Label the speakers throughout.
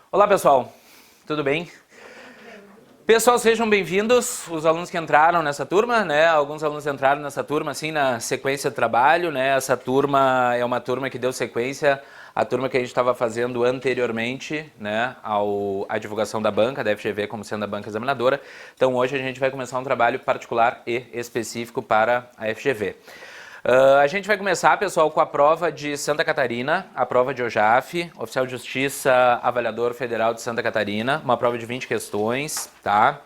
Speaker 1: Olá pessoal, tudo bem? Pessoal, sejam bem-vindos, os alunos que entraram nessa turma, né? Alguns alunos entraram nessa turma, assim, na sequência de trabalho, né? Essa turma é uma turma que deu sequência à turma que a gente estava fazendo anteriormente, né? À divulgação da banca, da FGV como sendo a banca examinadora. Então hoje a gente vai começar um trabalho particular e específico para a FGV. A gente vai começar, pessoal, com a prova de Santa Catarina, a prova de OJAF, Oficial de Justiça, Avaliador Federal de Santa Catarina, uma prova de 20 questões, tá?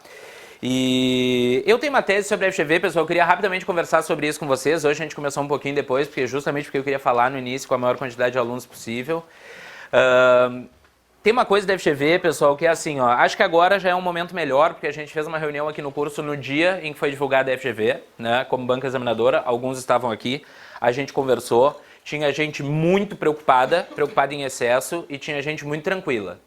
Speaker 1: E eu tenho uma tese sobre a FGV, pessoal, eu queria rapidamente conversar sobre isso com vocês. Hoje a gente começou um pouquinho depois, justamente porque eu queria falar no início com a maior quantidade de alunos possível. Tem uma coisa da FGV, pessoal, que é assim, ó, acho que agora já é um momento melhor, porque a gente fez uma reunião aqui no curso no dia em que foi divulgada a FGV, né, como banca examinadora, alguns estavam aqui, a gente conversou, tinha gente muito preocupada em excesso, e tinha gente muito tranquila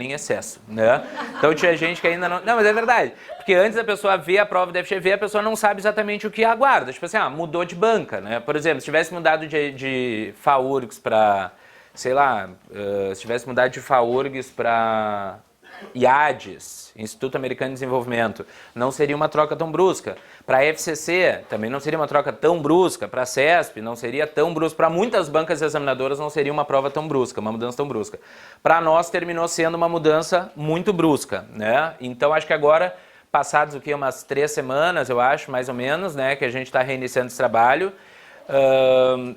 Speaker 1: em excesso, né? Então tinha gente que ainda não... Não, mas é verdade, porque antes da pessoa ver a prova da FGV, a pessoa não sabe exatamente o que aguarda, tipo assim, mudou de banca, né? Por exemplo, se tivesse mudado de FAURGS para... sei lá, se tivesse mudado de FAURGS para IADES, Instituto Americano de Desenvolvimento, não seria uma troca tão brusca. Para a FCC, também não seria uma troca tão brusca. Para a CESP, não seria tão brusca. Para muitas bancas examinadoras, não seria uma prova tão brusca, uma mudança tão brusca. Para nós, terminou sendo uma mudança muito brusca, né? Então, acho que agora, passados o quê? Umas 3 semanas, eu acho, mais ou menos, né? Que a gente está reiniciando esse trabalho.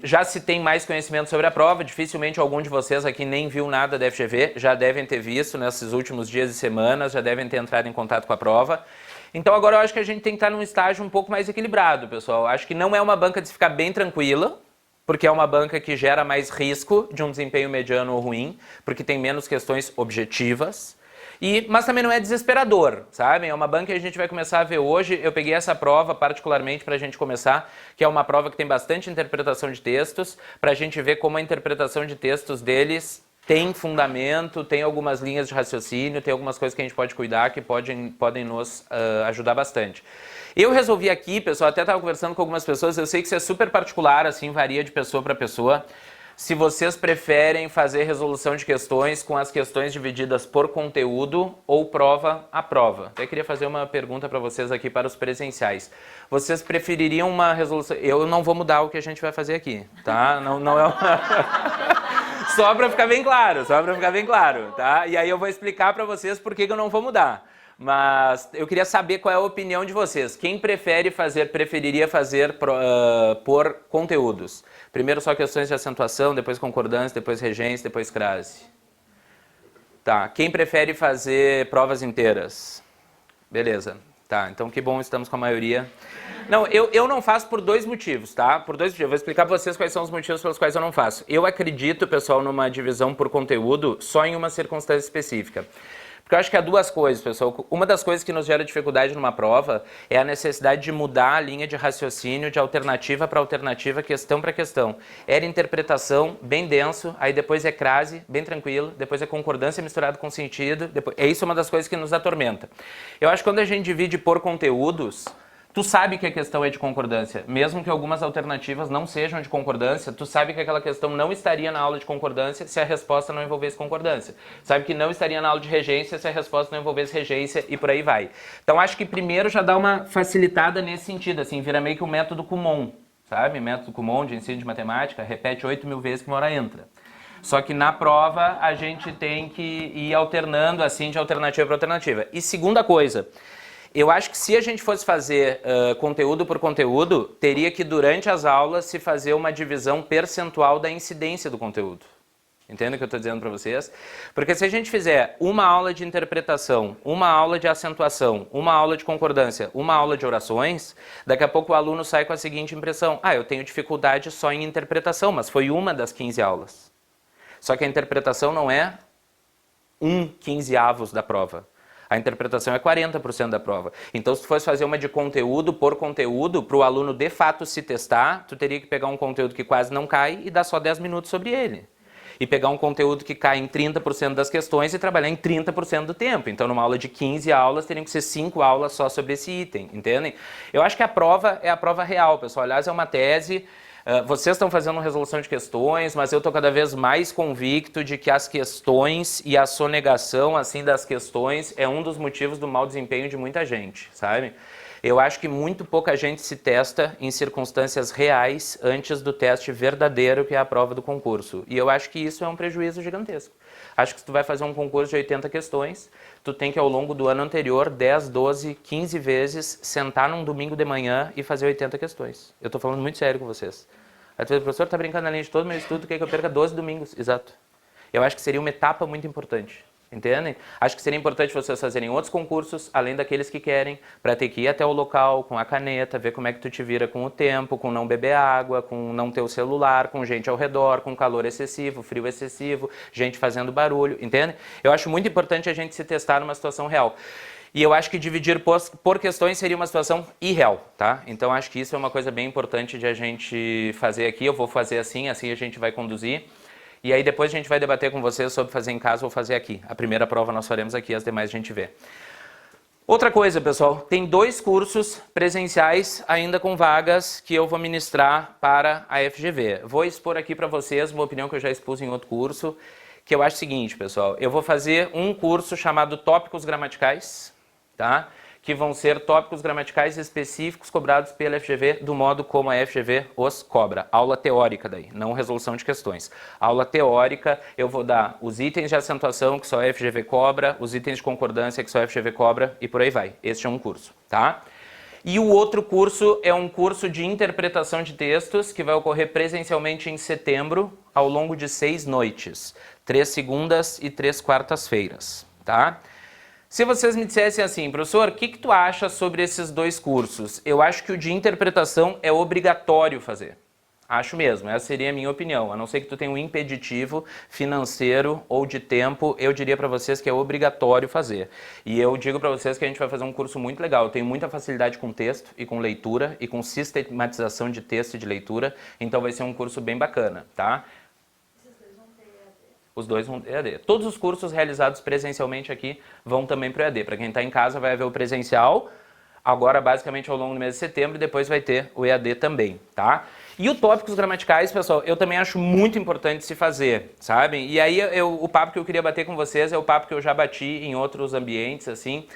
Speaker 1: Já se tem mais conhecimento sobre a prova, dificilmente algum de vocês aqui nem viu nada da FGV, já devem ter visto nesses últimos dias e semanas, já devem ter entrado em contato com a prova. Então agora eu acho que a gente tem que estar num estágio um pouco mais equilibrado, pessoal. Acho que não é uma banca de se ficar bem tranquila, porque é uma banca que gera mais risco de um desempenho mediano ou ruim, porque tem menos questões objetivas. Mas também não é desesperador, sabe? É uma banca que a gente vai começar a ver hoje. Eu peguei essa prova particularmente para a gente começar, que é uma prova que tem bastante interpretação de textos, para a gente ver como a interpretação de textos deles tem fundamento, tem algumas linhas de raciocínio, tem algumas coisas que a gente pode cuidar que podem nos ajudar bastante. Eu resolvi aqui, pessoal, até estava conversando com algumas pessoas, eu sei que isso é super particular, assim, varia de pessoa para pessoa. Se vocês preferem fazer resolução de questões com as questões divididas por conteúdo ou prova a prova. Até queria fazer uma pergunta para vocês aqui para os presenciais. Vocês prefeririam uma resolução... Eu não vou mudar o que a gente vai fazer aqui, tá? Não é uma... Só para ficar bem claro, tá? E aí eu vou explicar para vocês por que eu não vou mudar. Mas eu queria saber qual é a opinião de vocês. Quem preferiria fazer por conteúdos? Primeiro só questões de acentuação, depois concordância, depois regência, depois crase. Tá. Quem prefere fazer provas inteiras? Beleza. Tá, então que bom, estamos com a maioria. Não, eu não faço por 2 motivos, tá? Por 2 motivos. Eu vou explicar para vocês quais são os motivos pelos quais eu não faço. Eu acredito, pessoal, numa divisão por conteúdo só em uma circunstância específica. Porque eu acho que há 2 coisas, pessoal. Uma das coisas que nos gera dificuldade numa prova é a necessidade de mudar a linha de raciocínio de alternativa para alternativa, questão para questão. Era interpretação, bem denso, aí depois é crase, bem tranquilo, depois é concordância misturado com sentido. Isso é uma das coisas que nos atormenta. Eu acho que quando a gente divide por conteúdos... Tu sabe que a questão é de concordância, mesmo que algumas alternativas não sejam de concordância, tu sabe que aquela questão não estaria na aula de concordância se a resposta não envolvesse concordância. Sabe que não estaria na aula de regência se a resposta não envolvesse regência e por aí vai. Então acho que primeiro já dá uma facilitada nesse sentido, assim, vira meio que o método Kumon, sabe? Método Kumon de ensino de matemática, repete 8.000 vezes que uma hora entra. Só que na prova a gente tem que ir alternando assim de alternativa para alternativa. E segunda coisa... Eu acho que se a gente fosse fazer conteúdo por conteúdo, teria que durante as aulas se fazer uma divisão percentual da incidência do conteúdo. Entende o que eu estou dizendo para vocês? Porque se a gente fizer uma aula de interpretação, uma aula de acentuação, uma aula de concordância, uma aula de orações, daqui a pouco o aluno sai com a seguinte impressão: eu tenho dificuldade só em interpretação, mas foi uma das 15 aulas. Só que a interpretação não é 1/15 da prova. A interpretação é 40% da prova. Então, se tu fosse fazer uma de conteúdo por conteúdo, para o aluno de fato se testar, tu teria que pegar um conteúdo que quase não cai e dar só 10 minutos sobre ele. E pegar um conteúdo que cai em 30% das questões e trabalhar em 30% do tempo. Então, numa aula de 15 aulas, teriam que ser 5 aulas só sobre esse item, entendem? Eu acho que a prova é a prova real, pessoal. Aliás, é uma tese... Vocês estão fazendo resolução de questões, mas eu estou cada vez mais convicto de que as questões e a sonegação assim das questões é um dos motivos do mau desempenho de muita gente, sabe? Eu acho que muito pouca gente se testa em circunstâncias reais antes do teste verdadeiro, que é a prova do concurso. E eu acho que isso é um prejuízo gigantesco. Acho que se tu vai fazer um concurso de 80 questões, tu tem que ao longo do ano anterior, 10, 12, 15 vezes, sentar num domingo de manhã e fazer 80 questões. Eu estou falando muito sério com vocês. Aí tu diz, professor, está brincando além de todo o meu estudo, quer que eu perca 12 domingos? Exato. Eu acho que seria uma etapa muito importante. Entendem? Acho que seria importante vocês fazerem outros concursos, além daqueles que querem, para ter que ir até o local com a caneta, ver como é que tu te vira com o tempo, com não beber água, com não ter o celular, com gente ao redor, com calor excessivo, frio excessivo, gente fazendo barulho, entende? Eu acho muito importante a gente se testar numa situação real. E eu acho que dividir por questões seria uma situação irreal, tá? Então acho que isso é uma coisa bem importante de a gente fazer aqui. Eu vou fazer assim a gente vai conduzir. E aí depois a gente vai debater com vocês sobre fazer em casa ou fazer aqui. A primeira prova nós faremos aqui, as demais a gente vê. Outra coisa, pessoal, tem 2 cursos presenciais ainda com vagas que eu vou ministrar para a FGV. Vou expor aqui para vocês uma opinião que eu já expus em outro curso, que eu acho o seguinte, pessoal, eu vou fazer um curso chamado Tópicos Gramaticais, tá? Que vão ser tópicos gramaticais específicos cobrados pela FGV do modo como a FGV os cobra. Aula teórica daí, não resolução de questões. Aula teórica, eu vou dar os itens de acentuação que só a FGV cobra, os itens de concordância que só a FGV cobra e por aí vai. Este é um curso, tá? E o outro curso é um curso de interpretação de textos que vai ocorrer presencialmente em setembro, ao longo de 6 noites. 3 segundas e 3 quartas-feiras, tá? Se vocês me dissessem assim, professor, o que tu acha sobre esses 2 cursos? Eu acho que o de interpretação é obrigatório fazer. Acho mesmo, essa seria a minha opinião. A não ser que tu tenha um impeditivo financeiro ou de tempo, eu diria para vocês que é obrigatório fazer. E eu digo para vocês que a gente vai fazer um curso muito legal. Eu tenho muita facilidade com texto e com leitura e com sistematização de texto e de leitura, então vai ser um curso bem bacana, tá? Os 2 vão ter EAD. Todos os cursos realizados presencialmente aqui vão também para o EAD. Para quem está em casa vai haver o presencial, agora basicamente ao longo do mês de setembro, e depois vai ter o EAD também, tá? E o tópicos gramaticais, pessoal, eu também acho muito importante se fazer, sabe? E aí o papo que eu queria bater com vocês é o papo que eu já bati em outros ambientes, assim.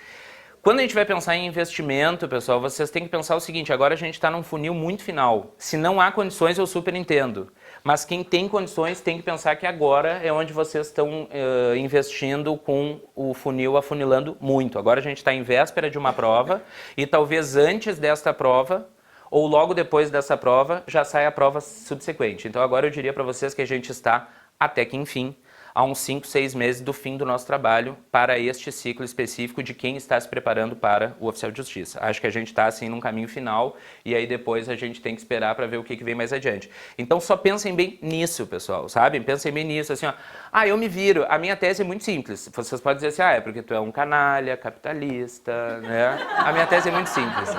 Speaker 1: Quando a gente vai pensar em investimento, pessoal, vocês têm que pensar o seguinte, agora a gente está num funil muito final. Se não há condições, eu super entendo. Mas quem tem condições tem que pensar que agora é onde vocês estão investindo com o funil afunilando muito. Agora a gente está em véspera de uma prova e talvez antes desta prova ou logo depois dessa prova já saia a prova subsequente. Então agora eu diria para vocês que a gente está até que enfim a uns 5, 6 meses do fim do nosso trabalho para este ciclo específico de quem está se preparando para o oficial de justiça. Acho que a gente está assim num caminho final e aí depois a gente tem que esperar para ver o que vem mais adiante. Então só pensem bem nisso, pessoal, sabe? Pensem bem nisso, assim, ó. Ah, eu me viro. A minha tese é muito simples. Vocês podem dizer assim, ah, é porque tu é um canalha, capitalista, né? A minha tese é muito simples.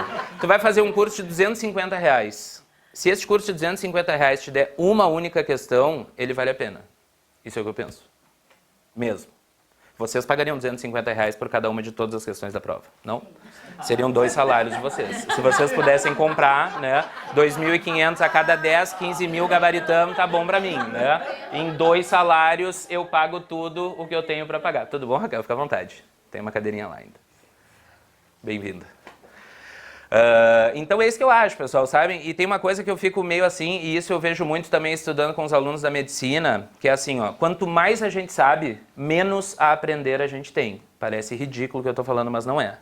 Speaker 1: Tu vai fazer um curso de R$250. Se esse curso de R$250 te der uma única questão, ele vale a pena. Isso é o que eu penso. Mesmo. Vocês pagariam R$250 por cada uma de todas as questões da prova, não? Seriam 2 salários de vocês. Se vocês pudessem comprar, né, 2.500 a cada 10, 15 mil gabaritando, tá bom pra mim, né? Em 2 salários eu pago tudo o que eu tenho pra pagar. Tudo bom, Raquel? Fica à vontade. Tem uma cadeirinha lá ainda. Bem-vinda. Então é isso que eu acho, pessoal, sabem? E tem uma coisa que eu fico meio assim, e isso eu vejo muito também estudando com os alunos da medicina, que é assim, ó, quanto mais a gente sabe, menos a aprender a gente tem. Parece ridículo o que eu tô falando, mas não é.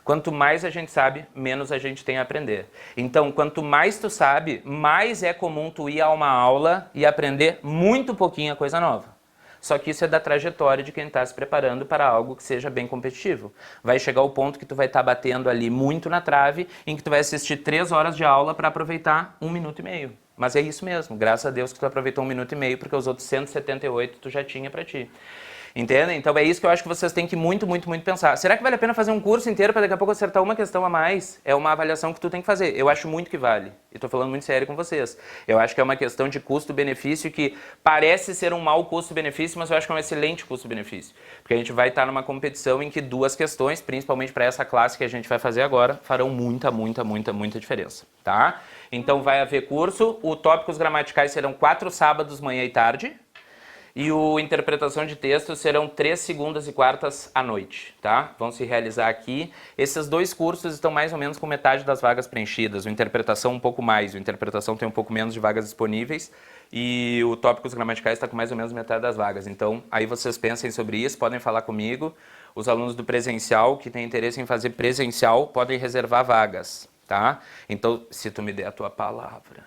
Speaker 1: Quanto mais a gente sabe, menos a gente tem a aprender. Então, quanto mais tu sabe, mais é comum tu ir a uma aula e aprender muito pouquinho coisa nova. Só que isso é da trajetória de quem está se preparando para algo que seja bem competitivo. Vai chegar o ponto que tu vai estar batendo ali muito na trave, em que tu vai assistir 3 horas de aula para aproveitar 1 minuto e meio. Mas é isso mesmo, graças a Deus que tu aproveitou 1 minuto e meio, porque os outros 178 tu já tinha para ti. Entendem? Então é isso que eu acho que vocês têm que muito pensar. Será que vale a pena fazer um curso inteiro para daqui a pouco acertar uma questão a mais? É uma avaliação que tu tem que fazer. Eu acho muito que vale. E tô falando muito sério com vocês. Eu acho que é uma questão de custo-benefício que parece ser um mau custo-benefício, mas eu acho que é um excelente custo-benefício. Porque a gente vai estar numa competição em que duas questões, principalmente para essa classe que a gente vai fazer agora, farão muita diferença, tá? Então vai haver curso, o tópicos gramaticais serão 4 sábados, manhã e tarde. E o interpretação de texto serão 3 segundas e quartas à noite, tá? Vão se realizar aqui. Esses 2 cursos estão mais ou menos com metade das vagas preenchidas. O interpretação um pouco mais, o interpretação tem um pouco menos de vagas disponíveis e o tópicos gramaticais está com mais ou menos metade das vagas. Então, aí vocês pensem sobre isso, podem falar comigo. Os alunos do presencial que têm interesse em fazer presencial podem reservar vagas, tá? Então, se tu me der a tua palavra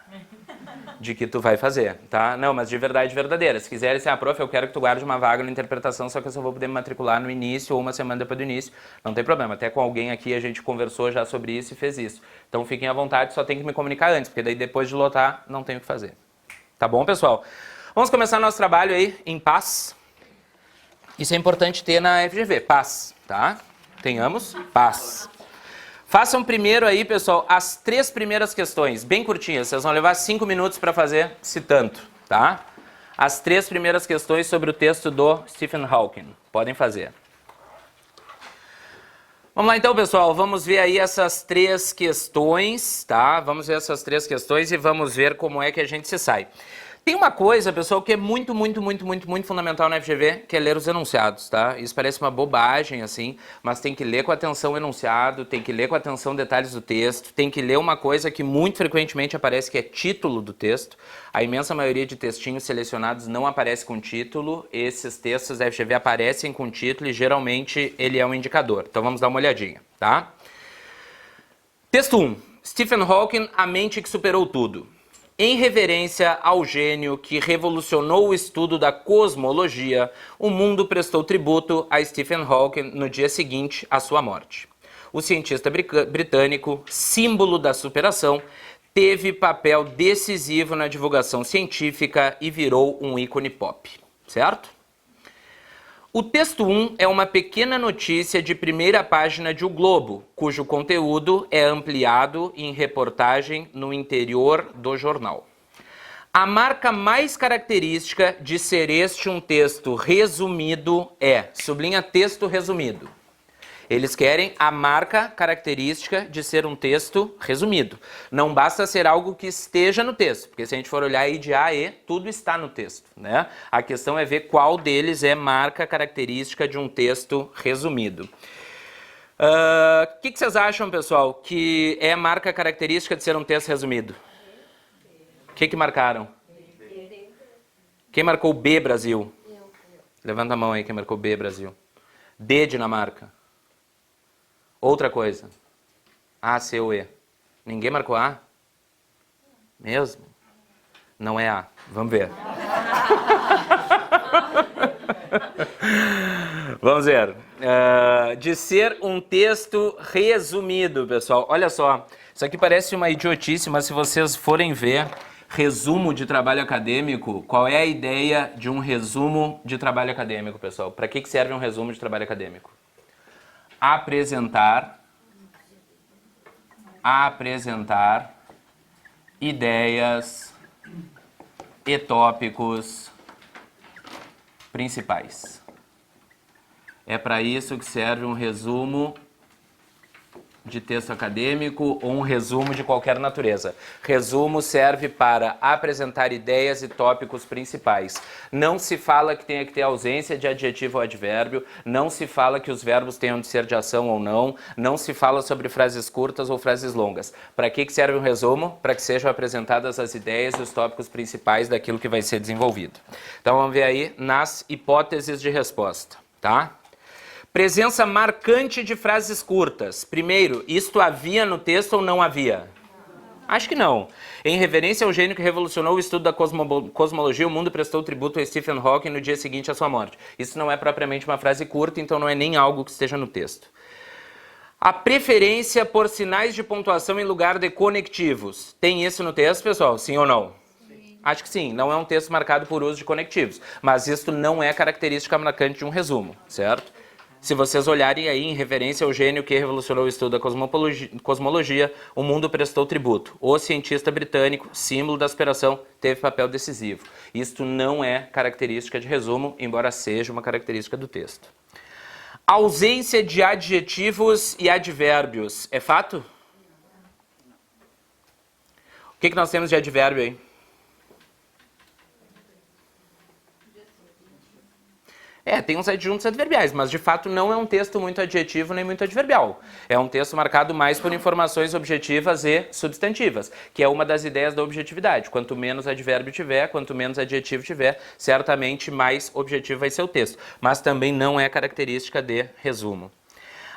Speaker 1: de que tu vai fazer, tá? Não, mas de verdade verdadeira. Se quiser, assim, prof, eu quero que tu guarde uma vaga na interpretação, só que eu só vou poder me matricular no início ou uma semana depois do início. Não tem problema. Até com alguém aqui a gente conversou já sobre isso e fez isso. Então fiquem à vontade, só tem que me comunicar antes, porque daí depois de lotar, não tem o que fazer. Tá bom, pessoal? Vamos começar nosso trabalho aí em paz. Isso é importante ter na FGV, paz, tá? Tenhamos paz. Façam primeiro aí, pessoal, as 3 primeiras questões, bem curtinhas. Vocês vão levar 5 minutos para fazer, se tanto, tá? As 3 primeiras questões sobre o texto do Stephen Hawking. Podem fazer. Vamos lá então, pessoal. Vamos ver aí essas 3 questões, tá? Vamos ver essas 3 questões e vamos ver como é que a gente se sai. Tem uma coisa, pessoal, que é muito fundamental na FGV, que é ler os enunciados, tá? Isso parece uma bobagem, assim, mas tem que ler com atenção o enunciado, tem que ler com atenção detalhes do texto, tem que ler uma coisa que muito frequentemente aparece, que é título do texto. A imensa maioria de textinhos selecionados não aparece com título, esses textos da FGV aparecem com título e geralmente ele é um indicador. Então vamos dar uma olhadinha, tá? Texto 1. Stephen Hawking, a mente que superou tudo. Em reverência ao gênio que revolucionou o estudo da cosmologia, o mundo prestou tributo a Stephen Hawking no dia seguinte à sua morte. O cientista britânico, símbolo da superação, teve papel decisivo na divulgação científica e virou um ícone pop, certo? O texto 1 é uma pequena notícia de primeira página de O Globo, cujo conteúdo é ampliado em reportagem no interior do jornal. A marca mais característica de ser este um texto resumido é, sublinha texto resumido. Eles querem a marca característica de ser um texto resumido. Não basta ser algo que esteja no texto, porque se a gente for olhar aí de A a E, tudo está no texto, né? A questão é ver qual deles é marca característica de um texto resumido. O que vocês acham, pessoal, que é marca característica de ser um texto resumido? O que marcaram? Quem marcou B, Brasil? Levanta a mão aí, quem marcou B, Brasil. D, Dinamarca. Outra coisa. A, C ou E. Ninguém marcou A? Mesmo? Não é A. Vamos ver. Vamos ver. De ser um texto resumido, pessoal. Olha só. Isso aqui parece uma idiotice, mas se vocês forem ver resumo de trabalho acadêmico, qual é a ideia de um resumo de trabalho acadêmico, pessoal? Para que serve um resumo de trabalho acadêmico? Apresentar ideias e tópicos principais. É para isso que serve um resumo de texto acadêmico ou um resumo de qualquer natureza. Resumo serve para apresentar ideias e tópicos principais. Não se fala que tenha que ter ausência de adjetivo ou advérbio, não se fala que os verbos tenham de ser de ação ou não, não se fala sobre frases curtas ou frases longas. Para que serve um resumo? Para que sejam apresentadas as ideias e os tópicos principais daquilo que vai ser desenvolvido. Então vamos ver aí nas hipóteses de resposta, tá? Presença marcante de frases curtas. Primeiro, isto havia no texto ou não havia? Acho que não. Em reverência ao gênio que revolucionou o estudo da cosmologia, o mundo prestou tributo a Stephen Hawking no dia seguinte à sua morte. Isso não é propriamente uma frase curta, então não é nem algo que esteja no texto. A preferência por sinais de pontuação em lugar de conectivos. Tem isso no texto, pessoal? Sim ou não? Sim. Acho que sim, não é um texto marcado por uso de conectivos, mas isto não é característica marcante de um resumo, certo? Se vocês olharem aí em referência ao gênio que revolucionou o estudo da cosmologia, o mundo prestou tributo. O cientista britânico, símbolo da aspiração, teve papel decisivo. Isto não é característica de resumo, embora seja uma característica do texto. Ausência de adjetivos e advérbios. É fato? O que nós temos de advérbio aí? Tem uns adjuntos adverbiais, mas de fato não é um texto muito adjetivo nem muito adverbial. É um texto marcado mais por informações objetivas e substantivas, que é uma das ideias da objetividade. Quanto menos advérbio tiver, quanto menos adjetivo tiver, certamente mais objetivo vai ser o texto. Mas também não é característica de resumo.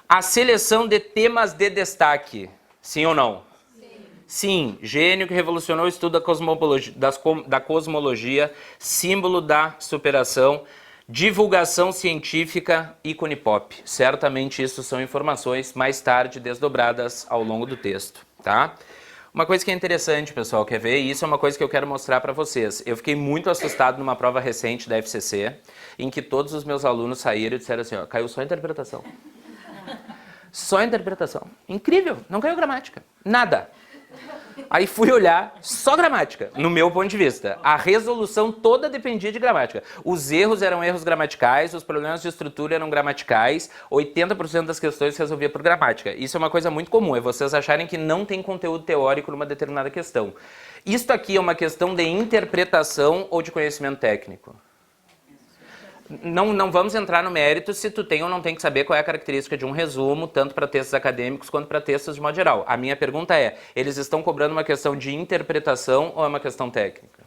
Speaker 1: A seleção de temas de destaque, sim ou não? Sim, gênio que revolucionou o estudo da cosmologia, símbolo da superação, divulgação científica, ícone pop. Certamente isso são informações mais tarde desdobradas ao longo do texto, tá? Uma coisa que é interessante, pessoal, quer ver? Isso é uma coisa que eu quero mostrar para vocês. Eu fiquei muito assustado numa prova recente da FCC, em que todos os meus alunos saíram e disseram assim, ó, caiu só interpretação. Só interpretação. Incrível, não caiu gramática. Nada. Aí fui olhar, só gramática, no meu ponto de vista. A resolução toda dependia de gramática. Os erros eram erros gramaticais, os problemas de estrutura eram gramaticais, 80% das questões se resolvia por gramática. Isso é uma coisa muito comum, é vocês acharem que não tem conteúdo teórico numa determinada questão. Isto aqui é uma questão de interpretação ou de conhecimento técnico? Não vamos entrar no mérito se tu tem ou não tem que saber qual é a característica de um resumo, tanto para textos acadêmicos quanto para textos de modo geral. A minha pergunta é, eles estão cobrando uma questão de interpretação ou é uma questão técnica?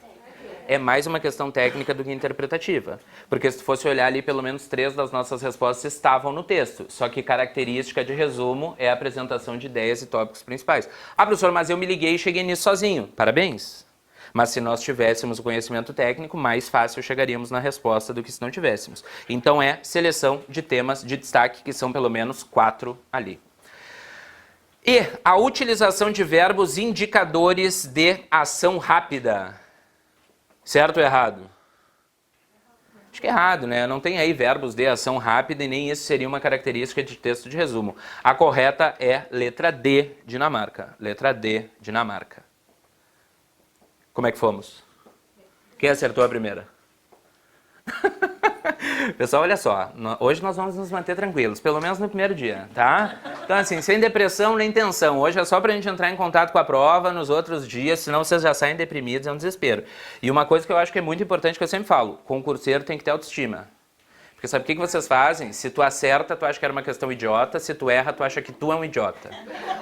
Speaker 1: É mais uma questão técnica do que interpretativa. Porque se tu fosse olhar ali, pelo menos 3 das nossas respostas estavam no texto. Só que característica de resumo é a apresentação de ideias e tópicos principais. Ah, professor, mas eu me liguei e cheguei nisso sozinho. Parabéns! Mas se nós tivéssemos o conhecimento técnico, mais fácil chegaríamos na resposta do que se não tivéssemos. Então é seleção de temas de destaque, que são pelo menos 4 ali. E a utilização de verbos indicadores de ação rápida. Certo ou errado? Acho que é errado, né? Não tem aí verbos de ação rápida e nem isso seria uma característica de texto de resumo. A correta é letra D, Dinamarca. Letra D, Dinamarca. Como é que fomos? Quem acertou a primeira? Pessoal, olha só, hoje nós vamos nos manter tranquilos, pelo menos no primeiro dia, tá? Então assim, sem depressão nem tensão, hoje é só pra gente entrar em contato com a prova nos outros dias, senão vocês já saem deprimidos, é um desespero. E uma coisa que eu acho que é muito importante, que eu sempre falo, concurseiro tem que ter autoestima. Porque sabe o que vocês fazem? Se tu acerta, tu acha que era uma questão idiota, se tu erra, tu acha que tu é um idiota.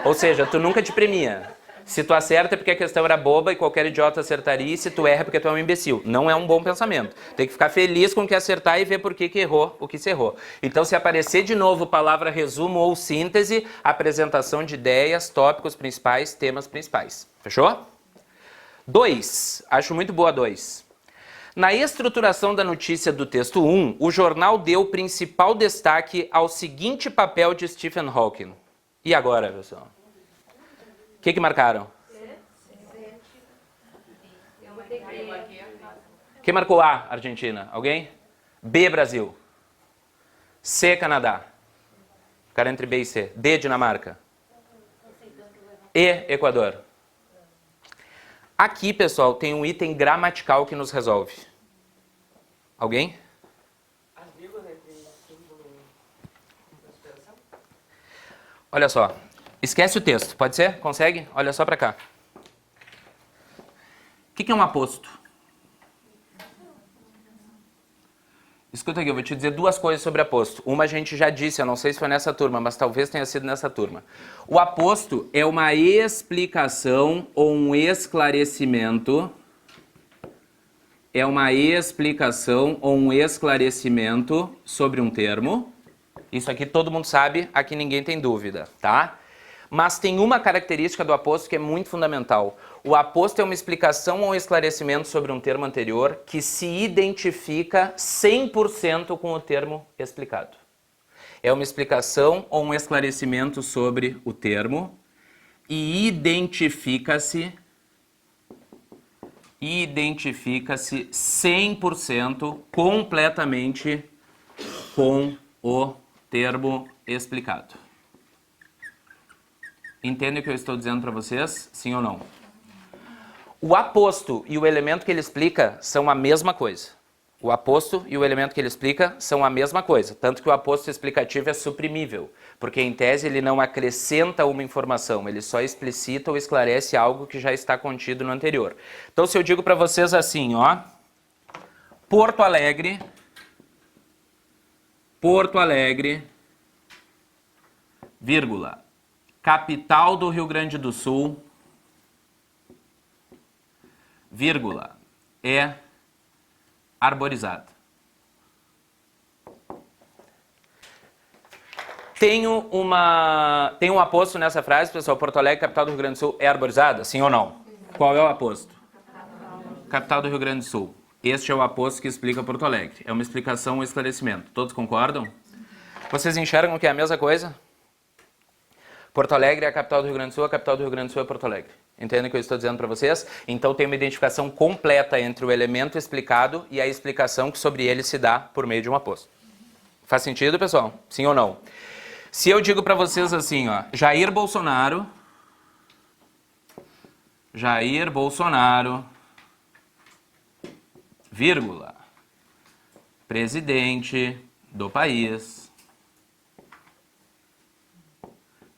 Speaker 1: Ou seja, tu nunca te premia. Se tu acerta é porque a questão era boba e qualquer idiota acertaria, e se tu erra é porque tu é um imbecil. Não é um bom pensamento. Tem que ficar feliz com o que acertar e ver por que errou o que se errou. Então, se aparecer de novo palavra resumo ou síntese, apresentação de ideias, tópicos principais, temas principais. Fechou? 2. Acho muito boa 2. Na estruturação da notícia do texto 1, o jornal deu principal destaque ao seguinte papel de Stephen Hawking. E agora, pessoal? O que marcaram? Quem marcou A, Argentina? Alguém? B, Brasil. C, Canadá. Ficar entre B e C. D, Dinamarca. E, Equador. Aqui, pessoal, tem um item gramatical que nos resolve. Alguém? Olha só. Esquece o texto, pode ser? Consegue? Olha só para cá. O que é um aposto? Escuta aqui, eu vou te dizer 2 coisas sobre aposto. Uma a gente já disse, eu não sei se foi nessa turma, mas talvez tenha sido nessa turma. O aposto é uma explicação ou um esclarecimento. É uma explicação ou um esclarecimento sobre um termo. Isso aqui todo mundo sabe, aqui ninguém tem dúvida, tá? Mas tem uma característica do aposto que é muito fundamental. O aposto é uma explicação ou um esclarecimento sobre um termo anterior que se identifica 100% com o termo explicado. É uma explicação ou um esclarecimento sobre o termo e identifica-se identifica-se 100% completamente com o termo explicado. Entende o que eu estou dizendo para vocês? Sim ou não? O aposto e o elemento que ele explica são a mesma coisa. O aposto e o elemento que ele explica são a mesma coisa, tanto que o aposto explicativo é suprimível, porque em tese ele não acrescenta uma informação, ele só explicita ou esclarece algo que já está contido no anterior. Então se eu digo para vocês assim, ó, Porto Alegre, vírgula, capital do Rio Grande do Sul, vírgula, é arborizada. Tem um aposto nessa frase, pessoal, Porto Alegre, capital do Rio Grande do Sul, é arborizada? Sim ou não? Qual é o aposto? Capital do Rio Grande do Sul. Este é o aposto que explica Porto Alegre. É uma explicação, um esclarecimento. Todos concordam? Vocês enxergam que é a mesma coisa? Porto Alegre é a capital do Rio Grande do Sul, a capital do Rio Grande do Sul é Porto Alegre. Entendem o que eu estou dizendo para vocês? Então tem uma identificação completa entre o elemento explicado e a explicação que sobre ele se dá por meio de um aposto. Faz sentido, pessoal? Sim ou não? Se eu digo para vocês assim, ó, Jair Bolsonaro, vírgula, presidente do país,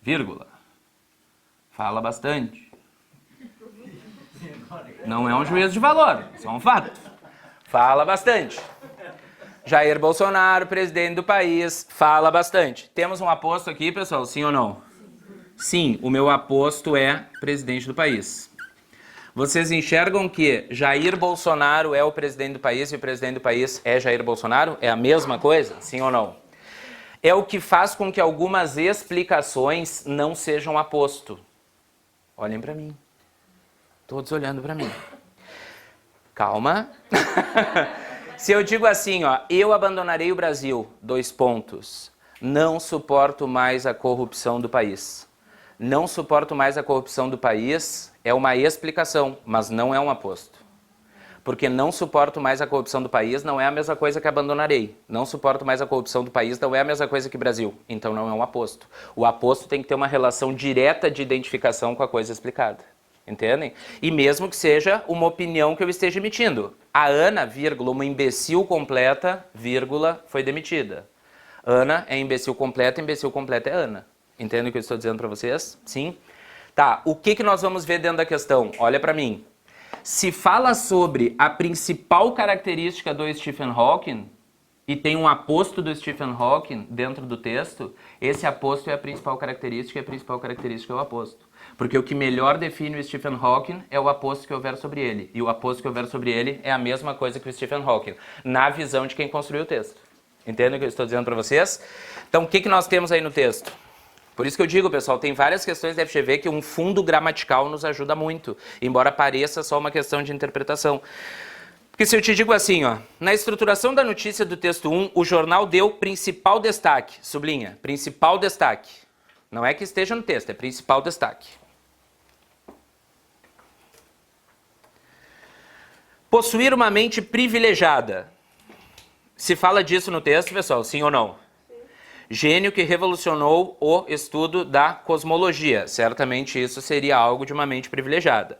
Speaker 1: vírgula, fala bastante. Não é um juízo de valor, isso é um fato. Fala bastante. Jair Bolsonaro, presidente do país, fala bastante. Temos um aposto aqui, pessoal, sim ou não? Sim, o meu aposto é presidente do país. Vocês enxergam que Jair Bolsonaro é o presidente do país e o presidente do país é Jair Bolsonaro? É a mesma coisa? Sim ou não? É o que faz com que algumas explicações não sejam aposto. Olhem para mim. Todos olhando para mim. Calma. Se eu digo assim, ó, eu abandonarei o Brasil, 2 pontos. Não suporto mais a corrupção do país. Não suporto mais a corrupção do país é uma explicação, mas não é um aposto. Porque não suporto mais a corrupção do país não é a mesma coisa que abandonarei. Não suporto mais a corrupção do país não é a mesma coisa que Brasil. Então não é um aposto. O aposto tem que ter uma relação direta de identificação com a coisa explicada. Entendem? E mesmo que seja uma opinião que eu esteja emitindo. A Ana, vírgula, uma imbecil completa, vírgula, foi demitida. Ana é imbecil completa é Ana. Entendem o que eu estou dizendo para vocês? Sim? Tá, o que nós vamos ver dentro da questão? Olha para mim. Se fala sobre a principal característica do Stephen Hawking, e tem um aposto do Stephen Hawking dentro do texto, esse aposto é a principal característica e a principal característica é o aposto. Porque o que melhor define o Stephen Hawking é o aposto que houver sobre ele. E o aposto que houver sobre ele é a mesma coisa que o Stephen Hawking, na visão de quem construiu o texto. Entendem o que eu estou dizendo para vocês? Então, o que nós temos aí no texto? Por isso que eu digo, pessoal, tem várias questões da FGV que um fundo gramatical nos ajuda muito, embora pareça só uma questão de interpretação. Porque se eu te digo assim, ó, na estruturação da notícia do texto 1, o jornal deu principal destaque, sublinha, principal destaque. Não é que esteja no texto, é principal destaque. Possuir uma mente privilegiada. Se fala disso no texto, pessoal, sim ou não? Sim. Gênio que revolucionou o estudo da cosmologia. Certamente isso seria algo de uma mente privilegiada.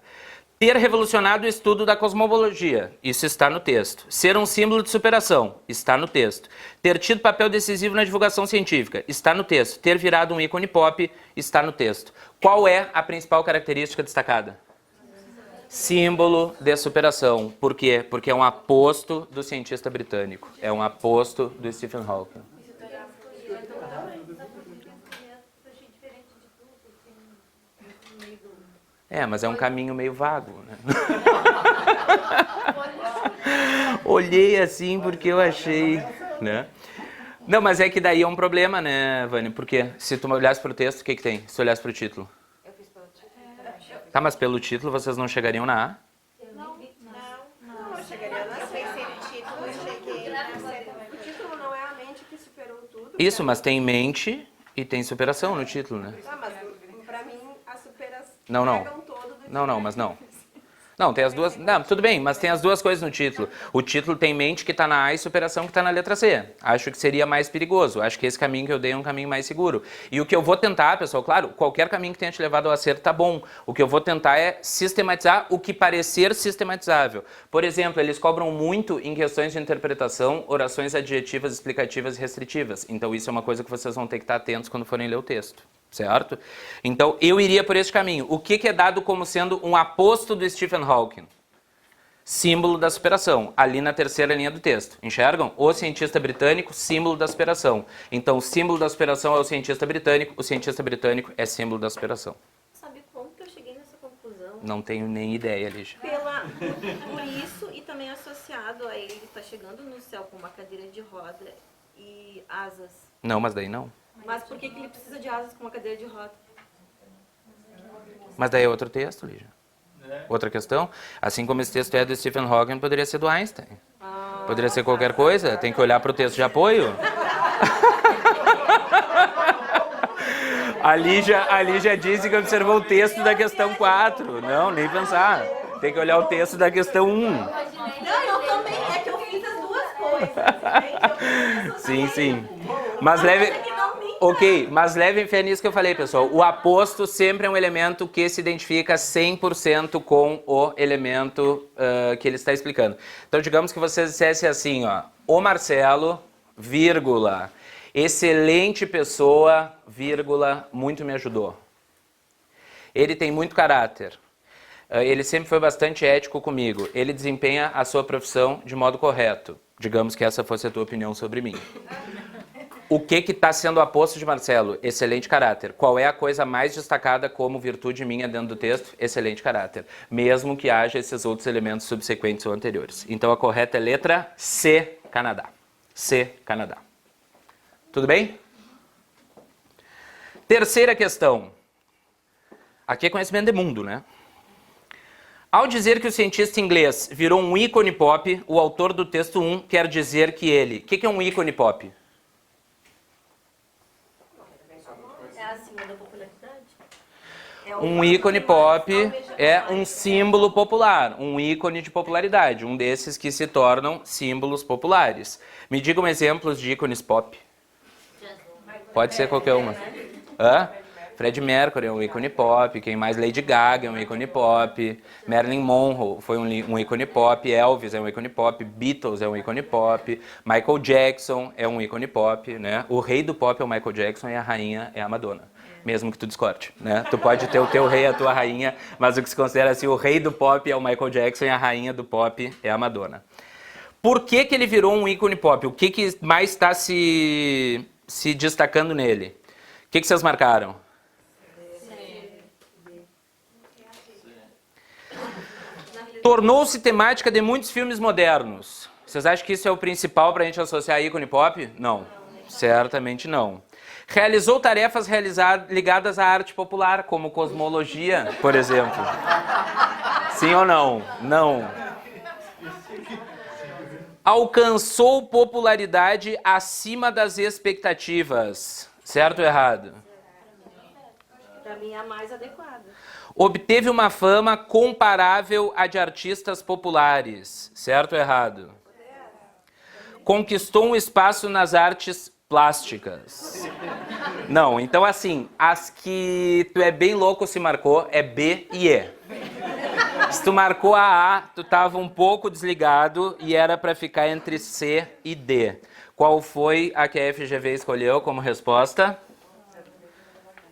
Speaker 1: Ter revolucionado o estudo da cosmologia, isso está no texto. Ser um símbolo de superação, está no texto. Ter tido papel decisivo na divulgação científica, está no texto. Ter virado um ícone pop, está no texto. Qual é a principal característica destacada? Símbolo de superação. Por quê? Porque é um aposto do cientista britânico. É um aposto do Stephen Hawking. É, mas é um caminho meio vago, né? Olhei assim porque eu achei, né? Não, mas é que daí é um problema, né, Vânia? Porque se tu olhasse para o texto, o que tem? Se tu olhasse para o título? Eu fiz pelo título. Tá, mas pelo título vocês não chegariam na A?
Speaker 2: Não, eu chegaria na C. Sem o título, eu cheguei na C. O título não é a mente que superou tudo.
Speaker 1: Isso, mas tem mente e tem superação no título, né?
Speaker 2: Ah, mas pra mim a superação...
Speaker 1: Não, mas não. Não, tem as duas. Não, tudo bem, mas tem as duas coisas no título. O título tem mente que está na A e superação que está na letra C. Acho que seria mais perigoso. Acho que esse caminho que eu dei é um caminho mais seguro. E o que eu vou tentar, pessoal, claro, qualquer caminho que tenha te levado ao acerto tá bom. O que eu vou tentar é sistematizar o que parecer sistematizável. Por exemplo, eles cobram muito em questões de interpretação, orações adjetivas, explicativas e restritivas. Então isso é uma coisa que vocês vão ter que estar atentos quando forem ler o texto. Certo? Então, eu iria por esse caminho. O que é dado como sendo um aposto do Stephen Hawking? Símbolo da superação, ali na terceira linha do texto. Enxergam? O cientista britânico, símbolo da superação. Então, o símbolo da superação é o cientista britânico é símbolo da superação.
Speaker 3: Sabe como que eu cheguei nessa conclusão?
Speaker 1: Não tenho nem ideia, Lígia.
Speaker 3: Por isso, e também associado a ele estar chegando no céu com uma cadeira de roda e asas.
Speaker 1: Não, mas daí não.
Speaker 3: Mas por que ele precisa de asas com uma cadeira de roda?
Speaker 1: Mas daí é outro texto, Lígia. Outra questão. Assim como esse texto é do Stephen Hawking, poderia ser do Einstein. Poderia ser qualquer coisa. Tem que olhar para o texto de apoio. A Lígia disse que observou o texto da questão 4. Não, nem pensar. Tem que olhar o texto da questão 1.
Speaker 3: Não, eu também. É que eu fiz as duas coisas.
Speaker 1: Sim. Mas leve... Ok, mas levem fé nisso que eu falei, pessoal. O aposto sempre é um elemento que se identifica 100% com o elemento que ele está explicando. Então, digamos que vocês dissessem assim, ó, o Marcelo, vírgula, excelente pessoa, vírgula, muito me ajudou. Ele tem muito caráter. Ele sempre foi bastante ético comigo. Ele desempenha a sua profissão de modo correto. Digamos que essa fosse a tua opinião sobre mim. O que está sendo aposto de Marcelo? Excelente caráter. Qual é a coisa mais destacada como virtude minha dentro do texto? Excelente caráter. Mesmo que haja esses outros elementos subsequentes ou anteriores. Então a correta é letra C, Canadá. C, Canadá. Tudo bem? Terceira questão. Aqui é conhecimento de mundo, né? Ao dizer que o cientista inglês virou um ícone pop, o autor do texto 1 quer dizer que ele... O que é um ícone pop? Um ícone pop é um símbolo popular, um ícone de popularidade, um desses que se tornam símbolos populares. Me digam exemplos de ícones pop. Pode ser qualquer uma. Hã? Freddie Mercury é um ícone pop, quem mais? Lady Gaga é um ícone pop, Marilyn Monroe foi um ícone pop, Elvis é um ícone pop, Beatles é um ícone pop, Michael Jackson é um ícone pop, né? O rei do pop é o Michael Jackson e a rainha é a Madonna. Mesmo que tu discorde, né? Tu pode ter o teu rei, a tua rainha, mas o que se considera assim, o rei do pop é o Michael Jackson e a rainha do pop é a Madonna. Por que ele virou um ícone pop? O que mais está se destacando nele? O que vocês marcaram? Tornou-se temática de muitos filmes modernos. Vocês acham que isso é o principal para a gente associar a ícone pop? Não, certamente não. Realizou tarefas ligadas à arte popular, como cosmologia, por exemplo. Sim ou não? Não. Alcançou popularidade acima das expectativas. Certo ou errado?
Speaker 3: Para mim é a mais adequada.
Speaker 1: Obteve uma fama comparável à de artistas populares. Certo ou errado? Conquistou um espaço nas artes plásticas. Não, então assim, as que tu é bem louco se marcou é B e E. Se tu marcou a A, tu tava um pouco desligado e era para ficar entre C e D. Qual foi a que a FGV escolheu como resposta?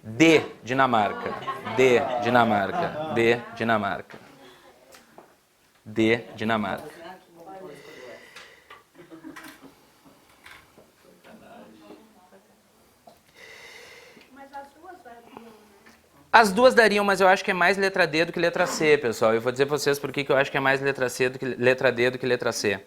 Speaker 1: D, Dinamarca. D, Dinamarca. D, Dinamarca. D, Dinamarca. As duas dariam, mas eu acho que é mais letra D do que letra C, pessoal. Eu vou dizer para vocês por que eu acho que é mais letra C do que letra D do que letra C.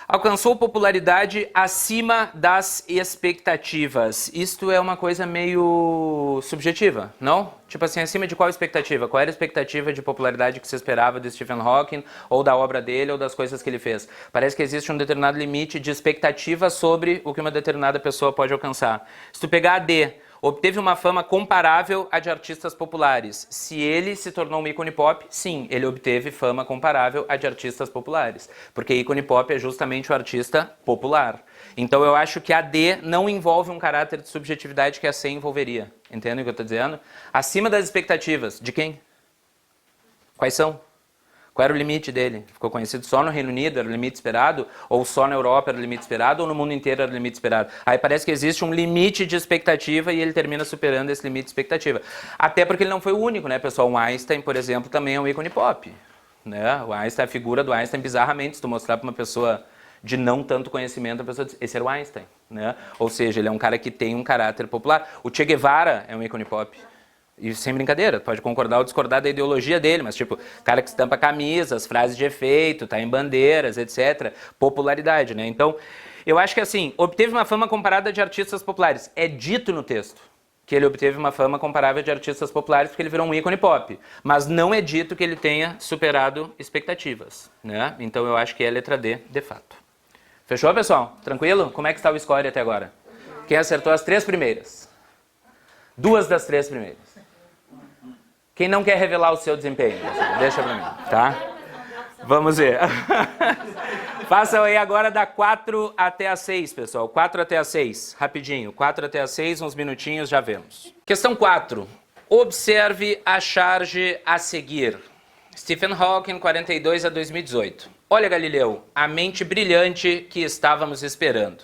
Speaker 1: Alcançou popularidade acima das expectativas. Isto é uma coisa meio subjetiva, não? Tipo assim, acima de qual expectativa? Qual era a expectativa de popularidade que você esperava do Stephen Hawking, ou da obra dele, ou das coisas que ele fez? Parece que existe um determinado limite de expectativa sobre o que uma determinada pessoa pode alcançar. Se tu pegar a D, obteve uma fama comparável à de artistas populares. Se ele se tornou um ícone pop, sim, ele obteve fama comparável à de artistas populares. Porque ícone pop é justamente o artista popular. Então eu acho que a D não envolve um caráter de subjetividade que a C envolveria. Entende o que eu estou dizendo? Acima das expectativas. De quem? Quais são? Qual era o limite dele? Ficou conhecido só no Reino Unido, era o limite esperado? Ou só na Europa era o limite esperado? Ou no mundo inteiro era o limite esperado? Aí parece que existe um limite de expectativa e ele termina superando esse limite de expectativa. Até porque ele não foi o único, né, pessoal? O Einstein, por exemplo, também é um ícone pop. Né? O Einstein, a figura do Einstein, bizarramente, se tu mostrar para uma pessoa de não tanto conhecimento, a pessoa diz, esse era o Einstein. Né? Ou seja, ele é um cara que tem um caráter popular. O Che Guevara é um ícone pop. E sem brincadeira, pode concordar ou discordar da ideologia dele, mas tipo, cara que estampa camisas, frases de efeito, tá em bandeiras, etc. Popularidade, né? Então, eu acho que assim, obteve uma fama comparada de artistas populares. É dito no texto que ele obteve uma fama comparável de artistas populares porque ele virou um ícone pop. Mas não é dito que ele tenha superado expectativas, né? Então eu acho que é a letra D, de fato. Fechou, pessoal? Tranquilo? Como é que está o score até agora? Quem acertou as 3 primeiras? 2 das 3 primeiras. Quem não quer revelar o seu desempenho, deixa pra mim, tá? Vamos ver. Façam aí agora da 4 até a 6, pessoal. 4 até a 6, rapidinho. 4 até a 6, uns minutinhos, já vemos. Questão 4. Observe a charge a seguir. Stephen Hawking, 42 a 2018. Olha, Galileu, a mente brilhante que estávamos esperando.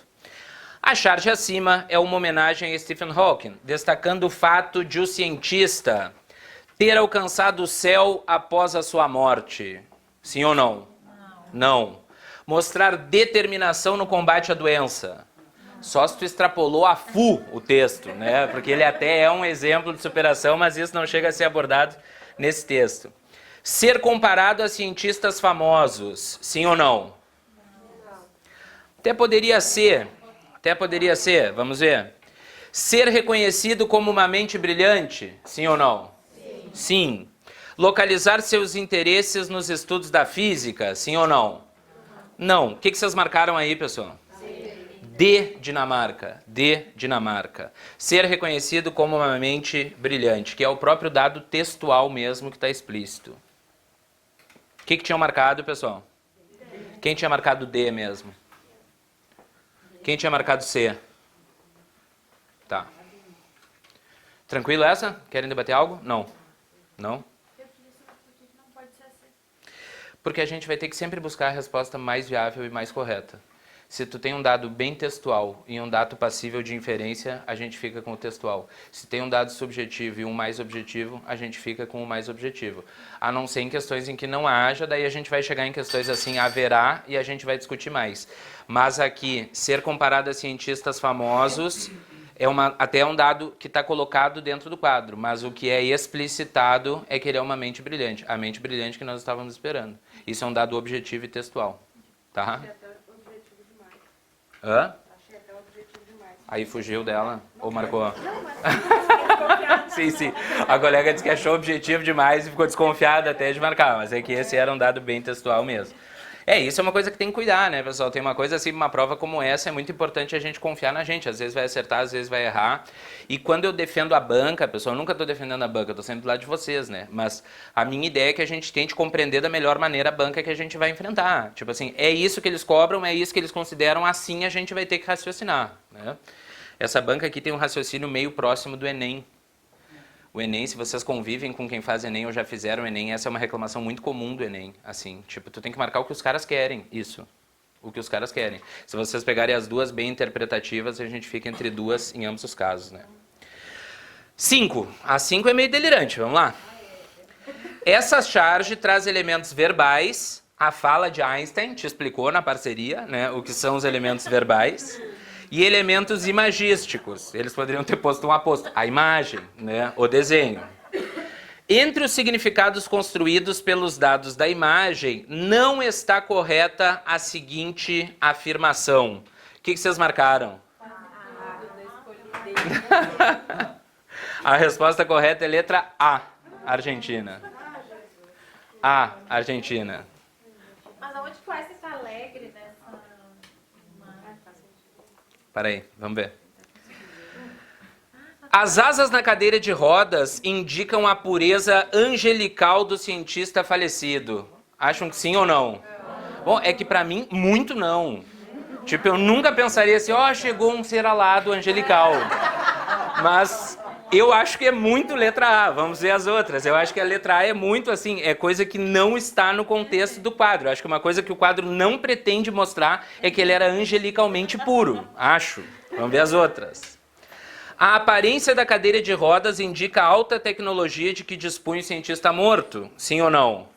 Speaker 1: A charge acima é uma homenagem a Stephen Hawking, destacando o fato de o cientista ter alcançado o céu após a sua morte. Sim ou não? Não. Mostrar determinação no combate à doença. Só se tu extrapolou a full o texto, né? Porque ele até é um exemplo de superação, mas isso não chega a ser abordado nesse texto. Ser comparado a cientistas famosos. Sim ou não? Até poderia ser, vamos ver. Ser reconhecido como uma mente brilhante. Sim ou não? Sim. Localizar seus interesses nos estudos da física, sim ou não? Não. O que vocês marcaram aí, pessoal? D, Dinamarca. D, Dinamarca. Ser reconhecido como uma mente brilhante, que é o próprio dado textual mesmo que está explícito. O que tinham marcado, pessoal? Quem tinha marcado D mesmo? Quem tinha marcado C? Tá. Tranquilo essa? Querem debater algo? Não. Não? Porque a gente vai ter que sempre buscar a resposta mais viável e mais correta. Se tu tem um dado bem textual e um dado passível de inferência, a gente fica com o textual. Se tem um dado subjetivo e um mais objetivo, a gente fica com o mais objetivo. A não ser em questões em que não haja, daí a gente vai chegar em questões assim, haverá, e a gente vai discutir mais. Mas aqui, ser comparado a cientistas famosos até um dado que está colocado dentro do quadro, mas o que é explicitado é que ele é uma mente brilhante. A mente brilhante que nós estávamos esperando. Isso é um dado objetivo e textual. Tá?
Speaker 2: Achei até objetivo demais.
Speaker 1: Hã?
Speaker 2: Achei até objetivo demais.
Speaker 1: Aí fugiu dela ou marcou? Sim, sim. A colega disse que achou objetivo demais e ficou desconfiada até de marcar, mas é que esse era um dado bem textual mesmo. Isso é uma coisa que tem que cuidar, né, pessoal? Tem uma coisa assim, uma prova como essa, é muito importante a gente confiar na gente. Às vezes vai acertar, às vezes vai errar. E quando eu defendo a banca, pessoal, eu nunca estou defendendo a banca, eu estou sempre do lado de vocês, né? Mas a minha ideia é que a gente tente compreender da melhor maneira a banca que a gente vai enfrentar. Tipo assim, é isso que eles cobram, é isso que eles consideram, assim a gente vai ter que raciocinar, né? Essa banca aqui tem um raciocínio meio próximo do Enem. O Enem, se vocês convivem com quem faz Enem ou já fizeram Enem, essa é uma reclamação muito comum do Enem, assim, tipo, tu tem que marcar o que os caras querem, isso, o que os caras querem. Se vocês pegarem as duas bem interpretativas, a gente fica entre duas em ambos os casos, né? 5. A 5 é meio delirante, vamos lá. Essa charge traz elementos verbais, a fala de Einstein te explicou na parceria, né, o que são os elementos verbais. E elementos imagísticos. Eles poderiam ter posto um aposto. A imagem, né? O desenho. Entre os significados construídos pelos dados da imagem, não está correta a seguinte afirmação. O que vocês marcaram? A resposta correta é letra A, Argentina. A, Argentina.
Speaker 3: Mas aonde que o Einstein está alegre, né?
Speaker 1: Peraí, vamos ver. As asas na cadeira de rodas indicam a pureza angelical do cientista falecido. Acham que sim ou não? Bom, é que pra mim, muito não. Tipo, eu nunca pensaria assim, ó, chegou um ser alado angelical. Mas eu acho que é muito letra A, vamos ver as outras. Eu acho que a letra A é muito assim, é coisa que não está no contexto do quadro. Eu acho que uma coisa que o quadro não pretende mostrar é que ele era angelicalmente puro. Acho. Vamos ver as outras. A aparência da cadeira de rodas indica a alta tecnologia de que dispunha o cientista morto. Sim ou não?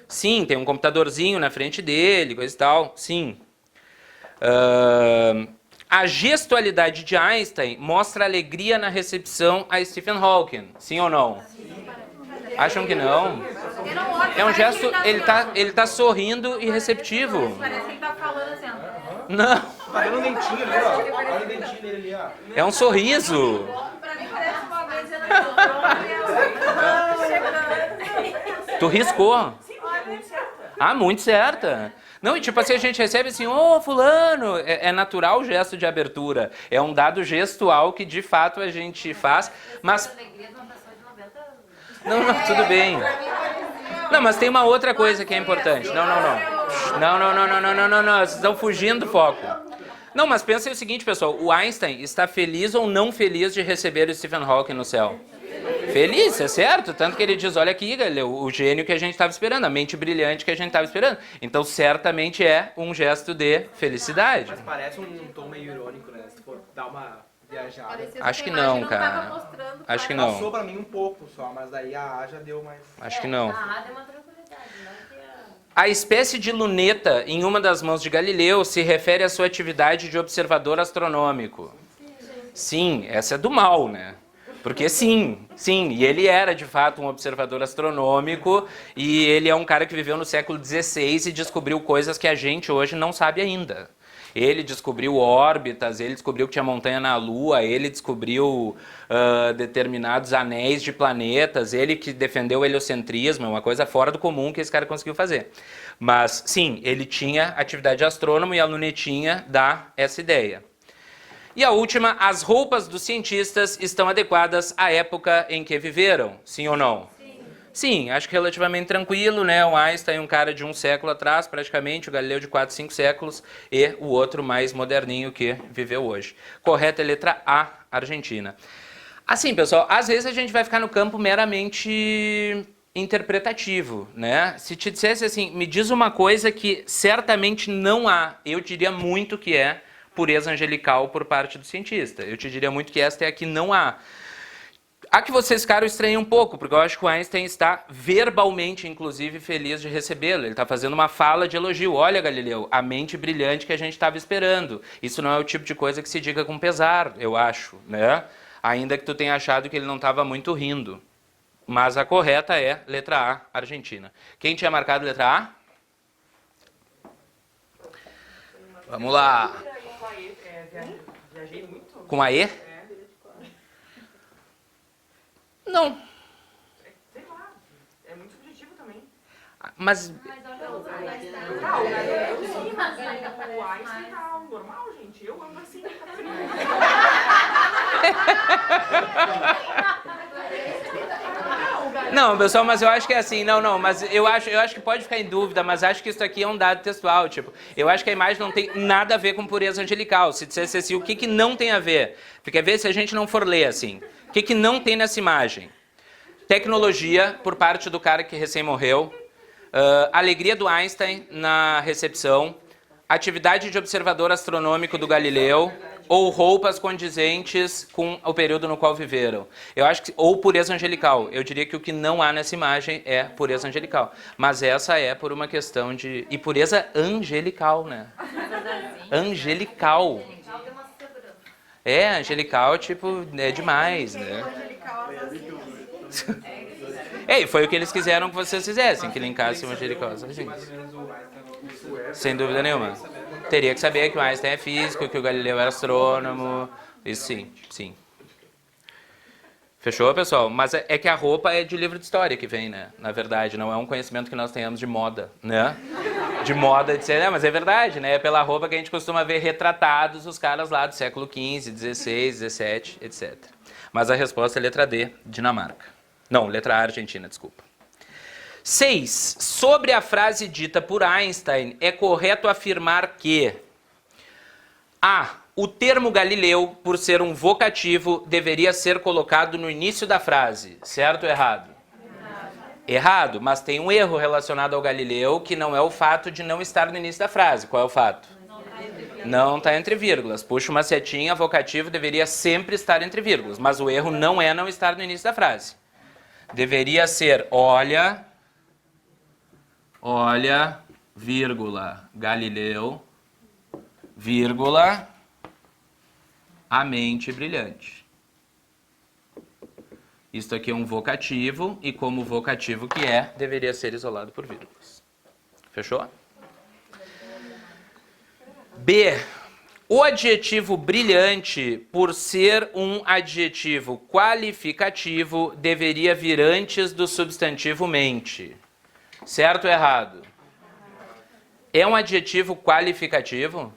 Speaker 1: Sim, tem um computadorzinho na frente dele, coisa e tal. Sim. A gestualidade de Einstein mostra alegria na recepção a Stephen Hawking. Sim ou não? Sim. Acham que não? É um gesto, ele tá sorrindo e receptivo.
Speaker 3: Parece que ele tá falando assim,
Speaker 1: Não.
Speaker 4: Tá vendo o dentinho ali, ó. Olha o dentinho dele ali, ó.
Speaker 1: É um sorriso.
Speaker 3: pra mim parece uma vez
Speaker 1: Tu riscou. Ah, muito certa. Não, e tipo assim, a gente recebe assim, ô, fulano, é natural o gesto de abertura. É um dado gestual que de fato a gente faz, mas... Não, tudo bem. Não, mas tem uma outra coisa que é importante. Não, vocês estão fugindo do foco. Não, mas pensem o seguinte, pessoal, o Einstein está feliz ou não feliz de receber o Stephen Hawking no céu? Feliz, é certo. Tanto que ele diz, olha aqui, galera, o gênio que a gente estava esperando, a mente brilhante que a gente estava esperando. Então, certamente é um gesto de felicidade.
Speaker 4: Mas parece um tom meio irônico, né? Se for dar uma viajada.
Speaker 1: Acho que não, cara. Acho que não.
Speaker 4: Passou pra mim um pouco só, mas daí a A já deu mais...
Speaker 1: Acho que não.
Speaker 3: A A deu uma tranquilidade, não que
Speaker 1: A espécie de luneta em uma das mãos de Galileu se refere à sua atividade de observador astronômico. Sim, essa é do mal, né? Porque sim, e ele era de fato um observador astronômico e ele é um cara que viveu no século XVI e descobriu coisas que a gente hoje não sabe ainda. Ele descobriu órbitas, ele descobriu que tinha montanha na Lua, ele descobriu determinados anéis de planetas, ele que defendeu o heliocentrismo, uma coisa fora do comum que esse cara conseguiu fazer. Mas sim, ele tinha atividade de astrônomo e a lunetinha dá essa ideia. E a última, as roupas dos cientistas estão adequadas à época em que viveram, sim ou não? Sim, acho que relativamente tranquilo, né? O Einstein, um cara de um século atrás, praticamente, o Galileu de 4, 5 séculos, e o outro mais moderninho que viveu hoje. Correta é letra A, Argentina. Assim, pessoal, às vezes a gente vai ficar no campo meramente interpretativo, né? Se te dissesse assim, me diz uma coisa que certamente não há, eu diria muito que é pureza angelical por parte do cientista. Eu te diria muito que esta é a que não há. A que vocês ficaram estranham um pouco, porque eu acho que o Einstein está verbalmente, inclusive, feliz de recebê-lo. Ele está fazendo uma fala de elogio. Olha, Galileu, a mente brilhante que a gente estava esperando. Isso não é o tipo de coisa que se diga com pesar, eu acho, né? Ainda que tu tenha achado que ele não estava muito rindo. Mas a correta é letra A, Argentina. Quem tinha marcado letra A? Vamos lá.
Speaker 4: Viajei muito.
Speaker 1: Com a E? Não.
Speaker 4: Sei lá, é muito subjetivo também.
Speaker 1: Mas
Speaker 4: O Einstein tá normal, gente. Eu ando assim.
Speaker 1: não, pessoal, mas eu acho que é assim, mas eu acho que pode ficar em dúvida, mas acho que isso aqui é um dado textual, tipo, eu acho que a imagem não tem nada a ver com pureza angelical. Se dissesse assim, o que não tem a ver? Porque às vezes se a gente não for ler assim, o que não tem nessa imagem? Tecnologia por parte do cara que recém morreu, alegria do Einstein na recepção, atividade de observador astronômico do Galileu, ou roupas condizentes com o período no qual viveram. Eu acho que, ou pureza angelical. Eu diria que o que não há nessa imagem é pureza angelical. Mas essa é por uma questão de... E pureza angelical, né? Angelical. É, angelical, tipo, é demais, né? E foi o que eles quiseram que vocês fizessem, que linkassem o angelical. Sem dúvida nenhuma. Teria que saber que o Einstein é físico, que o Galileu era astrônomo. Isso sim. Fechou, pessoal? Mas é que a roupa é de livro de história que vem, né? Na verdade, não é um conhecimento que nós tenhamos de moda, né? De moda, de ser, mas é verdade, né? É pela roupa que a gente costuma ver retratados os caras lá do século XV, XVI, XVII, etc. Mas a resposta é letra D, Dinamarca. Não, letra A, Argentina, desculpa. 6. Sobre a frase dita por Einstein, é correto afirmar que A. O termo Galileu, por ser um vocativo, deveria ser colocado no início da frase. Certo ou errado? Errado, mas tem um erro relacionado ao Galileu, que não é o fato de não estar no início da frase. Qual é o fato? Não está entre vírgulas. Puxa uma setinha, vocativo deveria sempre estar entre vírgulas, mas o erro não é não estar no início da frase. Deveria ser olha, vírgula, Galileu, vírgula, a mente brilhante. Isto aqui é um vocativo, e como vocativo que é, deveria ser isolado por vírgulas. Fechou? B. O adjetivo brilhante, por ser um adjetivo qualificativo, deveria vir antes do substantivo mente. Certo ou errado? É um adjetivo qualificativo?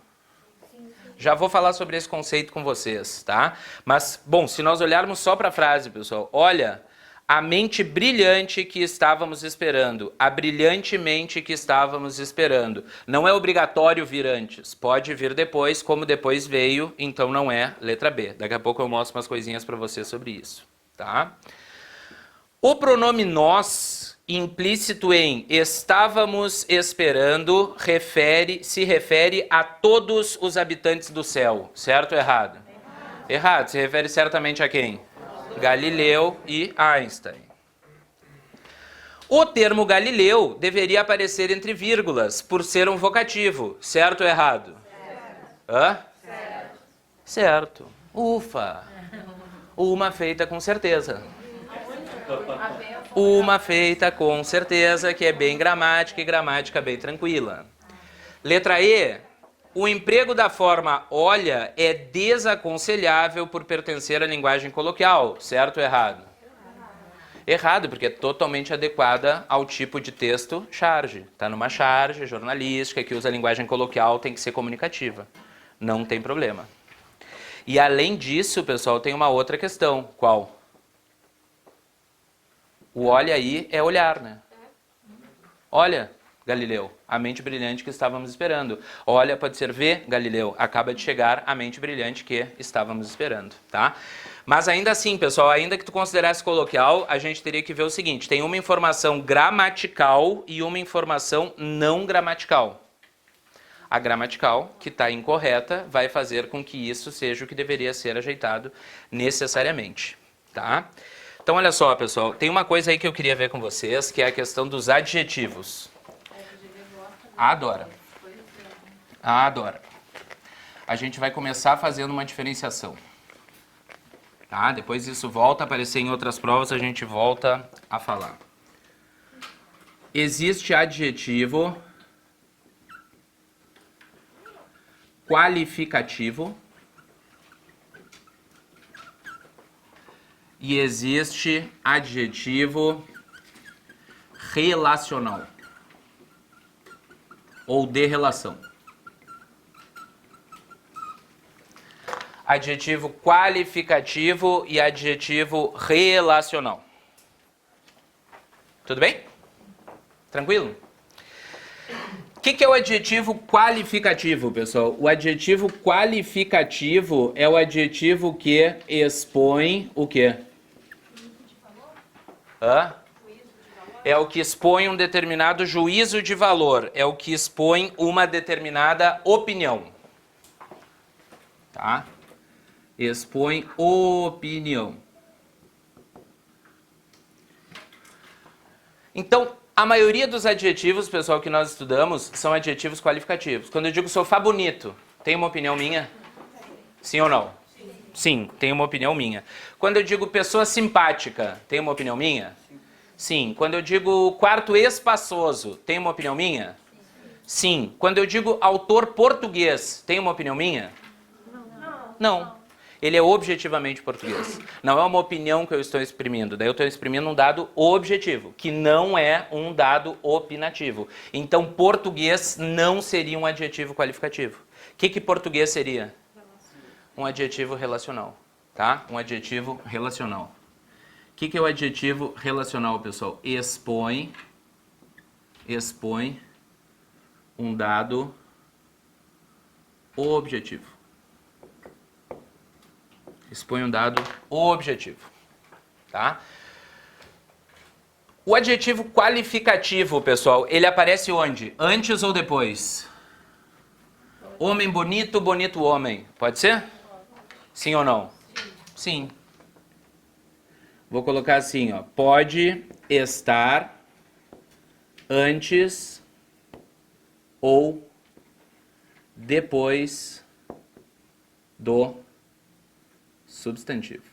Speaker 1: Já vou falar sobre esse conceito com vocês, tá? Mas, bom, se nós olharmos só para a frase, pessoal, olha, a mente brilhante que estávamos esperando, a brilhante mente que estávamos esperando. Não é obrigatório vir antes, pode vir depois, como depois veio, então não é letra B. Daqui a pouco eu mostro umas coisinhas para vocês sobre isso, tá? O pronome nós, implícito em estávamos esperando, se refere a todos os habitantes do céu. Certo ou errado? Errado. Se refere certamente a quem? Galileu e Einstein. O termo Galileu deveria aparecer entre vírgulas, por ser um vocativo. Certo ou errado? Hã? Certo. Ufa. Uma feita com certeza. Uma feita com certeza, que é bem gramática e gramática bem tranquila. Letra E. O emprego da forma olha é desaconselhável por pertencer à linguagem coloquial. Certo ou errado? Errado, porque é totalmente adequada ao tipo de texto charge. Está numa charge jornalística que usa a linguagem coloquial, tem que ser comunicativa. Não tem problema. E além disso, pessoal, tem uma outra questão. Qual? O olha aí é olhar, né? Olha, Galileu, a mente brilhante que estávamos esperando. Olha, pode ser ver, Galileu, acaba de chegar a mente brilhante que estávamos esperando, tá? Mas ainda assim, pessoal, ainda que tu considerasse coloquial, a gente teria que ver o seguinte, tem uma informação gramatical e uma informação não gramatical. A gramatical, que está incorreta, vai fazer com que isso seja o que deveria ser ajeitado necessariamente, tá? Então, olha só, pessoal, tem uma coisa aí que eu queria ver com vocês, que é a questão dos adjetivos. Adora. Adora. A gente vai começar fazendo uma diferenciação. Tá? Depois isso volta a aparecer em outras provas, a gente volta a falar. Existe adjetivo qualificativo e existe adjetivo relacional ou de relação. Adjetivo qualificativo e adjetivo relacional. Tudo bem? Tranquilo? O que é o adjetivo qualificativo, pessoal? O adjetivo qualificativo é o adjetivo que expõe o quê? Hã? É o que expõe um determinado juízo de valor. É o que expõe uma determinada opinião. Tá? Expõe opinião. Então, a maioria dos adjetivos, pessoal, que nós estudamos, são adjetivos qualificativos. Quando eu digo sofá bonito, tem uma opinião minha? Sim ou não? Sim, tem uma opinião minha. Quando eu digo pessoa simpática, tem uma opinião minha? Sim. Quando eu digo quarto espaçoso, tem uma opinião minha? Sim. Quando eu digo autor português, tem uma opinião minha? Não. Ele é objetivamente português. Não é uma opinião que eu estou exprimindo. Daí eu estou exprimindo um dado objetivo, que não é um dado opinativo. Então, português não seria um adjetivo qualificativo. O que português seria? Um adjetivo relacional. tá? Um adjetivo relacional. O que é o adjetivo relacional, pessoal? Expõe um dado objetivo. Expõe um dado objetivo, tá? O adjetivo qualificativo, pessoal, ele aparece onde? Antes ou depois? Homem bonito, bonito homem. Pode ser? Sim ou não? Sim. Vou colocar assim, ó. Pode estar antes ou depois do substantivo.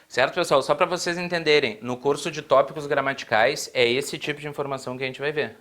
Speaker 1: Certo, pessoal? Só para vocês entenderem, no curso de tópicos gramaticais é esse tipo de informação que a gente vai ver.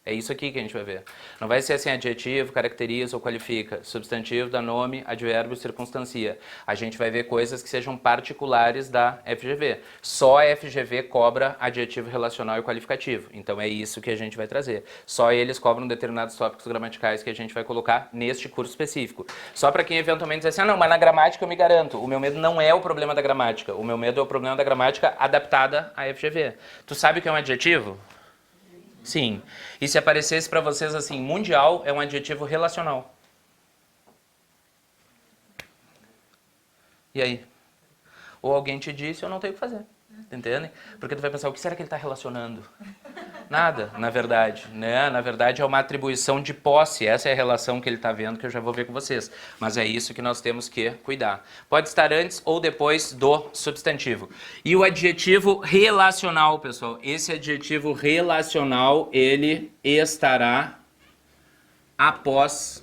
Speaker 1: É isso aqui que a gente vai ver. Não vai ser assim adjetivo, caracteriza ou qualifica, substantivo, dá nome, advérbio, circunstancia. A gente vai ver coisas que sejam particulares da FGV. Só a FGV cobra adjetivo relacional e qualificativo. Então é isso que a gente vai trazer. Só eles cobram determinados tópicos gramaticais que a gente vai colocar neste curso específico. Só para quem eventualmente diz assim, ah não, mas na gramática eu me garanto. O meu medo não é o problema da gramática. O meu medo é o problema da gramática adaptada à FGV. Tu sabe o que é um adjetivo? Sim. E se aparecesse para vocês assim, mundial é um adjetivo relacional. E aí? Ou alguém te disse, eu não tenho o que fazer. Entendem? Porque tu vai pensar, o que será que ele está relacionando? Nada, na verdade. Né? Na verdade é uma atribuição de posse. Essa é a relação que ele está vendo, que eu já vou ver com vocês. Mas é isso que nós temos que cuidar. Pode estar antes ou depois do substantivo. E o adjetivo relacional, pessoal. Esse adjetivo relacional, ele estará após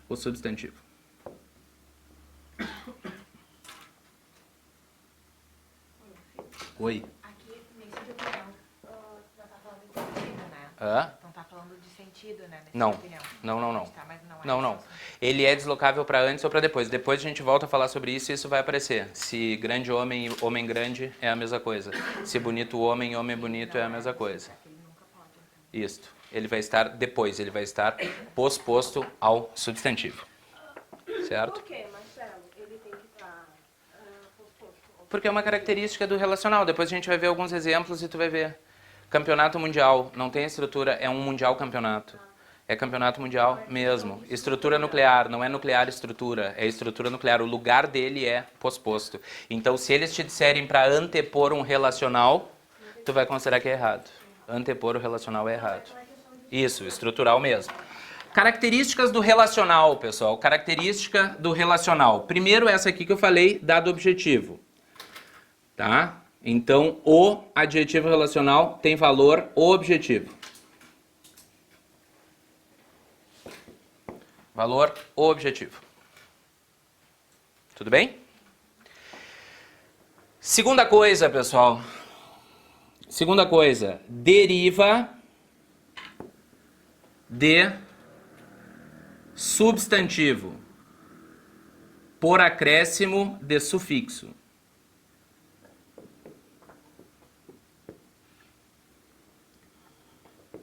Speaker 1: o substantivo. Oi.
Speaker 5: Aqui, nesse opinião, não tá falando de sentido, né?
Speaker 1: Hã?
Speaker 5: Não tá falando de sentido, né? Nesse
Speaker 1: Não.
Speaker 5: opinião.
Speaker 1: Não.
Speaker 5: Tá, mas não é
Speaker 1: Não.
Speaker 5: isso.
Speaker 1: Ele é deslocável para antes ou para depois. Depois a gente volta a falar sobre isso e isso vai aparecer. Se grande homem e homem grande é a mesma coisa. Se bonito homem e homem bonito é a mesma coisa. Isto. Ele vai estar depois, ele vai estar posposto ao substantivo. Certo?
Speaker 2: Por quê, Marcelo? Ele tem que estar posposto.
Speaker 1: Porque é uma característica do relacional. Depois a gente vai ver alguns exemplos e tu vai ver. Campeonato mundial, não tem estrutura, é um mundial campeonato. É campeonato mundial mesmo. Estrutura nuclear, não é nuclear estrutura, é estrutura nuclear. O lugar dele é posposto. Então, se eles te disserem para antepor um relacional, tu vai considerar que é errado. Antepor o relacional é errado. Isso, estrutural mesmo. Características do relacional, pessoal. Característica do relacional. Primeiro, essa aqui que eu falei, dado objetivo. Tá? Então, o adjetivo relacional tem valor objetivo. Valor objetivo. Tudo bem? Segunda coisa, pessoal. Segunda coisa, deriva de substantivo por acréscimo de sufixo.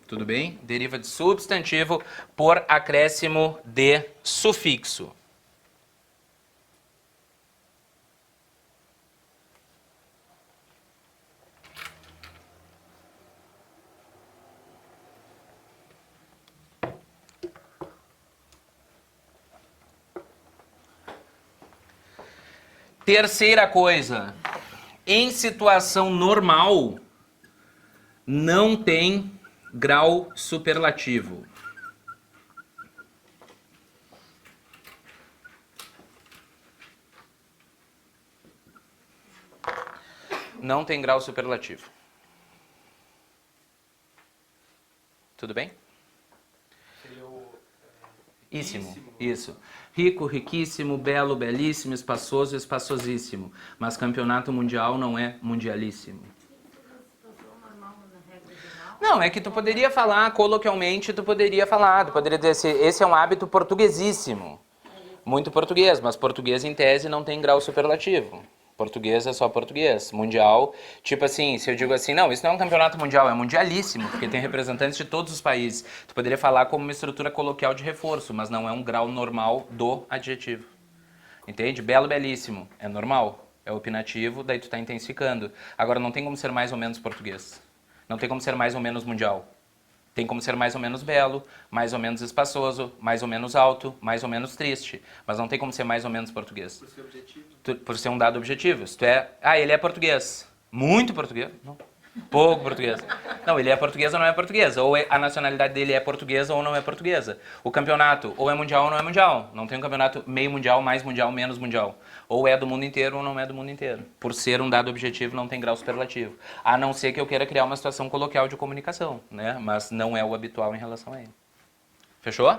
Speaker 1: Tudo bem? Deriva de substantivo por acréscimo de sufixo. Terceira coisa, em situação normal, não tem grau superlativo. Não tem grau superlativo. Tudo bem? Íssimo, isso. Rico, riquíssimo, belo, belíssimo, espaçoso, espaçosíssimo. Mas campeonato mundial não é mundialíssimo. Não, é que tu poderia falar, coloquialmente, tu poderia dizer assim, esse é um hábito portuguesíssimo. Muito português, mas português em tese não tem grau superlativo. Português é só português. Mundial, tipo assim, se eu digo assim, não, isso não é um campeonato mundial, é mundialíssimo, porque tem representantes de todos os países. Tu poderia falar como uma estrutura coloquial de reforço, mas não é um grau normal do adjetivo. Entende? Belo, belíssimo. É normal. É opinativo, daí tu tá intensificando. Agora, não tem como ser mais ou menos português. Não tem como ser mais ou menos mundial. Tem como ser mais ou menos belo, mais ou menos espaçoso, mais ou menos alto, mais ou menos triste. Mas não tem como ser mais ou menos português.
Speaker 6: Por ser objetivo.
Speaker 1: Por ser um dado objetivo. Se tu é... Ah, ele é português. Muito português? Não. Pouco português. Não, ele é português ou não é português. Ou a nacionalidade dele é portuguesa ou não é portuguesa. O campeonato ou é mundial ou não é mundial. Não tem um campeonato meio mundial, mais mundial, menos mundial. Ou é do mundo inteiro ou não é do mundo inteiro. Por ser um dado objetivo, não tem grau superlativo. A não ser que eu queira criar uma situação coloquial de comunicação, né? Mas não é o habitual em relação a ele. Fechou?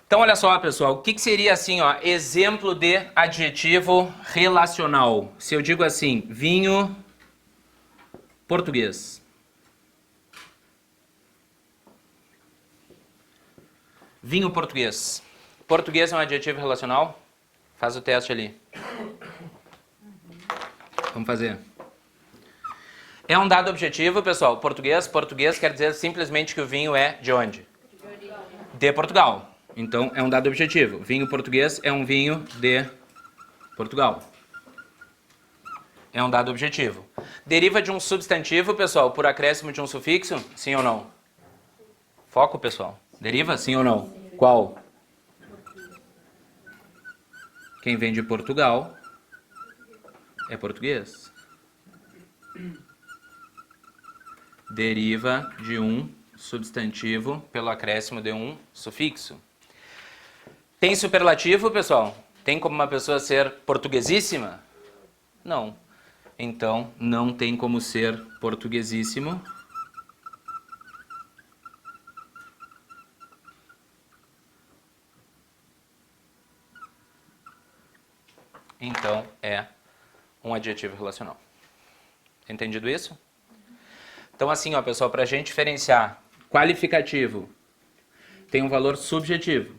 Speaker 1: Então, olha só, pessoal. O que seria assim, ó? Exemplo de adjetivo relacional. Se eu digo assim, vinho português. Vinho português. Português é um adjetivo relacional? Faz o teste ali. Vamos fazer. É um dado objetivo, pessoal. Português. Português quer dizer simplesmente que o vinho é de onde? De Portugal. Então, é um dado objetivo. Vinho português é um vinho de Portugal. É um dado objetivo. Deriva de um substantivo, pessoal, por acréscimo de um sufixo? Sim ou não? Foco, pessoal. Deriva, sim ou não? Qual? Quem vem de Portugal é português. Deriva de um substantivo pelo acréscimo de um sufixo. Tem superlativo, pessoal? Tem como uma pessoa ser portuguesíssima? Não. Então, não tem como ser portuguesíssimo. Então, é um adjetivo relacional. Entendido isso? Então, assim, ó, pessoal, para a gente diferenciar qualificativo, tem um valor subjetivo,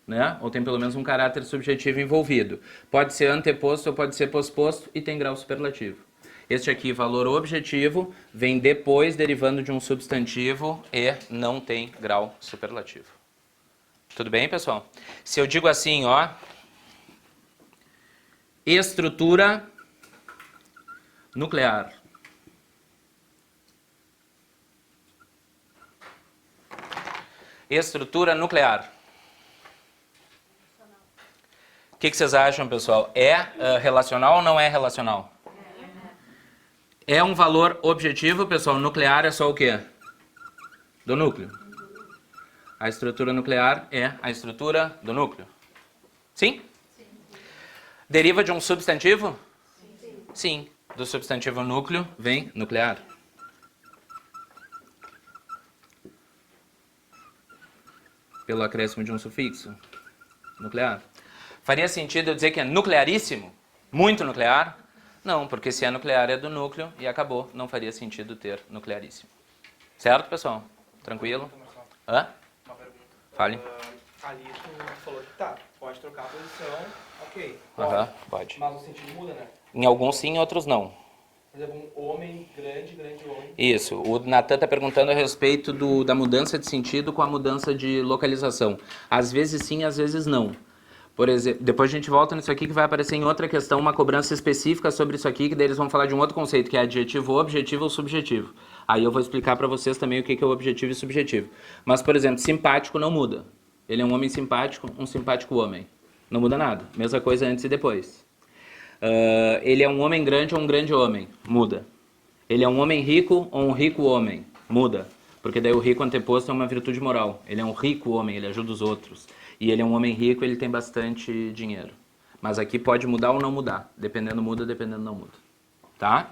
Speaker 1: né? Ou tem pelo menos um caráter subjetivo envolvido. Pode ser anteposto ou pode ser posposto e tem grau superlativo. Este aqui, valor objetivo, vem depois derivando de um substantivo e não tem grau superlativo. Tudo bem, pessoal? Se eu digo assim, ó, estrutura nuclear. Estrutura nuclear. O que vocês acham, pessoal? É relacional ou não é relacional? É um valor objetivo, pessoal. Nuclear é só o quê? Do núcleo. A estrutura nuclear é a estrutura do núcleo. Sim? Sim. Deriva de um substantivo? Sim. Sim. Do substantivo núcleo vem nuclear. Pelo acréscimo de um sufixo. Nuclear. Faria sentido eu dizer que é nuclearíssimo? Muito nuclear? Não, porque se é nuclear é do núcleo e acabou. Não faria sentido ter nuclearíssimo. Certo, pessoal? Tranquilo? Hã?
Speaker 6: Uma pergunta.
Speaker 1: Fale.
Speaker 6: Ali tu falou que tá, pode trocar a posição, ok.
Speaker 1: Pode.
Speaker 6: Mas o sentido muda, né?
Speaker 1: Em alguns sim, em outros não.
Speaker 6: Por exemplo, um homem grande, grande homem.
Speaker 1: Isso. O Natan está perguntando a respeito da mudança de sentido com a mudança de localização. Às vezes sim, às vezes não. Por exemplo, depois a gente volta nisso aqui que vai aparecer em outra questão uma cobrança específica sobre isso aqui, que daí eles vão falar de um outro conceito, que é adjetivo objetivo ou subjetivo. Aí eu vou explicar para vocês também o que é o objetivo e subjetivo. Mas, por exemplo, simpático não muda. Ele é um homem simpático, um simpático homem. Não muda nada. Mesma coisa antes e depois. Ele é um homem grande ou um grande homem? Muda. Ele é um homem rico ou um rico homem? Muda. Porque daí o rico anteposto é uma virtude moral. Ele é um rico homem, ele ajuda os outros. E ele é um homem rico, ele tem bastante dinheiro. Mas aqui pode mudar ou não mudar. Dependendo muda, dependendo não muda. Tá?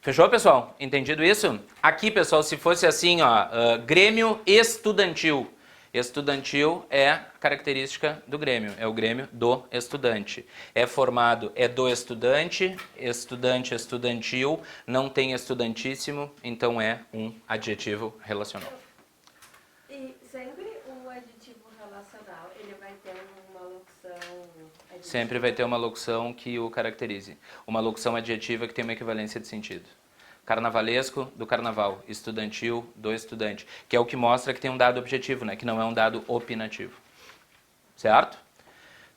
Speaker 1: Fechou, pessoal? Entendido isso? Aqui, pessoal, se fosse assim, ó, Grêmio estudantil. Estudantil é característica do Grêmio, é o Grêmio do estudante. É formado, é do estudante, estudante, estudantil, não tem estudantíssimo, então é um adjetivo relacional.
Speaker 2: E sempre o adjetivo relacional, ele vai ter uma locução
Speaker 1: sempre vai ter uma locução que o caracterize. Uma locução adjetiva que tem uma equivalência de sentido. Carnavalesco, do carnaval. Estudantil, do estudante. Que é o que mostra que tem um dado objetivo, né? Que não é um dado opinativo. Certo?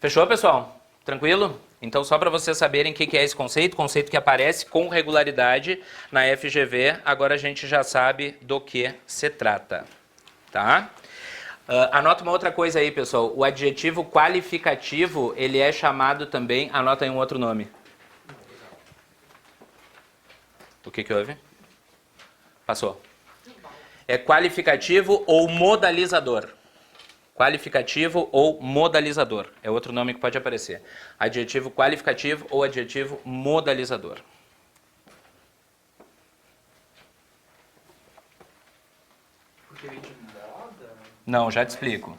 Speaker 1: Fechou, pessoal? Tranquilo? Então, só para vocês saberem o que é esse conceito que aparece com regularidade na FGV, agora a gente já sabe do que se trata. Tá? Anota uma outra coisa aí, pessoal. O adjetivo qualificativo, ele é chamado também... Anota aí um outro nome. O que houve? Passou. É qualificativo ou modalizador. Qualificativo ou modalizador. É outro nome que pode aparecer. Adjetivo qualificativo ou adjetivo modalizador.
Speaker 6: Porque vem de moda?
Speaker 1: Não, já te explico.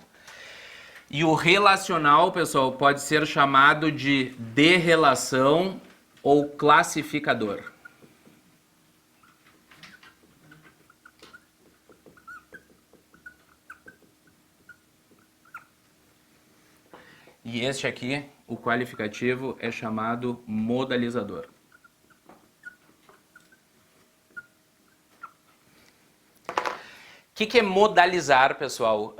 Speaker 1: E o relacional, pessoal, pode ser chamado de derrelação ou classificador. E este aqui, o qualificativo, é chamado modalizador. O que é modalizar, pessoal?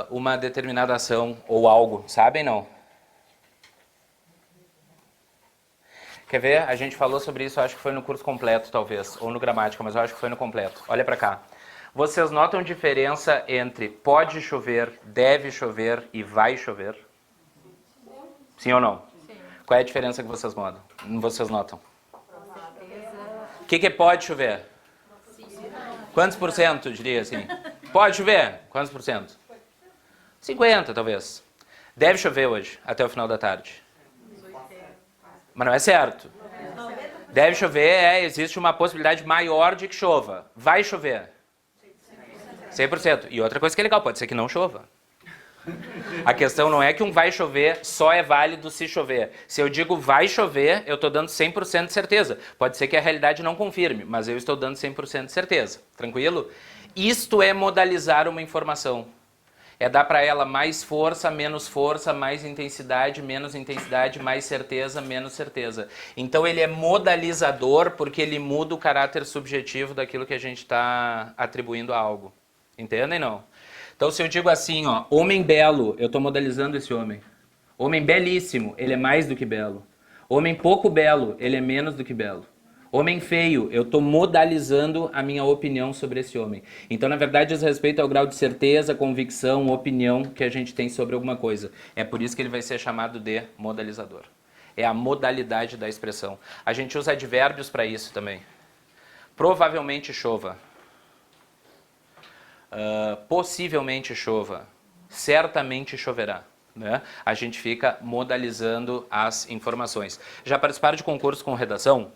Speaker 1: Uma determinada ação ou algo, sabem não? Quer ver? A gente falou sobre isso, acho que foi no curso completo, talvez, ou no gramática, mas eu acho que foi no completo. Olha para cá. Vocês notam diferença entre pode chover, deve chover e vai chover? Sim ou não? Sim. Qual é a diferença que vocês notam? O que é pode chover? Quantos por cento, diria assim? Pode chover? Quantos por cento? 50, talvez. Deve chover hoje, até o final da tarde. Mas não é certo. Deve chover, existe uma possibilidade maior de que chova. Vai chover? 100%. E outra coisa que é legal, pode ser que não chova. A questão não é que um vai chover só é válido se chover. Se eu digo vai chover, eu estou dando 100% de certeza. Pode ser que a realidade não confirme, mas eu estou dando 100% de certeza. Tranquilo? Isto é modalizar uma informação. É dar para ela mais força, mais intensidade, menos intensidade, mais certeza, menos certeza. Então ele é modalizador porque ele muda o caráter subjetivo daquilo que a gente está atribuindo a algo. Entendem, não? Então, se eu digo assim, ó, homem belo, eu estou modalizando esse homem. Homem belíssimo, ele é mais do que belo. Homem pouco belo, ele é menos do que belo. Homem feio, eu estou modalizando a minha opinião sobre esse homem. Então, na verdade, diz respeito ao grau de certeza, convicção, opinião que a gente tem sobre alguma coisa. É por isso que ele vai ser chamado de modalizador. É a modalidade da expressão. A gente usa advérbios para isso também. Provavelmente chova. Possivelmente chova, certamente choverá. Né? A gente fica modalizando as informações. Já participaram de concurso com redação?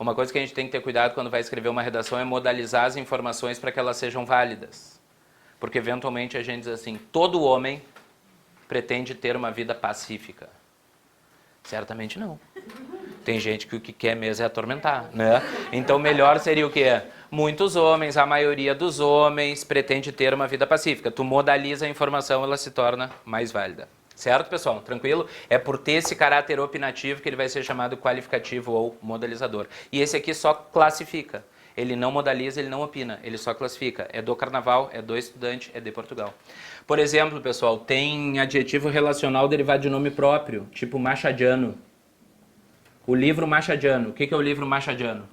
Speaker 1: Uma coisa que a gente tem que ter cuidado quando vai escrever uma redação é modalizar as informações para que elas sejam válidas. Porque eventualmente a gente diz assim, todo homem pretende ter uma vida pacífica. Certamente não. Tem gente que o que quer mesmo é atormentar, né? Então melhor seria o quê? Muitos homens, a maioria dos homens pretende ter uma vida pacífica. Tu modaliza a informação, ela se torna mais válida. Certo, pessoal? Tranquilo? É por ter esse caráter opinativo que ele vai ser chamado qualificativo ou modalizador. E esse aqui só classifica. Ele não modaliza, ele não opina, ele só classifica. É do carnaval, é do estudante, é de Portugal. Por exemplo, pessoal, tem adjetivo relacional derivado de nome próprio, tipo machadiano. O livro machadiano. O que é o livro machadiano?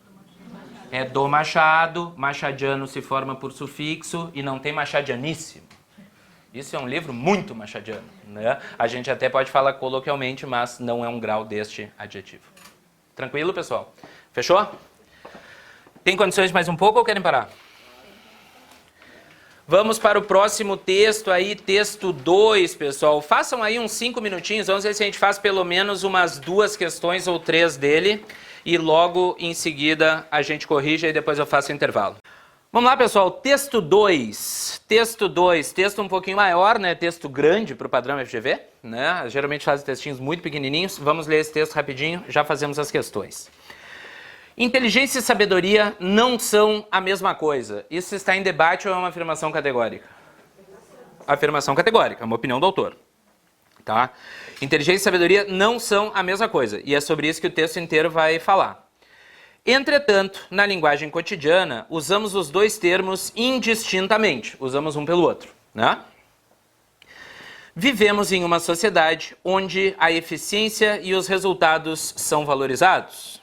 Speaker 1: É do Machado, machadiano se forma por sufixo e não tem machadianíssimo. Isso é um livro muito machadiano, né? A gente até pode falar coloquialmente, mas não é um grau deste adjetivo. Tranquilo, pessoal? Fechou? Tem condições de mais um pouco ou querem parar? Vamos para o próximo texto aí, texto 2, pessoal. Façam aí uns 5 minutinhos, vamos ver se a gente faz pelo menos umas 2 questões ou 3 dele. E logo em seguida a gente corrige e depois eu faço o intervalo. Vamos lá, pessoal, texto 2. Texto 2, texto um pouquinho maior, né? Texto grande para o padrão FGV, né? Geralmente fazem textinhos muito pequenininhos. Vamos ler esse texto rapidinho, já fazemos as questões. Inteligência e sabedoria não são a mesma coisa. Isso está em debate ou é uma afirmação categórica? Afirmação categórica, é uma opinião do autor. Tá? Inteligência e sabedoria não são a mesma coisa, e é sobre isso que o texto inteiro vai falar. Entretanto, na linguagem cotidiana, usamos os dois termos indistintamente, usamos um pelo outro, né? Vivemos em uma sociedade onde a eficiência e os resultados são valorizados.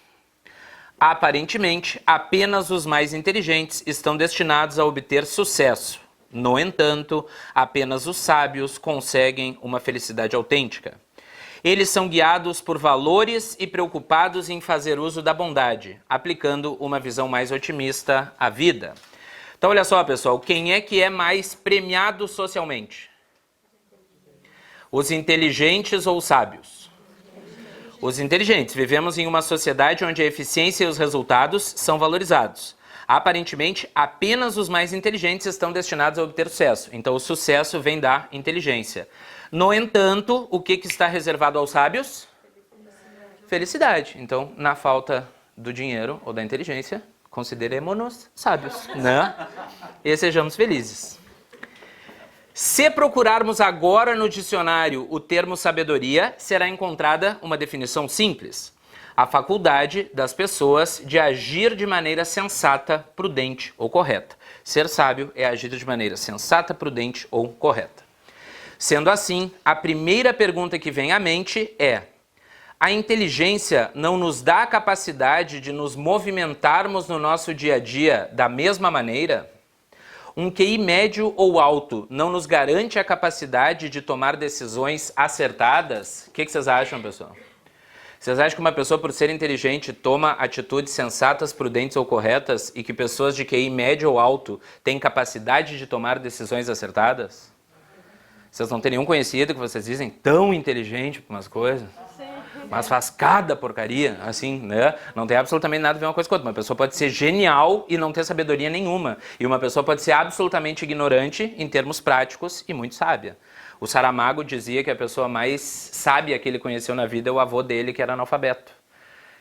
Speaker 1: Aparentemente, apenas os mais inteligentes estão destinados a obter sucesso. No entanto, apenas os sábios conseguem uma felicidade autêntica. Eles são guiados por valores e preocupados em fazer uso da bondade, aplicando uma visão mais otimista à vida. Então, olha só, pessoal, quem é que é mais premiado socialmente? Os inteligentes ou os sábios? Os inteligentes. Vivemos em uma sociedade onde a eficiência e os resultados são valorizados. Aparentemente, apenas os mais inteligentes estão destinados a obter sucesso. Então, o sucesso vem da inteligência. No entanto, o que está reservado aos sábios? Felicidade. Então, na falta do dinheiro ou da inteligência, consideremos-nos sábios, né? E sejamos felizes. Se procurarmos agora no dicionário o termo sabedoria, será encontrada uma definição simples. A faculdade das pessoas de agir de maneira sensata, prudente ou correta. Ser sábio é agir de maneira sensata, prudente ou correta. Sendo assim, a primeira pergunta que vem à mente é: a inteligência não nos dá a capacidade de nos movimentarmos no nosso dia a dia da mesma maneira? Um QI médio ou alto não nos garante a capacidade de tomar decisões acertadas? O que vocês acham, pessoal? Vocês acham que uma pessoa, por ser inteligente, toma atitudes sensatas, prudentes ou corretas e que pessoas de QI médio ou alto têm capacidade de tomar decisões acertadas? Vocês não têm nenhum conhecido que vocês dizem tão inteligente para umas coisas? Mas faz cada porcaria, assim, né? Não tem absolutamente nada a ver uma coisa com outra. Uma pessoa pode ser genial e não ter sabedoria nenhuma. E uma pessoa pode ser absolutamente ignorante em termos práticos e muito sábia. O Saramago dizia que a pessoa mais sábia que ele conheceu na vida é o avô dele, que era analfabeto.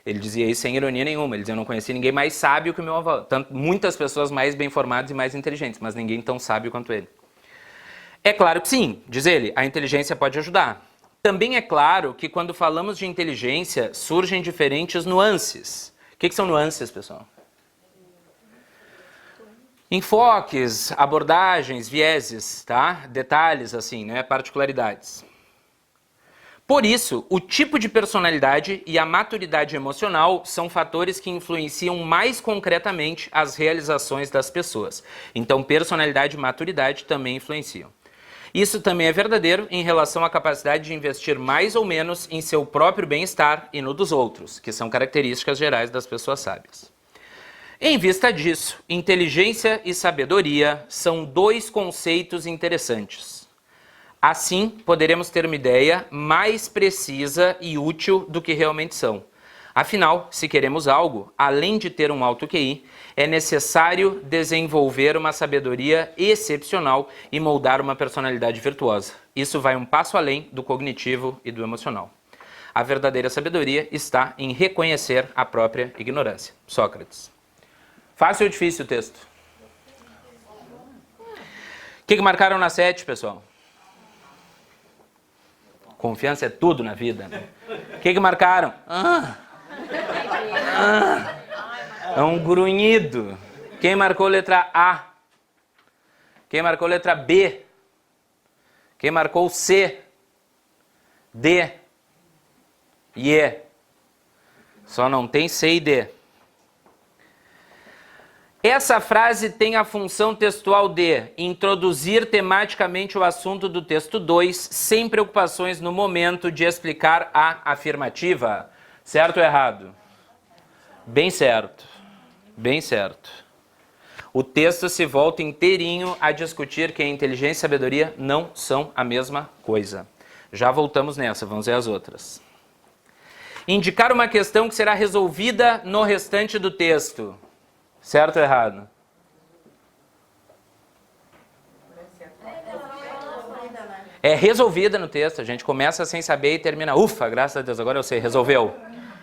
Speaker 1: Ele dizia isso sem ironia nenhuma. Ele dizia: eu não conheci ninguém mais sábio que o meu avô. Muitas pessoas mais bem formadas e mais inteligentes, mas ninguém tão sábio quanto ele. É claro que sim, diz ele, a inteligência pode ajudar. Também é claro que quando falamos de inteligência, surgem diferentes nuances. O que são nuances, pessoal? Enfoques, abordagens, vieses, tá? Detalhes, assim, né? Particularidades. Por isso, o tipo de personalidade e a maturidade emocional são fatores que influenciam mais concretamente as realizações das pessoas. Então, personalidade e maturidade também influenciam. Isso também é verdadeiro em relação à capacidade de investir mais ou menos em seu próprio bem-estar e no dos outros, que são características gerais das pessoas sábias. Em vista disso, inteligência e sabedoria são dois conceitos interessantes. Assim, poderemos ter uma ideia mais precisa e útil do que realmente são. Afinal, se queremos algo, além de ter um alto QI, é necessário desenvolver uma sabedoria excepcional e moldar uma personalidade virtuosa. Isso vai um passo além do cognitivo e do emocional. A verdadeira sabedoria está em reconhecer a própria ignorância. Sócrates. Fácil ou difícil o texto? O que marcaram na 7, pessoal? Confiança é tudo na vida, né? O que marcaram? É um grunhido. Quem marcou letra A? Quem marcou letra B? Quem marcou C? D? E E? Só não tem C e D. Essa frase tem a função textual de introduzir tematicamente o assunto do texto 2, sem preocupações no momento de explicar a afirmativa. Certo ou errado? Bem certo. Bem certo. O texto se volta inteirinho a discutir que a inteligência e a sabedoria não são a mesma coisa. Já voltamos nessa, vamos ver as outras. Indicar uma questão que será resolvida no restante do texto. Certo ou errado? É resolvida no texto. A gente começa sem saber e termina, ufa, graças a Deus, agora eu sei, resolveu.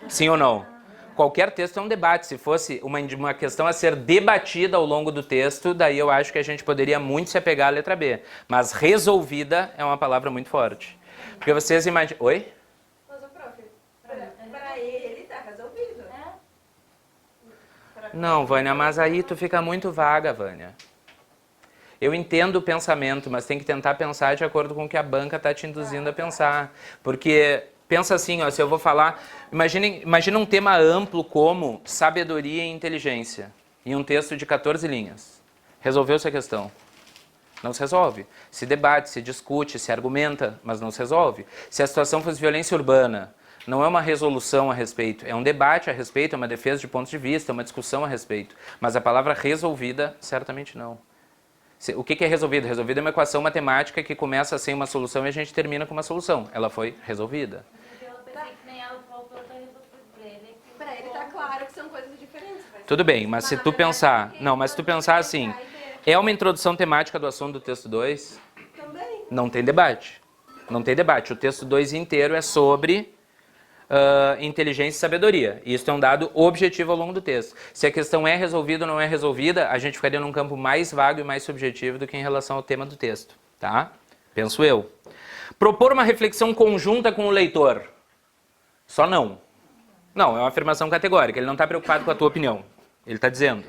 Speaker 1: Sim ou não? Qualquer texto é um debate. Se fosse uma questão a ser debatida ao longo do texto, daí eu acho que a gente poderia muito se apegar à letra B. Mas resolvida é uma palavra muito forte. Porque vocês imaginam... Oi?
Speaker 2: Mas o prof, pra ele tá resolvido.
Speaker 1: Não, Vânia, mas aí tu fica muito vaga, Vânia. Eu entendo o pensamento, mas tem que tentar pensar de acordo com o que a banca está te induzindo a pensar. Porque, pensa assim, ó, se eu vou falar... Imagina um tema amplo como sabedoria e inteligência, em um texto de 14 linhas. Resolveu-se a questão? Não se resolve. Se debate, se discute, se argumenta, mas não se resolve. Se a situação fosse violência urbana, não é uma resolução a respeito, é um debate a respeito, é uma defesa de pontos de vista, é uma discussão a respeito. Mas a palavra resolvida, certamente não. O que é resolvido? Resolvido é uma equação matemática que começa sem uma solução e a gente termina com uma solução. Ela foi resolvida.
Speaker 5: Eu pensei que nem ela falou pra ele.
Speaker 2: Pra ele tá claro que são coisas diferentes.
Speaker 1: Tudo bem, mas se tu pensar... Não, mas se tu pensar assim, é uma introdução temática do assunto do texto 2?
Speaker 2: Também.
Speaker 1: Não tem debate. Não tem debate. O texto 2 inteiro é sobre inteligência e sabedoria. Isso é um dado objetivo ao longo do texto. Se a questão é resolvida ou não é resolvida, a gente ficaria num campo mais vago e mais subjetivo do que em relação ao tema do texto. Tá? Penso eu. Propor uma reflexão conjunta com o leitor. Só não. Não, é uma afirmação categórica. Ele não está preocupado com a tua opinião. Ele está dizendo.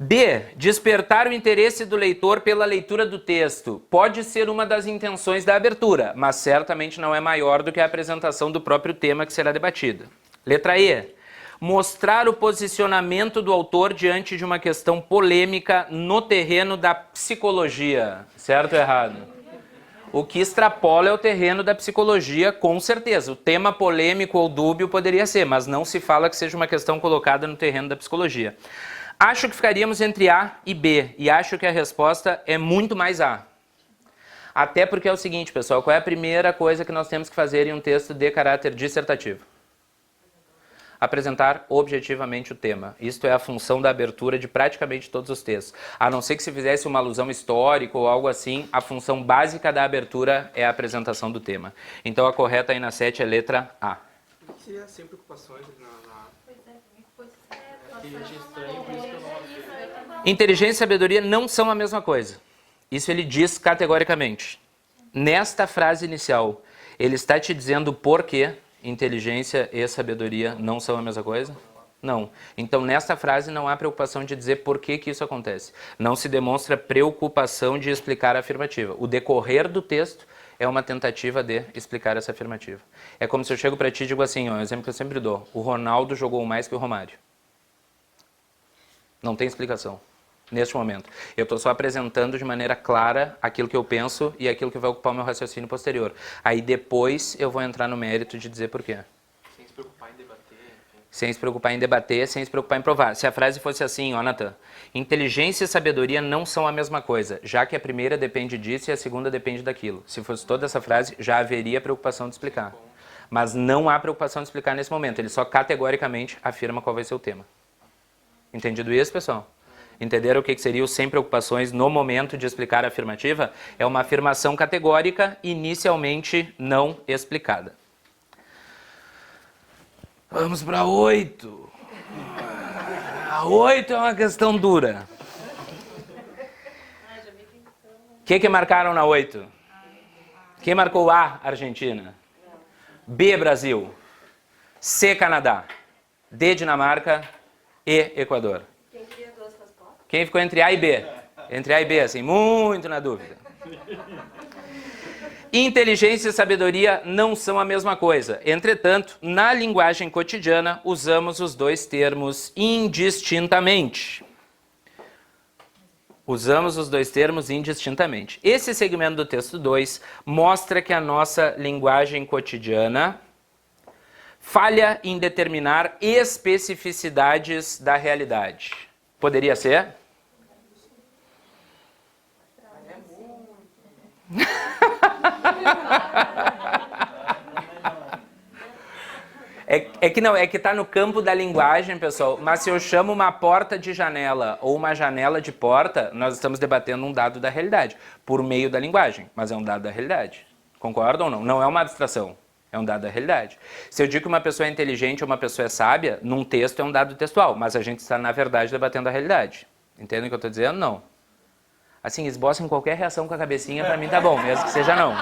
Speaker 1: B. Despertar o interesse do leitor pela leitura do texto. Pode ser uma das intenções da abertura, mas certamente não é maior do que a apresentação do próprio tema que será debatido. Letra E. Mostrar o posicionamento do autor diante de uma questão polêmica no terreno da psicologia. Certo ou errado? O que extrapola é o terreno da psicologia, com certeza. O tema polêmico ou dúbio poderia ser, mas não se fala que seja uma questão colocada no terreno da psicologia. Acho que ficaríamos entre A e B, e acho que a resposta é muito mais A. Até porque é o seguinte, pessoal, qual é a primeira coisa que nós temos que fazer em um texto de caráter dissertativo? Apresentar objetivamente o tema. Isto é a função da abertura de praticamente todos os textos. A não ser que se fizesse uma alusão histórica ou algo assim, a função básica da abertura é a apresentação do tema. Então a correta aí na 7 é letra A.
Speaker 6: Por que seria sem preocupações na...
Speaker 1: Inteligência e sabedoria não são a mesma coisa. Isso ele diz categoricamente. Nesta frase inicial, ele está te dizendo por que inteligência e sabedoria não são a mesma coisa? Não. Então, nesta frase não há preocupação de dizer por que isso acontece. Não se demonstra preocupação de explicar a afirmativa. O decorrer do texto é uma tentativa de explicar essa afirmativa. É como se eu chego para ti e digo assim, ó, um exemplo que eu sempre dou. O Ronaldo jogou mais que o Romário. Não tem explicação. Neste momento. Eu estou só apresentando de maneira clara aquilo que eu penso e aquilo que vai ocupar o meu raciocínio posterior. Aí depois eu vou entrar no mérito de dizer por quê.
Speaker 6: Sem se preocupar em debater.
Speaker 1: Sem se preocupar em debater, sem se preocupar em provar. Se a frase fosse assim, ó, Natan, inteligência e sabedoria não são a mesma coisa, já que a primeira depende disso e a segunda depende daquilo. Se fosse toda essa frase, já haveria preocupação de explicar. Mas não há preocupação de explicar nesse momento. Ele só categoricamente afirma qual vai ser o tema. Entendido isso, pessoal? Entenderam o que seria o sem preocupações no momento de explicar a afirmativa? É uma afirmação categórica, inicialmente não explicada. Vamos para 8. A 8 é uma questão dura. O que marcaram na 8? Quem marcou A, Argentina? B, Brasil. C, Canadá. D, Dinamarca. E, Equador. Quem ficou entre A e B? Entre A e B, assim, muito na dúvida. Inteligência e sabedoria não são a mesma coisa. Entretanto, na linguagem cotidiana, usamos os dois termos indistintamente. Usamos os dois termos indistintamente. Esse segmento do texto 2 mostra que a nossa linguagem cotidiana falha em determinar especificidades da realidade. Poderia ser? É que tá no campo da linguagem, pessoal, mas se eu chamo uma porta de janela ou uma janela de porta, nós estamos debatendo um dado da realidade, por meio da linguagem, mas é um dado da realidade. Concordam ou não? Não é uma abstração, é um dado da realidade. Se eu digo que uma pessoa é inteligente ou uma pessoa é sábia, num texto é um dado textual, mas a gente está, na verdade, debatendo a realidade. Entendem o que eu estou dizendo? Não. Assim, esbocem qualquer reação com a cabecinha, pra mim tá bom, mesmo que seja não.